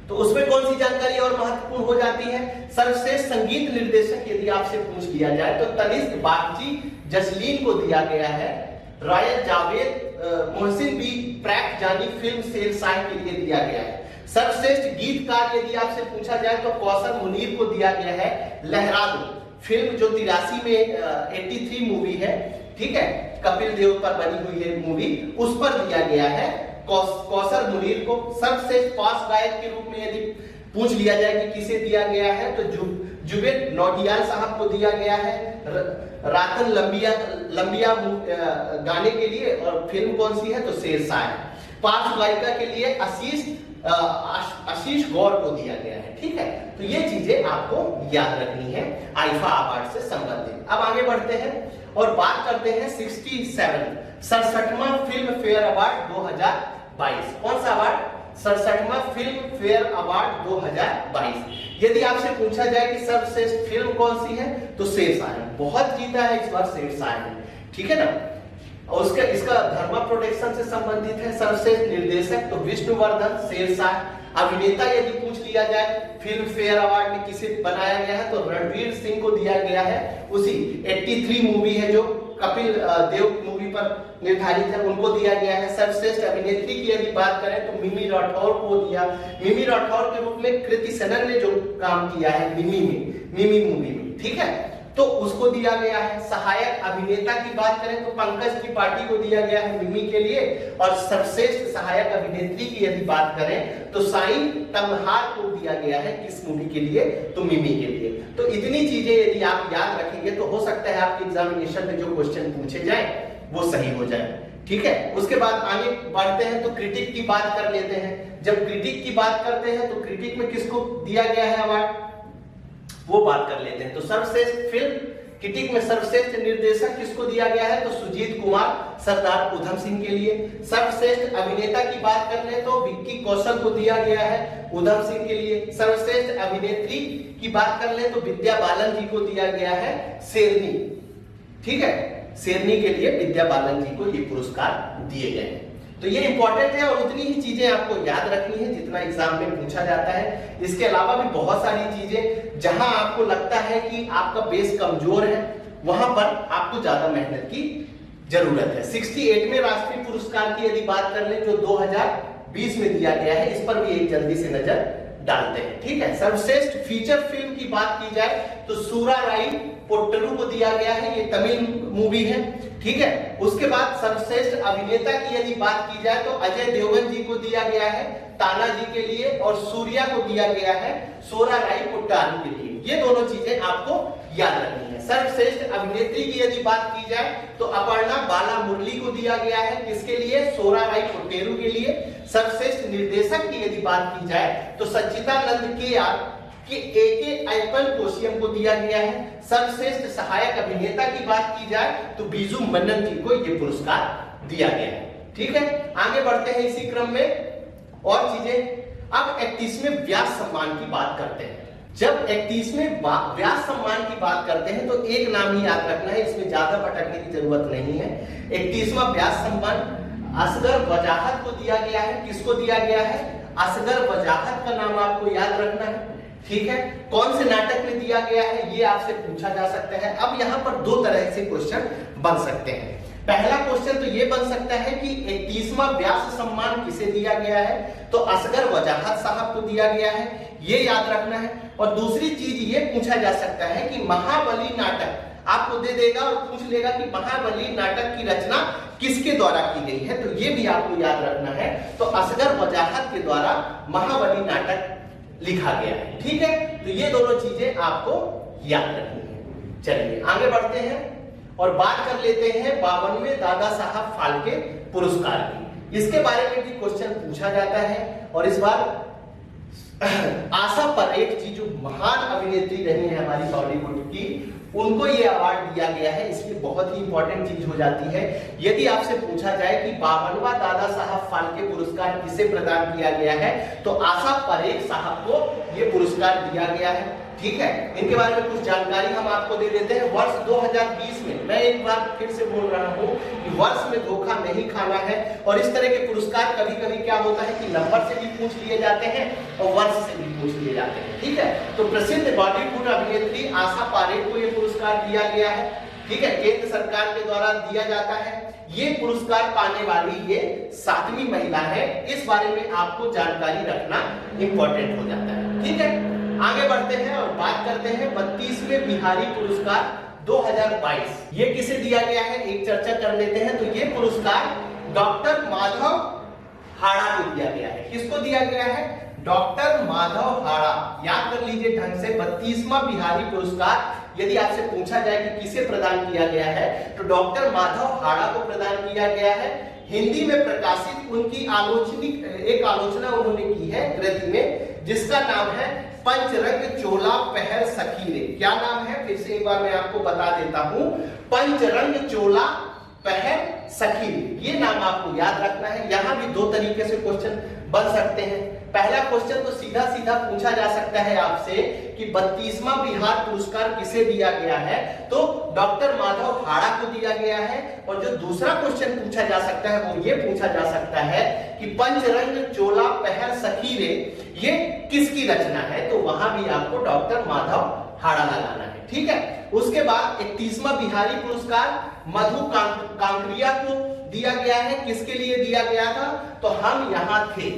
तो उसमें कौन सी जानकारी और महत्वपूर्ण हो जाती है? सर्वश्रेष्ठ संगीत निर्देशक यदि आपसे पूछ लिया जाए तो तनिष्क बागची जसलीन को दिया गया है। रायत जावेद मोहसिन बी प्रैक जानी फिल्म शेरशाह के लिए दिया गया है। सर्वश्रेष्ठ गीतकार यदि आपसे पूछा जाए तो कौसर मुनीर को दिया गया है लहरा दो फिल्म, जो 83 में 83 मूवी है। ठीक है, कपिल देव पर बनी हुई है मूवी, उस पर दिया गया है कौसर मुनीर को। सर्वश्रेष्ठ पास गायक के रूप में यदि पूछ लिया जाए कि किसे दिया गया है, तो जुबेद नौटियाल साहब को दिया गया है रातन लंबिया गाने के लिए। और फिल्म कौन सी है? तो शेरशाह है। पार्श्व गायिका के लिए आशीष गौर को दिया गया है। ठीक है, तो ये चीजें आपको याद रखनी है आईफा अवार्ड से संबंधित। अब आगे बढ़ते हैं और बात करते हैं 67वां फिल्म फेयर अवार्ड 2022। कौन सा अवार्ड? 67वां फिल्म फेयर अवार्ड 2022। यदि आपसे पूछा जाए कि सर्वश्रेष्ठ फिल्म कौन सी है, तो शेरशाह है। बहुत जीता है इस बार शेरशाह है। ठीक है ना, और उसका इसका धर्मा प्रोटेक्शन से संबंधित है। सर्वश्रेष्ठ निर्देशक तो विष्णुवर्धन, शेरशाह। अभिनेता यदि पूछ लिया जाए फिल्म फेयर अवार्ड में किसे बनाया गया है, तो रणवीर सिंह को दिया गया है। उसी 83 मूवी है जो कपिल देव मूवी पर निर्धारित है, उनको दिया गया है। सर्वश्रेष्ठ अभिनेत्री की यदि बात करें तो मिमी राठौर को दिया। मिमी राठौर के रूप में कृति सेनन ने जो काम किया है मिमी मूवी में, ठीक है, तो उसको दिया गया है। सहायक अभिनेता की बात करें तो पंकज त्रिपाठी को दिया गया है मिमी के लिए। और सर्वश्रेष्ठ सहायक अभिनेत्री की यदि बात करें तो साइन तमहार को दिया गया है। किस मूवी के लिए? तो मिमी के लिए। तो इतनी चीजें यदि आप याद रखेंगे तो हो सकता है आपके एग्जामिनेशन में जो क्वेश्चन पूछे जाए वो सही हो जाए। ठीक है, उसके बाद आगे बढ़ते हैं तो क्रिटिक की बात कर लेते हैं। जब क्रिटिक की बात करते हैं तो क्रिटिक में किसको दिया गया है अवार्ड, वो बात कर लेते हैं। तो सर्वश्रेष्ठ फिल्म क्रिटिक में सर्वश्रेष्ठ निर्देशक किसको दिया गया है? तो सुजीत कुमार, सरदार उधम सिंह के लिए। सर्वश्रेष्ठ अभिनेता की बात कर ले तो विक्की कौशल को दिया गया है उधम सिंह के लिए। सर्वश्रेष्ठ अभिनेत्री की बात कर ले तो विद्या बालन जी को दिया गया है शेरनी। ठीक है, शेरनी के लिए विद्या बालन जी को ये पुरस्कार दिए गए हैं। तो ये इंपॉर्टेंट है और उतनी ही चीजें आपको याद रखनी है जितना एग्जाम में पूछा जाता है। इसके अलावा भी बहुत सारी चीजें जहां आपको लगता है कि आपका बेस कमजोर है वहां पर आपको ज्यादा मेहनत की जरूरत है। 68 में राष्ट्रीय पुरस्कार की यदि बात कर ले जो 2020 में दिया गया है, इस पर भी एक जल्दी से नजर डालते हैं। ठीक है, सर्वश्रेष्ठ फीचर फिल्म की बात की जाए तो सूराराई पोट्टरू को दिया गया है, ये तमिल मूवी है। ठीक है, उसके बाद सर्वश्रेष्ठ अभिनेता की यदि बात की जाए तो अजय देवगन जी को दिया गया है तानाजी के लिए और सूर्या को दिया गया है सोराराई पोट्टारू के लिए। ये दोनों चीजें आपको याद रखनी है। सर्वश्रेष्ठ अभिनेत्री की यदि बात की जाए तो अपर्णा बाला मुरली को दिया गया है, किसके लिए? सोराराई पोट्टेरू के लिए। सर्वश्रेष्ठ निर्देशक की यदि बात की जाए तो सच्चिदानंद के एके अय्यप्पन कोशियम को दिया गया है। सर्वश्रेष्ठ सहायक अभिनेता की बात की जाए तो बीजू मन्नन जी को यह पुरस्कार दिया गया है। ठीक है, आगे बढ़ते हैं इसी क्रम में और चीजें। अब 31वें व्यास सम्मान की बात करते हैं। जब 31वें व्यास सम्मान की बात करते हैं तो एक नाम ही याद रखना है, इसमें ज्यादा भटकने की जरूरत नहीं है। 31वां व्यास सम्मान असगर वजाहत को दिया गया है। किसको दिया गया है? असगर वजाहत का नाम आपको याद रखना है। ठीक है, कौन से नाटक में दिया गया है ये आपसे पूछा जा सकता है। अब यहाँ पर दो तरह से क्वेश्चन बन सकते हैं। पहला क्वेश्चन तो ये बन सकता है कि 31वां व्यास सम्मान किसे दिया गया है, तो असगर वजाहत साहब को दिया गया है, ये याद रखना है। और दूसरी चीज ये पूछा जा सकता है कि महाबली नाटक आपको दे देगा और पूछ लेगा कि महाबली नाटक की रचना किसके द्वारा की गई है, तो ये भी आपको याद रखना है। तो असगर वजाहत के द्वारा महाबली नाटक लिखा गया है, ठीक है। तो ये दोनों चीजें आपको याद रखनी है। चलिए आगे बढ़ते हैं और बात कर लेते हैं 52वें दादा साहब फाल्के पुरस्कार की। इसके बारे में भी क्वेश्चन पूछा जाता है और इस बार आशा परेख जी जो महान अभिनेत्री रही है हमारी बॉलीवुड की, उनको ये अवार्ड दिया गया है। इसलिए बहुत ही इंपॉर्टेंट चीज हो जाती है। यदि आपसे पूछा जाए कि 52वां दादा साहब फाल्के पुरस्कार किसे प्रदान किया गया है, तो आशा परेख साहब को ये पुरस्कार दिया गया है, ठीक है। इनके बारे में कुछ जानकारी हम आपको दे देते हैं। वर्ष 2020 में, मैं एक बार फिर से बोल रहा हूं कि वर्ष में धोखा नहीं खाना है। और इस तरह के पुरस्कार कभी कभी क्या होता है कि नंबर से भी पूछ लिए जाते हैं और वर्ष से भी पूछ लिए जाते हैं, ठीक है। तो प्रसिद्ध बॉलीवुड अभिनेत्री आशा परेख को यह पुरस्कार दिया गया है, ठीक है। केंद्र सरकार के द्वारा दिया जाता है। ये पुरस्कार पाने वाली ये 7वीं महिला है। इस बारे में आपको जानकारी रखना इंपॉर्टेंट हो जाता है, ठीक है। आगे बढ़ते हैं और बात करते हैं 32वें बिहारी पुरस्कार 2022। ये किसे दिया गया है, एक चर्चा कर लेते हैं। तो ये पुरस्कार डॉक्टर माधव हाड़ा को दिया गया है। किसको दिया गया है, डॉक्टर माधव हाड़ा। याद कर लीजिए ढंग से, 32वां बिहारी पुरस्कार यदि आपसे पूछा जाए कि किसे प्रदान किया गया है, तो डॉक्टर माधव हाड़ा को प्रदान किया गया है। हिंदी में प्रकाशित उनकी एक आलोचना उन्होंने की है कृति में, जिसका नाम है पंचरंग चोला पहर सखी रे। क्या नाम है, फिर से एक बार मैं आपको बता देता हूं, पंचरंग चोला पहर सखी रे। ये नाम आपको याद रखना है। यहां भी दो तरीके से क्वेश्चन बन सकते हैं। पहला क्वेश्चन तो सीधा सीधा पूछा जा सकता है आपसे कि 32वां बिहार पुरस्कार किसे दिया गया है, तो डॉक्टर माधव हाड़ा को दिया गया है। और जो दूसरा क्वेश्चन पूछा जा सकता है वो ये पूछा जा सकता है कि पंचरंग चोला पहर सखी रे ये किसकी रचना है, तो वहां भी आपको डॉक्टर माधव हाड़ा लगाना है, ठीक है। उसके बाद 31वां बिहारी पुरस्कार मधु कांकरिया को दिया गया है। किसके लिए दिया गया था, तो हम यहां थे।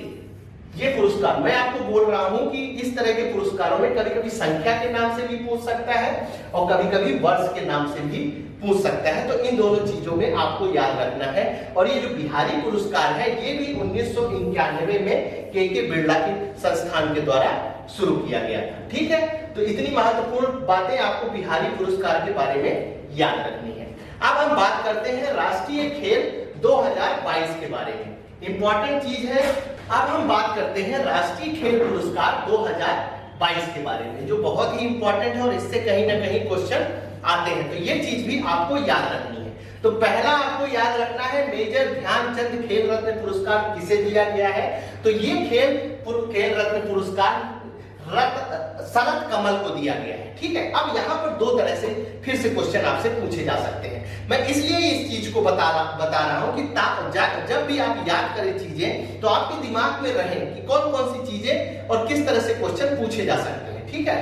ये पुरस्कार मैं आपको बोल रहा हूं कि इस तरह के पुरस्कारों में कभी कभी संख्या के नाम से भी पूछ सकता है और कभी कभी वर्ष के नाम से भी पूछ सकता है। तो इन दोनों चीजों में आपको याद रखना है। और ये जो बिहारी पुरस्कार है ये भी 1991 में के बिरला के संस्थान के द्वारा शुरू किया गया था, ठीक है। तो इतनी महत्वपूर्ण बातें आपको बिहारी पुरस्कार के बारे में याद रखनी है। अब हम बात करते हैं राष्ट्रीय खेल 2022 के बारे में। इंपॉर्टेंट चीज है। अब हम बात करते हैं राष्ट्रीय खेल पुरस्कार 2022 के बारे में, जो बहुत ही इंपॉर्टेंट है और इससे कहीं ना कहीं क्वेश्चन आते हैं। तो ये चीज भी आपको याद रखनी है। तो पहला आपको याद रखना है, मेजर ध्यानचंद खेल रत्न पुरस्कार किसे दिया गया है, तो ये खेल रत्न पुरस्कार शरद कमल को दिया गया है, ठीक है। अब यहाँ पर दो तरह से फिर से क्वेश्चन आपसे पूछे जा सकते हैं। मैं इसलिए इस चीज को बता रहा हूं कि जब भी आप याद करें चीजें तो आपके दिमाग में रहे कि कौन कौन सी चीजें और किस तरह से क्वेश्चन पूछे जा सकते हैं, ठीक है।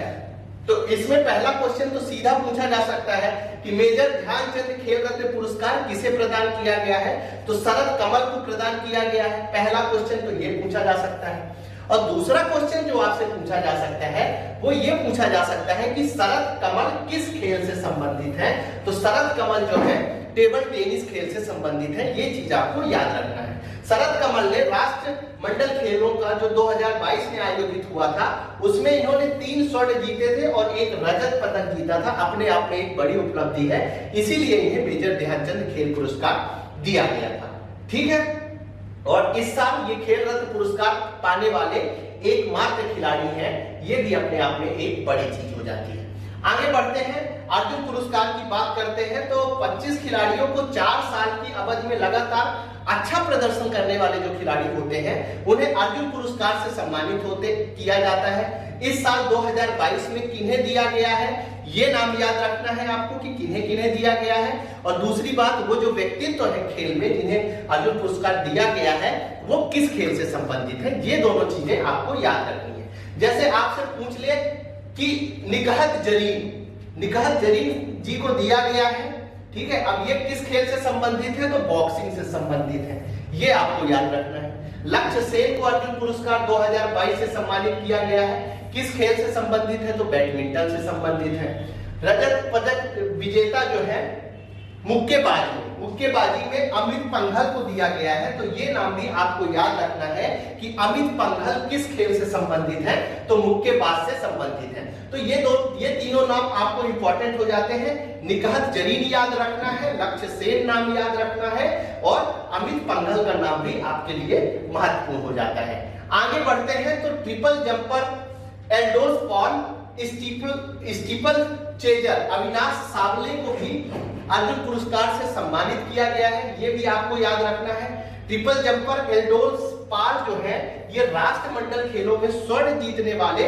तो इसमें पहला क्वेश्चन तो सीधा पूछा जा सकता है कि मेजर ध्यानचंद खेल रत्न पुरस्कार किसे प्रदान किया गया है, तो शरद कमल को प्रदान किया गया है। पहला क्वेश्चन तो ये पूछा जा सकता है। और दूसरा क्वेश्चन जो आपसे पूछा जा सकता है वो ये पूछा जा सकता है कि शरद कमल किस खेल से संबंधित है, तो शरद कमल जो है टेबल टेनिस खेल से संबंधित है। ये चीज आपको याद रखना है। शरद कमल ने राष्ट्रमंडल खेलों का जो 2022 में आयोजित हुआ था उसमें इन्होंने 3 स्वर्ण जीते थे और 1 रजत पदक जीता था। अपने आप में एक बड़ी उपलब्धि है, इसीलिए इन्हें मेजर ध्यानचंद खेल पुरस्कार दिया गया था, ठीक है। और इस साल ये खेल रत्न पुरस्कार पाने वाले एकमात्र खिलाड़ी हैं। ये भी अपने आप में एक बड़ी चीज हो जाती है। आगे बढ़ते हैं, अर्जुन पुरस्कार की बात करते हैं तो 25 खिलाड़ियों को 4 साल की अवधि में लगातार अच्छा प्रदर्शन करने वाले जो खिलाड़ी होते हैं उन्हें अर्जुन पुरस्कार से सम्मानित किया जाता है। इस साल 2022 में किन्हें दिया गया है, ये नाम याद रखना है आपको कि किन्हें किन्हें दिया गया है। और दूसरी बात, वो जो व्यक्तित्व है खेल में जिन्हें अर्जुन पुरस्कार दिया गया है वो किस खेल से संबंधित है, ये दोनों चीजें आपको याद रखनी है। जैसे आपसे पूछ ले कि निकहत जरीन जी को दिया गया है, ठीक है, अब ये किस खेल से संबंधित है, तो बॉक्सिंग से संबंधित है, ये आपको याद रखना है। लक्ष्य सेन को अर्जुन पुरस्कार 2022 से सम्मानित किया गया है, किस खेल से संबंधित है, तो बैडमिंटन से संबंधित है। रजत पदक विजेता जो है मुक्केबाजी में अमित पंघल को दिया गया है, तो ये नाम भी आपको याद रखना है कि अमित पंघल किस खेल से संबंधित है, तो मुक्केबाज से संबंधित है। तो ये तीनों नाम आपको इंपॉर्टेंट हो जाते हैं। निकहत जरीन याद रखना है, लक्ष्य सेन नाम याद रखना है, और अमित पंघल का नाम भी आपके लिए महत्वपूर्ण हो जाता है। आगे बढ़ते हैं तो triple jumper Eldhose Paul steeplechaser Avinash Sable को भी अर्जुन पुरस्कार से सम्मानित किया गया है, ये भी आपको याद रखना है। ट्रिपल जंपर एल्डोस पॉल जो है ये राष्ट्रमंडल खेलों में स्वर्ण जीतने वाले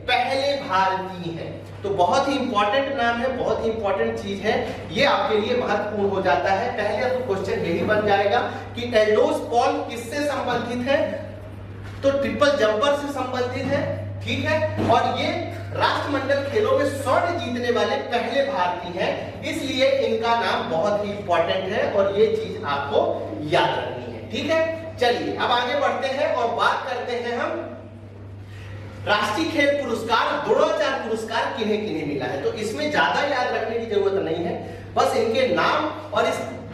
पहले भारतीय हैं, तो बहुत ही इंपॉर्टेंट नाम है, बहुत ही इंपॉर्टेंट चीज है, ये आपके लिए महत्वपूर्ण हो जाता है। पहले तो क्वेश्चन यही बन जाएगा कि एल्डोस पॉल किससे संबंधित है, तो ट्रिपल जंपर से संबंधित है, ठीक है, और ये राष्ट्रमंडल खेलों में स्वर्ण जीतने वाले पहले भारतीय हैं, इसलिए इनका नाम बहुत ही इंपॉर्टेंट है और ये चीज आपको याद रखनी है, ठीक है। चलिए अब आगे बढ़ते हैं और बात करते हैं हम राष्ट्रीय खेल पुरस्कार, द्रोणाचार्य पुरस्कार किन्हें किन्हें मिला है, तो इसमें ज्यादा याद रखने की जरूरत नहीं है, बस इनके नाम और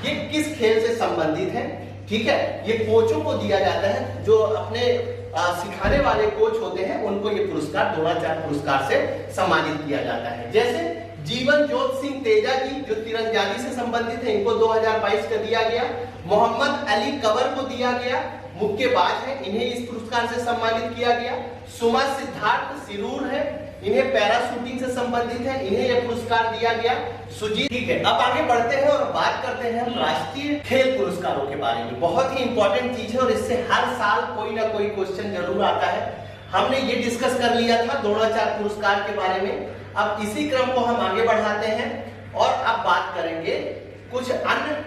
ये किस खेल से संबंधित है, ठीक है। ये कोचों को दिया जाता है, जो अपने सिखाने वाले कोच होते हैं उनको ये पुरस्कार द्रोणाचार्य पुरस्कार से सम्मानित किया जाता है। जैसे जीवन जोत सिंह तेजा जी जो तीरंदाजी से संबंधित है, इनको 2022 का दिया गया। मोहम्मद अली कवर को दिया गया, मुक्केबाज है, इन्हें इस पुरस्कार से सम्मानित किया गया। सुमा सिद्धार्थ सिरूर है, इन्हें पैरा शूटिंग से संबंधित है, इन्हें यह पुरस्कार दिया गया। सुजीत, ठीक है। अब आगे बढ़ते हैं और बात करते हैं हम राष्ट्रीय खेल पुरस्कारों के बारे में। बहुत ही इंपॉर्टेंट चीज है और इससे हर साल कोई ना कोई क्वेश्चन जरूर आता है। हमने ये डिस्कस कर लिया था द्रोणाचार्य पुरस्कार के बारे में, अब इसी क्रम को हम आगे बढ़ाते हैं और अब बात करेंगे कुछ अन्य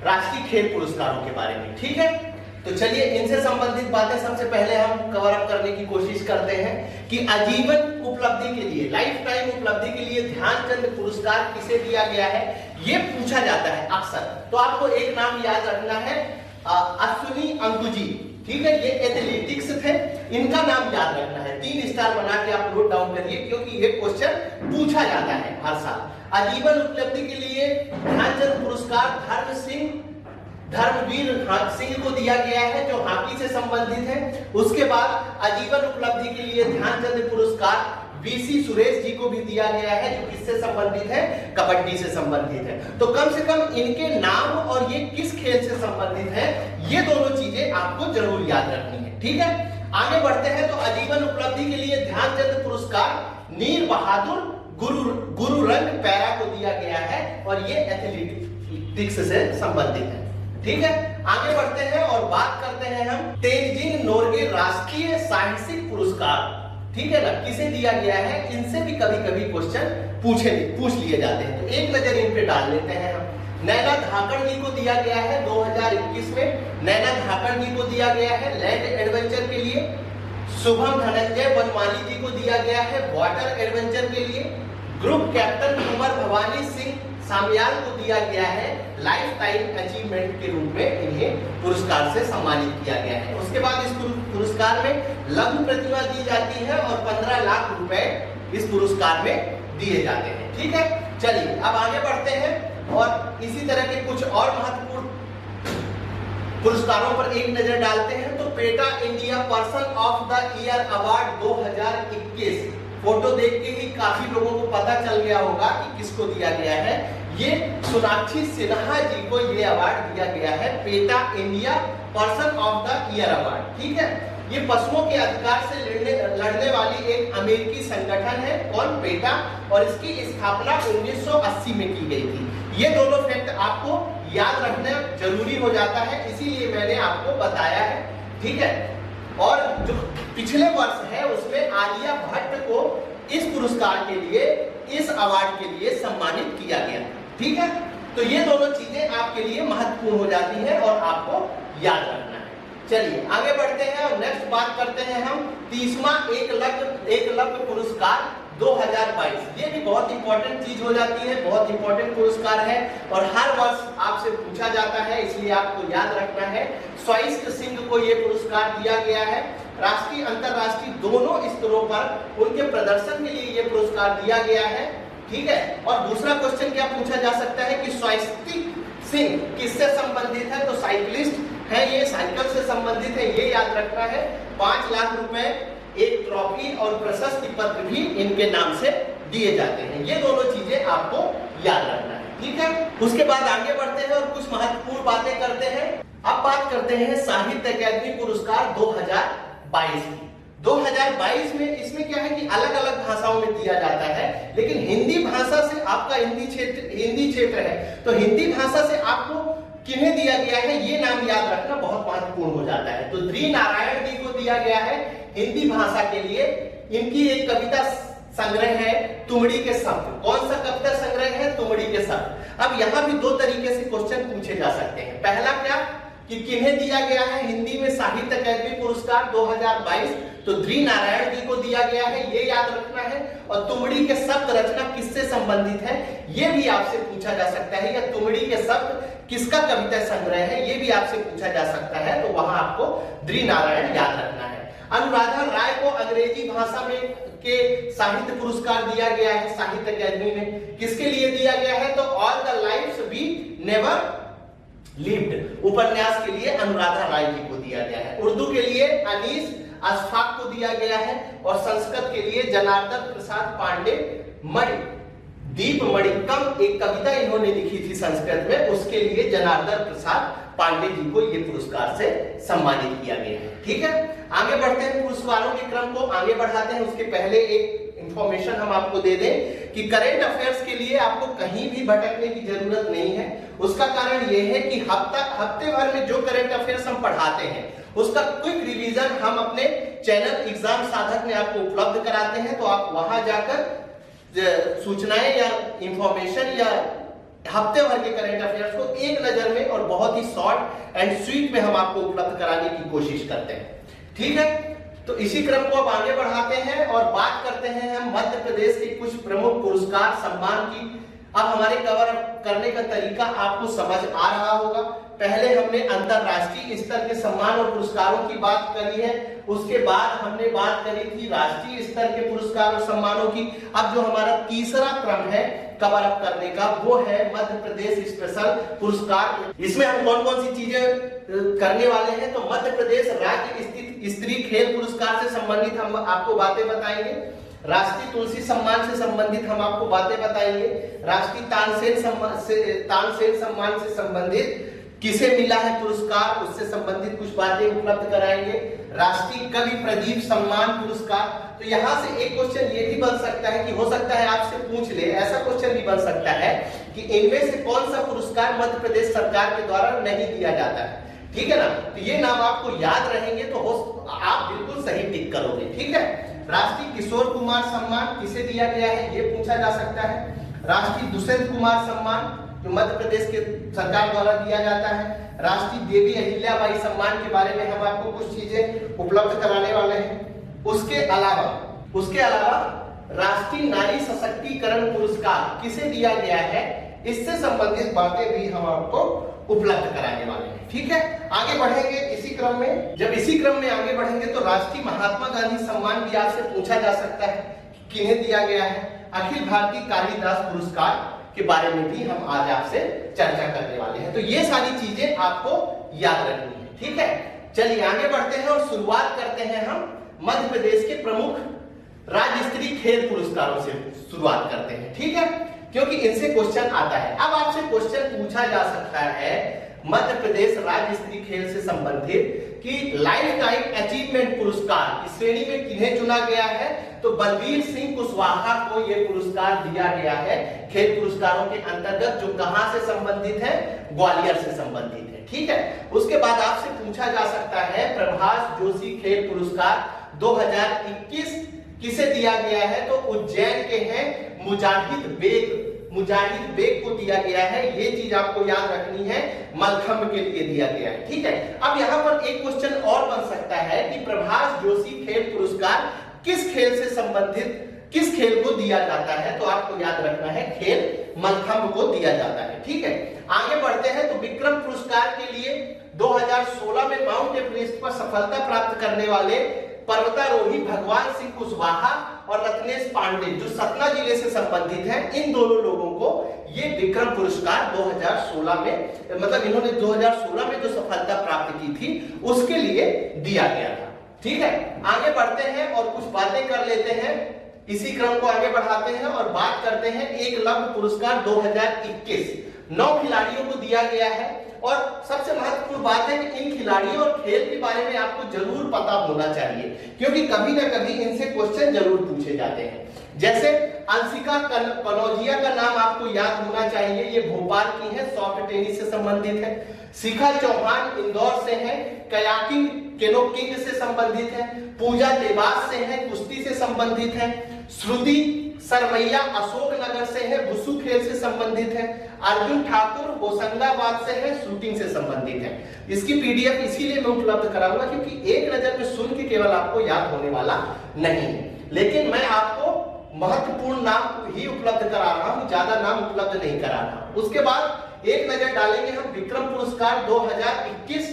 राष्ट्रीय खेल पुरस्कारों के बारे में, ठीक है। तो चलिए इनसे संबंधित बातें सबसे पहले हम कवर अप करने की कोशिश करते हैं कि आजीवन उपलब्धि के लिए, लाइफ टाइम उपलब्धि के लिए ध्यानचंद पुरस्कार किसे दिया गया है, ये पूछा जाता है अक्सर। तो आपको एक नाम याद रखना है, अश्विनी अंकुजी, ठीक है, ये एथलेटिक्स थे, इनका नाम याद रखना है। 3 स्टार बना के आप नोट डाउन करिए क्योंकि ये क्वेश्चन पूछा जाता है हर साल। आजीवन उपलब्धि के लिए ध्यानचंद पुरस्कार धर्मवीर सिंह को दिया गया है जो हॉकी से संबंधित है। उसके बाद आजीवन उपलब्धि के लिए ध्यानचंद पुरस्कार बीसी सुरेश जी को भी दिया गया है जो किससे संबंधित है, कबड्डी से संबंधित है। तो कम से कम इनके नाम और ये किस खेल से संबंधित है, ये दोनों चीजें आपको जरूर याद रखनी है, ठीक है। आगे बढ़ते हैं तो आजीवन उपलब्धि के लिए ध्यानचंद पुरस्कार नीर बहादुर गुरु रंग पैरा को दिया गया है और ये एथलेटिक्स से संबंधित है, ठीक है। आगे बढ़ते हैं और बात करते हैं हम तेनजिंग नोर्गे राष्ट्रीय साहसिक पुरस्कार, ठीक है ना, किसे दिया गया है, इनसे भी कभी कभी क्वेश्चन पूछ लिए जाते हैं, तो एक नजर इन पे डाल लेते हैं हम। नैना धाकड़ जी को दिया गया है 2021 में, नैना धाकड़ जी को दिया गया है लैंड एडवेंचर के लिए। शुभम धनंजय बनवाली जी को दिया गया है वाटर एडवेंचर के लिए। ग्रुप कैप्टन कुंवर भवानी सिंह सामयाल को दिया गया है लाइफ टाइम अचीवमेंट के रूप में, इन्हें पुरस्कार से सम्मानित किया गया है। उसके बाद इस पुरस्कार में लघु प्रतिमा दी जाती है और 15 लाख रुपए इस पुरस्कार में दिए जाते हैं, ठीक है। चलिए अब आगे बढ़ते हैं और इसी तरह के कुछ और महत्वपूर्ण पुरस्कारों पर एक नजर डालते हैं। तो PETA India person of the year award 2021, photo देख के ही काफी लोगों को पता चल गया होगा कि किसको दिया गया है। ये सोनाक्षी सिन्हा जी को ये अवार्ड दिया गया है, PETA India person of the year award, ठीक है। ये पशुओं के अधिकार से लड़ने वाली एक अमेरिकी संगठन है, कौन, पेटा, और इसकी स्थापना 1980 में की गई थी। ये दोनों फैक्ट आपको याद रखना जरूरी हो जाता है, इसीलिए मैंने आपको बताया है, ठीक है। और जो पिछले वर्ष है उसमें आलिया भट्ट को इस पुरस्कार के लिए, इस अवार्ड के लिए सम्मानित किया गया, ठीक है। तो ये दोनों चीजें आपके लिए महत्वपूर्ण हो जाती है और आपको याद रखना है। चलिए आगे बढ़ते हैं और नेक्स्ट बात करते हैं हम 30वां एकलव्य पुरस्कार 2022। ये भी बहुत इंपॉर्टेंट चीज हो जाती है, बहुत इंपॉर्टेंट पुरस्कार है और हर वर्ष आपसे पूछा जाता है, इसलिए आपको याद रखना है। स्वाइस्ट सिंह को ये पुरस्कार दिया गया है। राष्ट्रीय अंतरराष्ट्रीय दोनों स्तरों पर उनके प्रदर्शन के लिए ये पुरस्कार दिया गया है, ठीक है। और दूसरा क्वेश्चन क्या पूछा जा सकता है कि स्वाइस्टिक सिंह किससे संबंधित है, तो साइक्लिस्ट है, ये साइकिल से संबंधित है, ये याद रखना है। 5 लाख रुपए, एक ट्रॉफी और प्रशस्ति पत्र भी इनके नाम से दिए जाते हैं। ये दोनों चीजें आपको याद रखना है, ठीक है। उसके बाद आगे बढ़ते हैं और कुछ महत्वपूर्ण बातें करते हैं। अब बात करते हैं साहित्य अकादमी पुरस्कार 2022 की। 2022 में इसमें क्या है कि अलग अलग भाषाओं में दिया जाता है, लेकिन हिंदी भाषा से आपका हिंदी क्षेत्र है, तो हिंदी भाषा से आपको किन्हें दिया गया है ये नाम याद रखना बहुत महत्वपूर्ण हो जाता है। तो ध्रुव नारायण जी को दिया गया है हिंदी भाषा के लिए। इनकी एक कविता संग्रह है तुमड़ी के शब्द। कौन सा कविता संग्रह है? तुमड़ी के शब्द। अब यहाँ भी 2 तरीके से क्वेश्चन पूछे जा सकते हैं। पहला क्या कि किन्हें दिया गया है हिंदी में साहित्य अकादमी पुरस्कार 2022, तो ध्रुव नारायण जी को दिया गया है, ये याद रखना है। और तुमड़ी के शब्द रचना किससे संबंधित है ये भी आपसे पूछा जा सकता है, या तुमड़ी के शब्द किसका कविता संग्रह है ये भी आपसे पूछा जा सकता है, तो वहां आपको ध्रुव नारायण याद रखना है। अनुराधा राय को अंग्रेजी भाषा में के साहित्य पुरस्कार दिया गया है साहित्य अकादमी में। किसके लिए दिया गया है? तो all the lives we never lived उपन्यास के लिए अनुराधा राय जी को दिया गया है। उर्दू के लिए अनीस अशफाक को दिया गया है और संस्कृत के लिए जनार्दन प्रसाद पांडे मणि दीप मणिकम एक कविता इन्होंने लिखी थी संस्कृत में, उसके लिए जनार्दन प्रसाद पांडे जी को ये पुरस्कार से सम्मानित किया गया है, ठीक है। आगे बढ़ते हैं, पुरस्कारों के क्रम को आगे बढ़ाते हैं। उसके पहले एक इंफॉर्मेशन हम आपको दे दें कि करंट अफेयर्स के लिए आपको कहीं भी भटकने की जरूरत नहीं है। उसका कारण यह है कि हफ्ते भर में जो करंट अफेयर्स हम पढ़ाते हैं उसका क्विक रिवीजन हम अपने चैनल एग्जाम साधक में आपको उपलब्ध कराते हैं, तो आप वहां जाकर सूचनाएं या इंफॉर्मेशन या हफ्ते भर के करंट अफेयर्स को एक नजर में और बहुत ही शॉर्ट एंड स्वीट में हम आपको उपलब्ध कराने की कोशिश करते हैं, ठीक है। तो इसी क्रम को अब आगे बढ़ाते हैं और बात करते हैं हम मध्य प्रदेश के कुछ प्रमुख पुरस्कार सम्मान की। अब हमारे कवर करने का तरीका आपको समझ आ रहा होगा। पहले हमने अंतरराष्ट्रीय स्तर के सम्मान और पुरस्कारों की बात करी है, उसके बाद हमने बात करी थी राष्ट्रीय स्तर के पुरस्कार और सम्मानों की। अब जो हमारा तीसरा क्रम है कवर अप करने का वो है मध्य प्रदेश स्पेशल पुरस्कार। इसमें हम कौन कौन सी चीजें करने वाले हैं, तो मध्य प्रदेश राज्य स्थित स्त्री खेल पुरस्कार से संबंधित हम आपको बातें बताएंगे, राष्ट्रीय तुलसी सम्मान से संबंधित हम आपको बातें बताएंगे, राष्ट्रीय तानसेन सम्मान से संबंधित किसे मिला है पुरस्कार उससे संबंधित कुछ बातें उपलब्ध कराएंगे, राष्ट्रीय कवि प्रदीप सम्मान पुरस्कार। तो यहाँ से एक क्वेश्चन ये भी बन सकता है कि हो सकता है आपसे पूछ ले, ऐसा क्वेश्चन भी बन सकता है कि इनमें से कौन सा पुरस्कार मध्य प्रदेश सरकार के द्वारा नहीं दिया जाता है, ठीक है ना। तो ये नाम आपको याद रहेंगे तो आप बिल्कुल सही टिक करोगे, ठीक है। राष्ट्रीय किशोर कुमार सम्मान किसे दिया गया है ये पूछा जा सकता है, राष्ट्रीय दुष्यंत कुमार सम्मान जो मध्य प्रदेश के सरकार द्वारा दिया जाता है, राष्ट्रीय देवी अहिल्याबाई सम्मान के बारे में हम आपको कुछ चीजें उपलब्ध कराने वाले हैं। उसके अलावा राष्ट्रीय नारी सशक्तिकरण पुरस्कार किसे दिया गया है इससे संबंधित बातें भी हम आपको उपलब्ध कराने वाले हैं, ठीक है। आगे बढ़ेंगे इसी क्रम में, जब इसी क्रम में आगे बढ़ेंगे तो राष्ट्रीय महात्मा गांधी सम्मान भी आपसे पूछा जा सकता है किन्हें दिया गया है। अखिल भारतीय कालिदास पुरस्कार के बारे में भी हम आज आपसे चर्चा करने वाले हैं, तो ये सारी चीजें आपको याद रखनी है, ठीक है। चलिए आगे बढ़ते हैं और शुरुआत करते हैं हम मध्य प्रदेश के प्रमुख राज्य स्तरीय खेल पुरस्कारों से शुरुआत करते हैं, ठीक है, क्योंकि इनसे क्वेश्चन आता है। अब आपसे क्वेश्चन पूछा जा सकता है मध्य प्रदेश राज्य स्तरीय खेल से संबंधित कि लाइफ टाइम अचीवमेंट पुरस्कार इस श्रेणी में किन्हें चुना गया है, तो बलबीर सिंह कुशवाहा को यह पुरस्कार दिया गया है खेल पुरस्कारों के अंतर्गत, जो कहां से संबंधित है, ग्वालियर से संबंधित है, ठीक है। उसके बाद आपसे पूछा जा सकता है प्रभाष जोशी खेल पुरस्कार 2021 किसे दिया गया है, तो उज्जैन के हैं मुजाहिद बेग को दिया गया है। ये चीज आपको याद रखनी है, मलखंब के लिए दिया गया है। ठीक है, अब यहाँ पर एक क्वेश्चन और बन सकता है कि प्रभाष जोशी खेल पुरस्कार किस खेल से संबंधित, किस खेल को दिया जाता है? तो आपको याद रखना है खेल मलखंब को दिया जाता है। ठीक है, आगे बढ़ते हैं। तो विक्रम पुरस्कार के लिए 2016 में माउंट एवरेस्ट पर सफलता प्राप्त करने वाले पर्वतारोही भगवान सिंह कुशवाहा और रत्नेश पांडे जो सतना जिले से संबंधित हैं, इन दोनों लोगों को ये विक्रम पुरस्कार 2016 में, मतलब इन्होंने 2016 में जो सफलता प्राप्त की थी उसके लिए दिया गया था। ठीक है, आगे बढ़ते हैं और कुछ बातें कर लेते हैं, इसी क्रम को आगे बढ़ाते हैं और बात करते हैं एकलव्य पुरस्कार 2021 9 खिलाड़ियों को दिया गया है। और सबसे महत्वपूर्ण बात है कि इन खिलाड़ियों और खेल के बारे में आपको जरूर पता होना चाहिए, क्योंकि कभी ना कभी इनसे क्वेश्चन जरूर पूछे जाते हैं। जैसे अंशिका कनौजिया का नाम आपको याद होना चाहिए, ये भोपाल की है, सॉफ्ट टेनिस से संबंधित है। शिखा चौहान इंदौर से है, कयाकिंग केनोकिंग से संबंधित है। पूजा देवास से है, कुश्ती से संबंधित है। श्रुति सरमैया अशोकनगर से है, वुशु खेल से संबंधित है। अर्जुन ठाकुर होशंगाबाद से है, शूटिंग से संबंधित है। इसकी पीडीएफ इसीलिए मैं उपलब्ध कराऊंगा क्योंकि एक नजर में सुन के केवल आपको याद होने वाला नहीं है, लेकिन मैं आपको महत्वपूर्ण नाम ही उपलब्ध करा रहा हूं, ज्यादा नाम उपलब्ध नहीं करा रहा। उसके बाद एक नजर डालेंगे हम विक्रम पुरस्कार 2021,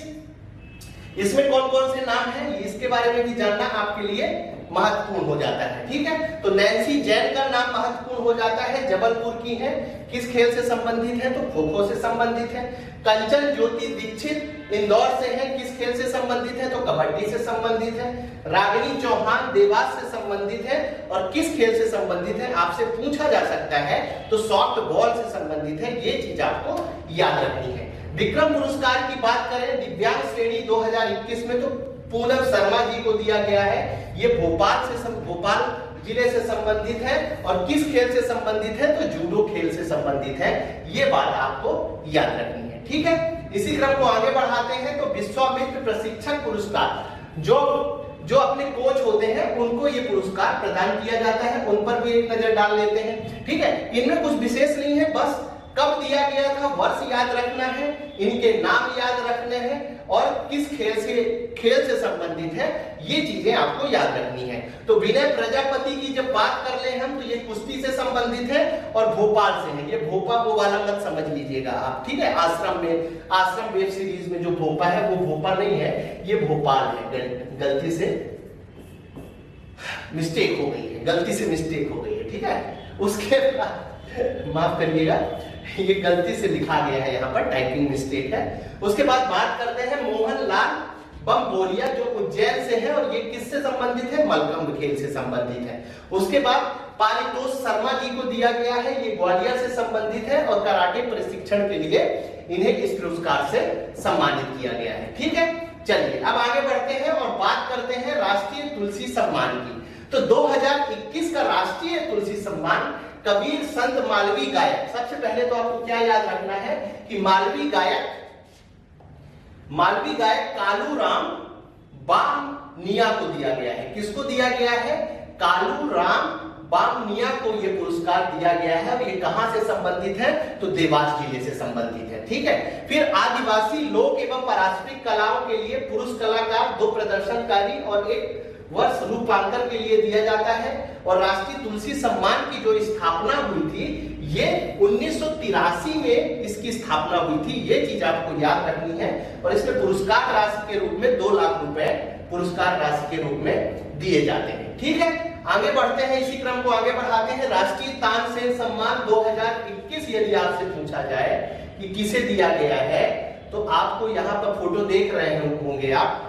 इसमें कौन कौन से नाम हैं इसके बारे में भी जानना आपके लिए महत्वपूर्ण हो जाता है। ठीक है, तो नैन्सी जैन का नाम महत्वपूर्ण हो जाता है, जबलपुर की है, किस खेल से संबंधित है? तो खो खो से संबंधित है। कंचन ज्योति दीक्षित इंदौर से है, किस खेल से संबंधित है? तो कबड्डी से संबंधित है। रागिनी चौहान देवास से संबंधित है और किस खेल से संबंधित है आपसे पूछा जा सकता है, तो सॉफ्ट बॉल से संबंधित है। ये चीज आपको याद रखनी है। विक्रम पुरस्कार की बात करें दिव्यांग श्रेणी 2021 में, तो पूनम शर्मा जी को दिया गया है। ये भोपाल जिले से संबंधित है और किस खेल से संबंधित है? तो जूडो खेल से संबंधित है। ये बात आपको याद रखनी है। ठीक है, इसी क्रम को आगे बढ़ाते हैं। तो विश्वामित्र प्रशिक्षक पुरस्कार जो अपने कोच होते हैं उनको ये पुरस्कार प्रदान किया जाता है, उन पर भी एक नजर डाल लेते हैं। ठीक है, इनमें कुछ विशेष नहीं है, बस कब दिया गया था वर्ष याद रखना है, इनके नाम याद रखने हैं और किस खेल से संबंधित है, ये चीजें आपको याद रखनी है। तो विनय प्रजापति की जब बात कर ले हम, तो ये कुश्ती से संबंधित है और भोपाल से है। ये भोपा वो वाला मत समझ लीजिएगा आप। ठीक है, आश्रम वेब सीरीज में जो भोपा है वो भोपा नहीं है, ये भोपाल है। गलती से मिस्टेक हो गई है, गलती से मिस्टेक हो गई है। ठीक है, उसके बाद माफ करिएगा, ये गलती से लिखा गया है, यहाँ पर टाइपिंग मिस्टेक है। उसके बाद बात करते हैं मोहन लाल बम्बोलिया जो उज्जैन से है और ये किससे संबंधित है? मलखंब खेल से संबंधित है। उसके बाद पारितोष शर्मा जी को दिया गया है, ये ग्वालियर से संबंधित है और कराटे प्रशिक्षण के लिए इन्हें इस पुरस्कार से सम्मानित किया गया है। ठीक है, चलिए अब आगे बढ़ते हैं और बात करते हैं राष्ट्रीय तुलसी सम्मान की। तो 2021 का राष्ट्रीय तुलसी सम्मान कबीर संत मालवी गायक, सबसे पहले तो आपको क्या याद रखना है कि मालवी गायक कालूराम बामनिया को दिया गया है। किसको दिया गया है? कालूराम बामनिया को ये पुरस्कार दिया गया है। और ये कहां से संबंधित है? तो देवास जिले से संबंधित है। ठीक है, फिर आदिवासी लोक एवं पारंपरिक कलाओं के लिए पुरुष कलाकार, 2 प्रदर्शनकारी और 1 वर्ष रूपांतर के लिए दिया जाता है। और राष्ट्रीय तुलसी सम्मान की जो स्थापना हुई थी, ये 1983 में इसकी स्थापना हुई थी। ये चीज आपको याद रखनी है। और इसमें पुरस्कार राशि के रूप में 2 लाख रुपए पुरस्कार राशि के रूप में दिए जाते हैं। ठीक है, आगे बढ़ते हैं, इसी क्रम को आगे बढ़ाते हैं। राष्ट्रीय तानसेन सम्मान 2021 यदि आपसे पूछा जाए कि किसे दिया गया है, तो आपको यहाँ पर फोटो देख रहे होंगे आप,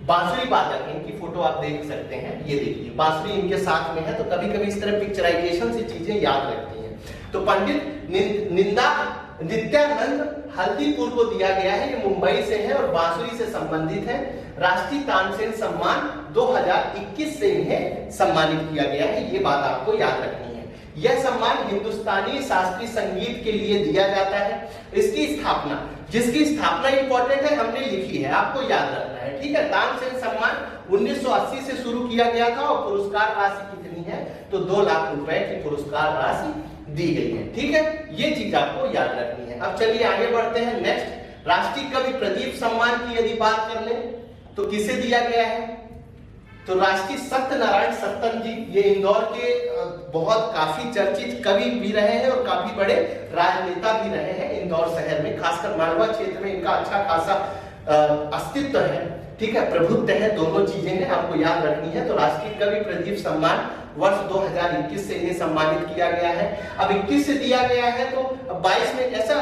बांसुरी वादक, इनकी फोटो आप देख सकते हैं। ये देखिए बांसुरी इनके साथ में है। तो कभी कभी इस तरह पिक्चराइजेशन से चीजें याद रखती हैं। तो पंडित नित्यानंद हल्दीपुर को दिया गया है, ये मुंबई से है और बांसुरी से संबंधित है। राष्ट्रीय तानसेन सम्मान 2021 से इन्हें सम्मानित किया गया है, ये बात आपको याद रखनी है। यह सम्मान हिंदुस्तानी शास्त्रीय संगीत के लिए दिया जाता है। इसकी स्थापना, जिसकी स्थापना इंपॉर्टेंट है, हमने लिखी है, आपको याद रखना है। ठीक है, तानसेन सम्मान 1980 से शुरू किया गया था और पुरस्कार राशि कितनी है? तो 2 लाख रुपए की पुरस्कार राशि दी गई है। ठीक है, ये चीज आपको याद रखनी है। अब चलिए आगे बढ़ते हैं। नेक्स्ट, राष्ट्रीय कवि प्रदीप सम्मान की यदि बात कर लें तो किसे दिया गया है? तो राष्ट्रीय सत्यनारायण सत्तन जी, ये इंदौर के बहुत काफी चर्चित कवि भी रहे हैं और काफी बड़े राजनेता भी रहे हैं इंदौर शहर में, खासकर मालवा क्षेत्र में इनका अच्छा खासा अस्तित्व है। ठीक है, प्रभुत्व है, दोनों चीजें हैं, आपको याद रखनी है। तो राष्ट्रीय कवि प्रदीप सम्मान वर्ष 2021 से इन्हें सम्मानित किया गया है। अब 21 से दिया गया है तो 22 में ऐसा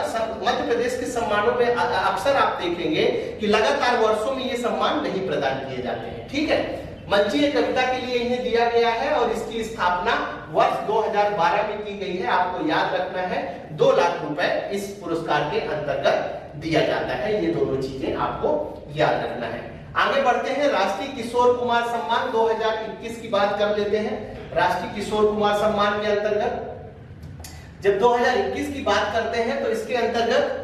मध्य प्रदेश के सम्मानों में अक्सर आप देखेंगे कि लगातार वर्षों में ये सम्मान नहीं प्रदान किए जाते हैं। ठीक है, मंचीय कविता के लिए इन्हें दिया गया है और इसकी स्थापना वर्ष 2012 में की गई है। आपको याद रखना है 2 लाख रुपए इस पुरस्कार के अंतर्गत दिया जाता है। ये दोनों चीजें आपको याद रखना है। आगे बढ़ते हैं, राष्ट्रीय किशोर कुमार सम्मान 2021 की बात कर लेते हैं। राष्ट्रीय किशोर कुमार सम्मान के अंतर्गत जब 2021 की बात करते हैं तो इसके अंतर्गत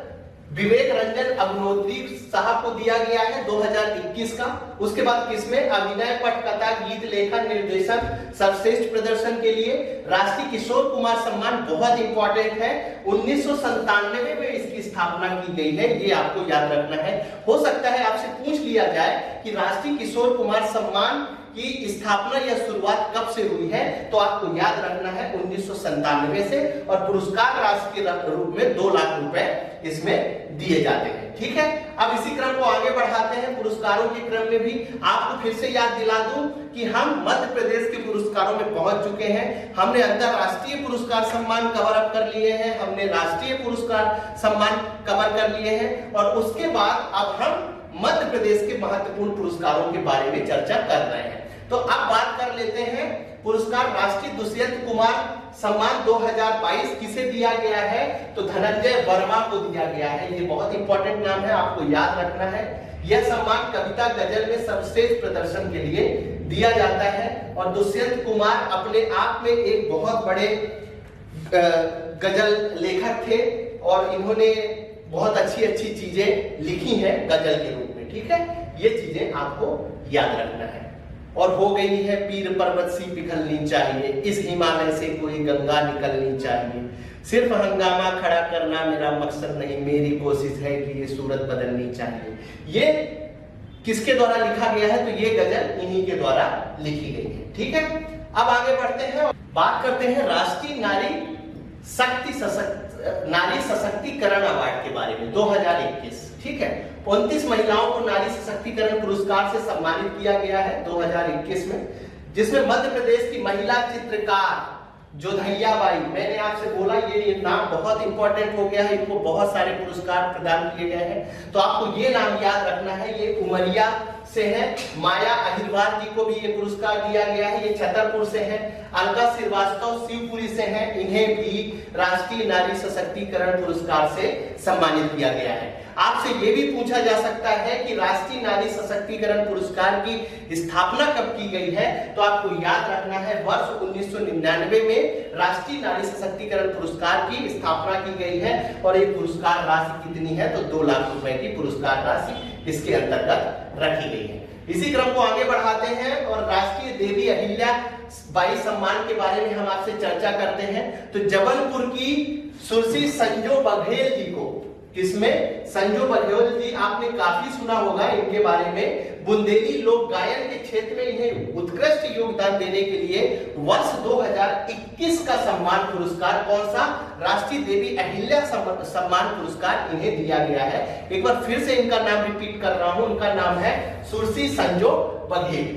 विवेक रंजन अग्नोत्री साहब को दिया गया है 2021 का। उसके बाद किसमें? अभिनय, पटकथा, गीत लेखन, निर्देशन, सर्वश्रेष्ठ प्रदर्शन के लिए राष्ट्रीय किशोर कुमार सम्मान बहुत इंपॉर्टेंट है। 1997 में इसकी स्थापना की गई है, ये आपको याद रखना है। हो सकता है आपसे पूछ लिया जाए कि राष्ट्रीय किशोर कुमार सम्मान की स्थापना या शुरुआत कब से हुई है, तो आपको याद रखना है 1997 से, और पुरस्कार राशि के रूप में 2 लाख रुपए इसमें दिए जाते हैं। ठीक है, अब इसी क्रम को आगे बढ़ाते हैं। पुरस्कारों के क्रम में भी आपको फिर से याद दिला दूं कि हम मध्य प्रदेश के पुरस्कारों में पहुंच चुके हैं। हमने अंतरराष्ट्रीय पुरस्कार सम्मान कवर अप कर लिए हैं, हमने राष्ट्रीय पुरस्कार सम्मान कवर कर लिए हैं, और उसके बाद अब हम मध्य प्रदेश के महत्वपूर्ण पुरस्कारों के बारे में चर्चा कर रहे हैं। तो अब बात कर लेते हैं पुरस्कार राष्ट्रीय दुष्यंत कुमार सम्मान 2022 किसे दिया गया है? तो धनंजय वर्मा को दिया गया है। ये बहुत इंपॉर्टेंट नाम है, आपको याद रखना है। यह सम्मान कविता गजल में सर्वश्रेष्ठ प्रदर्शन के लिए दिया जाता है, और दुष्यंत कुमार अपने आप में एक बहुत बड़े गजल लेखक थे और इन्होंने बहुत अच्छी अच्छी चीजें लिखी हैं गजल के रूप में। ठीक है, ये चीजें आपको याद रखना है। और हो गई है पीर पर्वत सी पिघलनी चाहिए, इस हिमालय से कोई गंगा निकलनी चाहिए, सिर्फ हंगामा खड़ा करना मेरा मकसद नहीं, मेरी कोशिश है कि ये सूरत बदलनी चाहिए। ये किसके द्वारा लिखा गया है? तो ये गजल इन्हीं के द्वारा लिखी गई है। ठीक है, अब आगे बढ़ते हैं और बात करते हैं राष्ट्रीय नारी सशक्तिकरण अवार्ड के बारे में 2021। ठीक है, 29 महिलाओं को नारी सशक्तिकरण पुरस्कार से सम्मानित किया गया है 2021 में, जिसमें मध्य प्रदेश की महिला चित्रकार जोधैया बाई, मैंने आपसे बोला ये नाम बहुत इंपॉर्टेंट हो गया है, इनको बहुत सारे पुरस्कार प्रदान किए गए हैं, तो आपको ये नाम याद रखना है। ये उमरिया से है। माया अहिरवार जी को भी ये पुरस्कार दिया गया है, ये छतरपुर से है। अलका श्रीवास्तव शिवपुरी से हैं, इन्हें भी राष्ट्रीय नारी सशक्तिकरण पुरस्कार से सम्मानित किया गया है। आपसे ये भी पूछा जा सकता है कि राष्ट्रीय नारी सशक्तिकरण पुरस्कार की स्थापना कब की गई है, तो आपको याद रखना है वर्ष 1999 में राष्ट्रीय नारी सशक्तिकरण पुरस्कार की स्थापना की गई है, और ये पुरस्कार राशि कितनी है? तो 2 लाख रुपए की पुरस्कार राशि इसके अंतर्गत रखी गई है। इसी क्रम को आगे बढ़ाते हैं और राष्ट्रीय देवी अहिल्या बाई सम्मान के बारे में हम आपसे चर्चा करते हैं। तो जबलपुर की सुश्री संजो बघेल जी को, किसमें? संजो बघेल जी, आपने काफी सुना होगा इनके बारे में। बुंदेली लोक गायन के क्षेत्र में इन्हें उत्कृष्ट योगदान देने के लिए वर्ष 2021 का सम्मान पुरस्कार, कौन सा? राष्ट्रीय देवी अहिल्या सम्मान पुरस्कार इन्हें दिया गया है। एक बार फिर से इनका नाम रिपीट कर रहा हूं, उनका नाम है सुश्री संजो बघेल।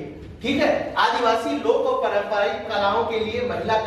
ठीक है, आदिवासी लोक और पारंपरिक कलाओं के लिए महिला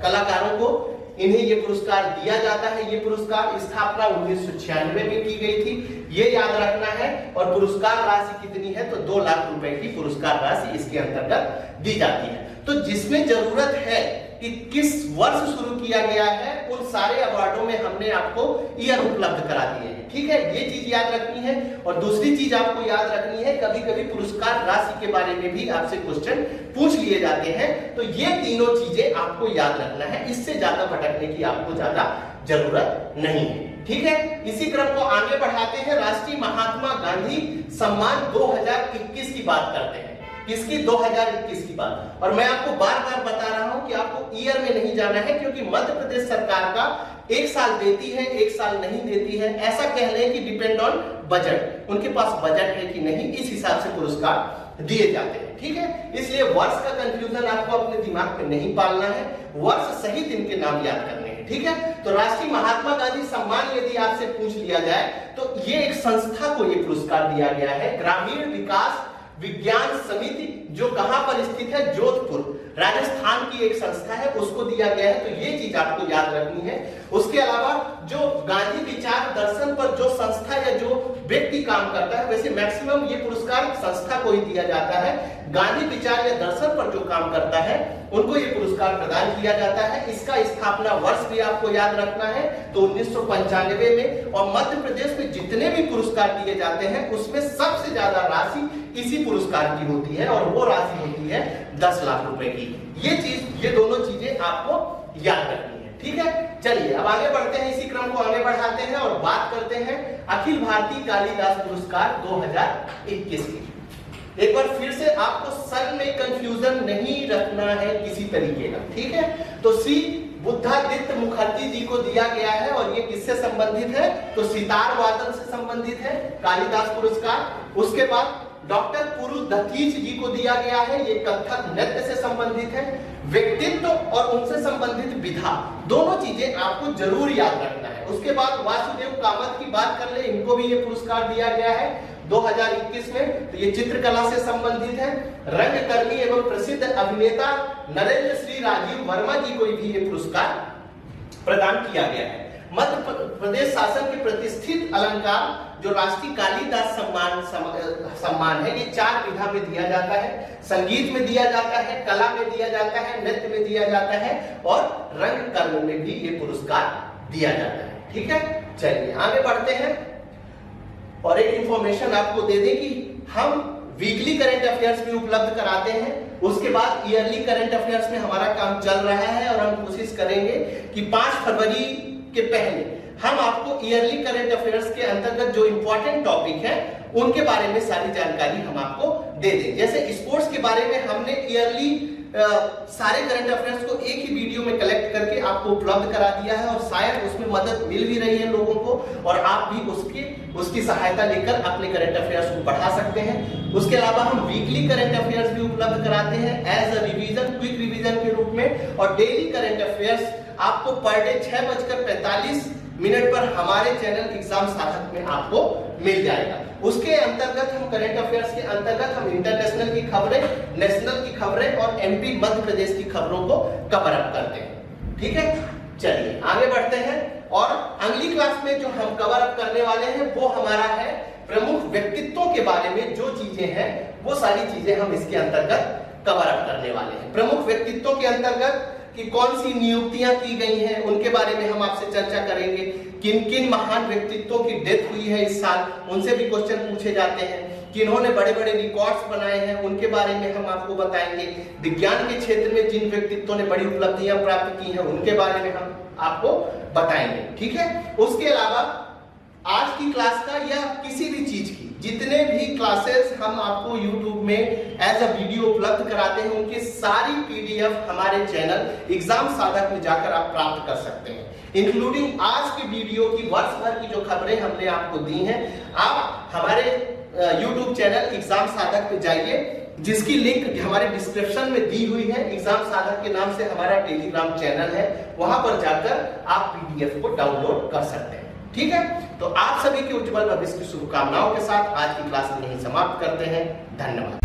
कलाकारों को इन्हें ये पुरस्कार दिया जाता है। ये पुरस्कार स्थापना 1996 में की गई थी, ये याद रखना है। और पुरस्कार राशि कितनी है? तो 2 लाख रुपए की पुरस्कार राशि इसके अंतर्गत दी जाती है। तो जिसमें जरूरत है कि किस वर्ष शुरू किया गया है, उन सारे अवार्डों में हमने आपको ईयर उपलब्ध करा दिए हैं। ठीक है, ये चीज याद रखनी है। और दूसरी चीज आपको याद रखनी है, कभी कभी पुरस्कार राशि के बारे में भी आपसे क्वेश्चन पूछ लिए जाते हैं, तो ये तीनों चीजें आपको याद रखना है, इससे ज्यादा भटकने की आपको ज्यादा जरूरत नहीं है। ठीक है, इसी क्रम को आगे बढ़ाते हैं। राष्ट्रीय महात्मा गांधी सम्मान 2021 की बात करते हैं। किसकी? 2021 की बात। और मैं आपको बार बार बता रहा हूं कि आपको ईयर में नहीं जाना है, क्योंकि मध्य प्रदेश सरकार का एक साल देती है, एक साल नहीं देती है, ऐसा कह लें कि डिपेंड ऑन बजट, उनके पास बजट है कि नहीं, इस हिसाब से पुरस्कार दिए जाते हैं। ठीक है, इसलिए वर्ष का कंफ्यूजन आपको अपने दिमाग में नहीं पालना है, वर्ष सहित इनके नाम याद करने हैं। ठीक है, तो राष्ट्रीय महात्मा गांधी सम्मान यदि आपसे पूछ लिया जाए तो ये एक संस्था को ये पुरस्कार दिया गया है, ग्रामीण विकास विज्ञान समिति, जो कहां पर स्थित है? जोधपुर, राजस्थान की एक संस्था है, उसको दिया गया है। तो ये चीज आपको याद रखनी है। उसके अलावा जो गांधी विचार दर्शन पर जो संस्था या जो व्यक्ति काम करता है, वैसे मैक्सिमम ये पुरस्कार संस्था को ही दिया जाता है, गांधी विचार या दर्शन पर जो काम करता है उनको ये पुरस्कार प्रदान किया जाता है। इसका स्थापना वर्ष भी आपको याद रखना है, तो 1995 में। और मध्य प्रदेश में जितने भी पुरस्कार दिए जाते हैं उसमें सबसे ज्यादा राशि इसी पुरस्कार की होती है, और वो राशि होती है 10 लाख रुपए की। ये दोनों चीजें आपको याद रखनी है। ठीक है, चलिए अब आगे बढ़ते हैं, इसी क्रम को आगे बढ़ाते हैं और बात करते हैं अखिल भारतीय कालिदास पुरस्कार 2021 की। एक बार फिर से आपको सर में कंफ्यूजन नहीं रखना है किसी तरीके का। ठीक है, तो श्री बुद्धादित्य मुखर्जी जी को दिया गया है, और ये किससे संबंधित है? तो सितार वादन से संबंधित है कालिदास पुरस्कार। उसके बाद डॉक्टर पुरु दतीच जी को दिया गया है, ये कथक नृत्य से संबंधित है। व्यक्तित्व और उनसे संबंधित विधा, दोनों चीजें आपको जरूर याद रखना है। उसके बाद वासुदेव कामत की बात कर ले, इनको भी ये पुरस्कार दिया गया है 2021 में, तो ये चित्रकला से संबंधित है। रंगकर्मी एवं प्रसिद्ध अभिनेता नरेंद्र श्री राजीव वर्मा जी को भी ये पुरस्कार प्रदान किया गया है। मध्य प्रदेश शासन के प्रतिष्ठित अलंकार जो राष्ट्रीय कालिदास सम्मान है, ये 4 विधा में दिया जाता है। संगीत में दिया जाता है, कला में दिया जाता है, नृत्य में दिया जाता है, और रंग कर्म में भी ये पुरस्कार दिया जाता है। ठीक है, चलिए आगे बढ़ते हैं और एक इंफॉर्मेशन आपको दे दें कि हम वीकली करंट अफेयर्स भी उपलब्ध कराते हैं। उसके बाद ईयरली करंट अफेयर्स में हमारा काम चल रहा है, और हम कोशिश करेंगे कि 5 फरवरी के पहले हम आपको ईयरली करंट अफेयर्स के अंतर्गत जो इंपॉर्टेंट टॉपिक है उनके बारे में सारी जानकारी हम आपको दे दें। जैसे स्पोर्ट्स के बारे में हमने ईयरली सारे करंट अफेयर्स को एक ही वीडियो में कलेक्ट करके आपको उपलब्ध करा दिया है, और शायद उसमें मदद मिल भी रही है लोगों को, और आप भी उसकी सहायता लेकर अपने करंट अफेयर्स को बढ़ा सकते हैं। उसके अलावा हम वीकली करंट अफेयर्स भी उपलब्ध कराते हैं as a revision, quick revision के रूप में, और डेली करंट अफेयर्स आपको पर डे 6:45 पर हमारे चैनल एग्जाम साधक में आपको मिल जाएगा। उसके अंतर्गत हम करंट अफेयर्स के अंतर्गत हम इंटरनेशनल की खबरें, नेशनल की खबरें और एमपी मध्य प्रदेश की खबरों को कवर अप करते हैं। ठीक है, चलिए आगे बढ़ते हैं, और अगली क्लास में जो हम कवर अप करने वाले हैं वो हमारा है प्रमुख व्यक्तित्वों के बारे में। जो चीजें हैं वो सारी चीजें हम इसके अंतर्गत कवर अप करने वाले हैं। प्रमुख व्यक्तित्वों के अंतर्गत कि कौन सी नियुक्तियां की गई हैं उनके बारे में हम आपसे चर्चा करेंगे। किन किन महान व्यक्तित्वों की डेथ हुई है इस साल, उनसे भी क्वेश्चन पूछे जाते हैं। किन्होंने बड़े बड़े रिकॉर्ड्स बनाए हैं उनके बारे में हम आपको बताएंगे। विज्ञान के क्षेत्र में जिन व्यक्तित्वों ने बड़ी उपलब्धियां प्राप्त की हैं उनके बारे में हम आपको बताएंगे। ठीक है, उसके अलावा आज की क्लास का या किसी भी चीज की जितने भी क्लासेस हम आपको YouTube में एज अ वीडियो उपलब्ध कराते हैं उनकी सारी PDF हमारे चैनल एग्जाम साधक में जाकर आप प्राप्त कर सकते हैं, इंक्लूडिंग आज की वीडियो की वर्ष भर की जो खबरें हमने आपको दी हैं। आप हमारे YouTube चैनल एग्जाम साधक पे जाइए, जिसकी लिंक हमारे डिस्क्रिप्शन में दी हुई है। एग्जाम साधक के नाम से हमारा टेलीग्राम चैनल है, वहां पर जाकर आप PDF को डाउनलोड कर सकते हैं। ठीक है, तो आप सभी के उज्जवल भविष्य की शुभकामनाओं के साथ आज की क्लास में यहीं समाप्त करते हैं। धन्यवाद।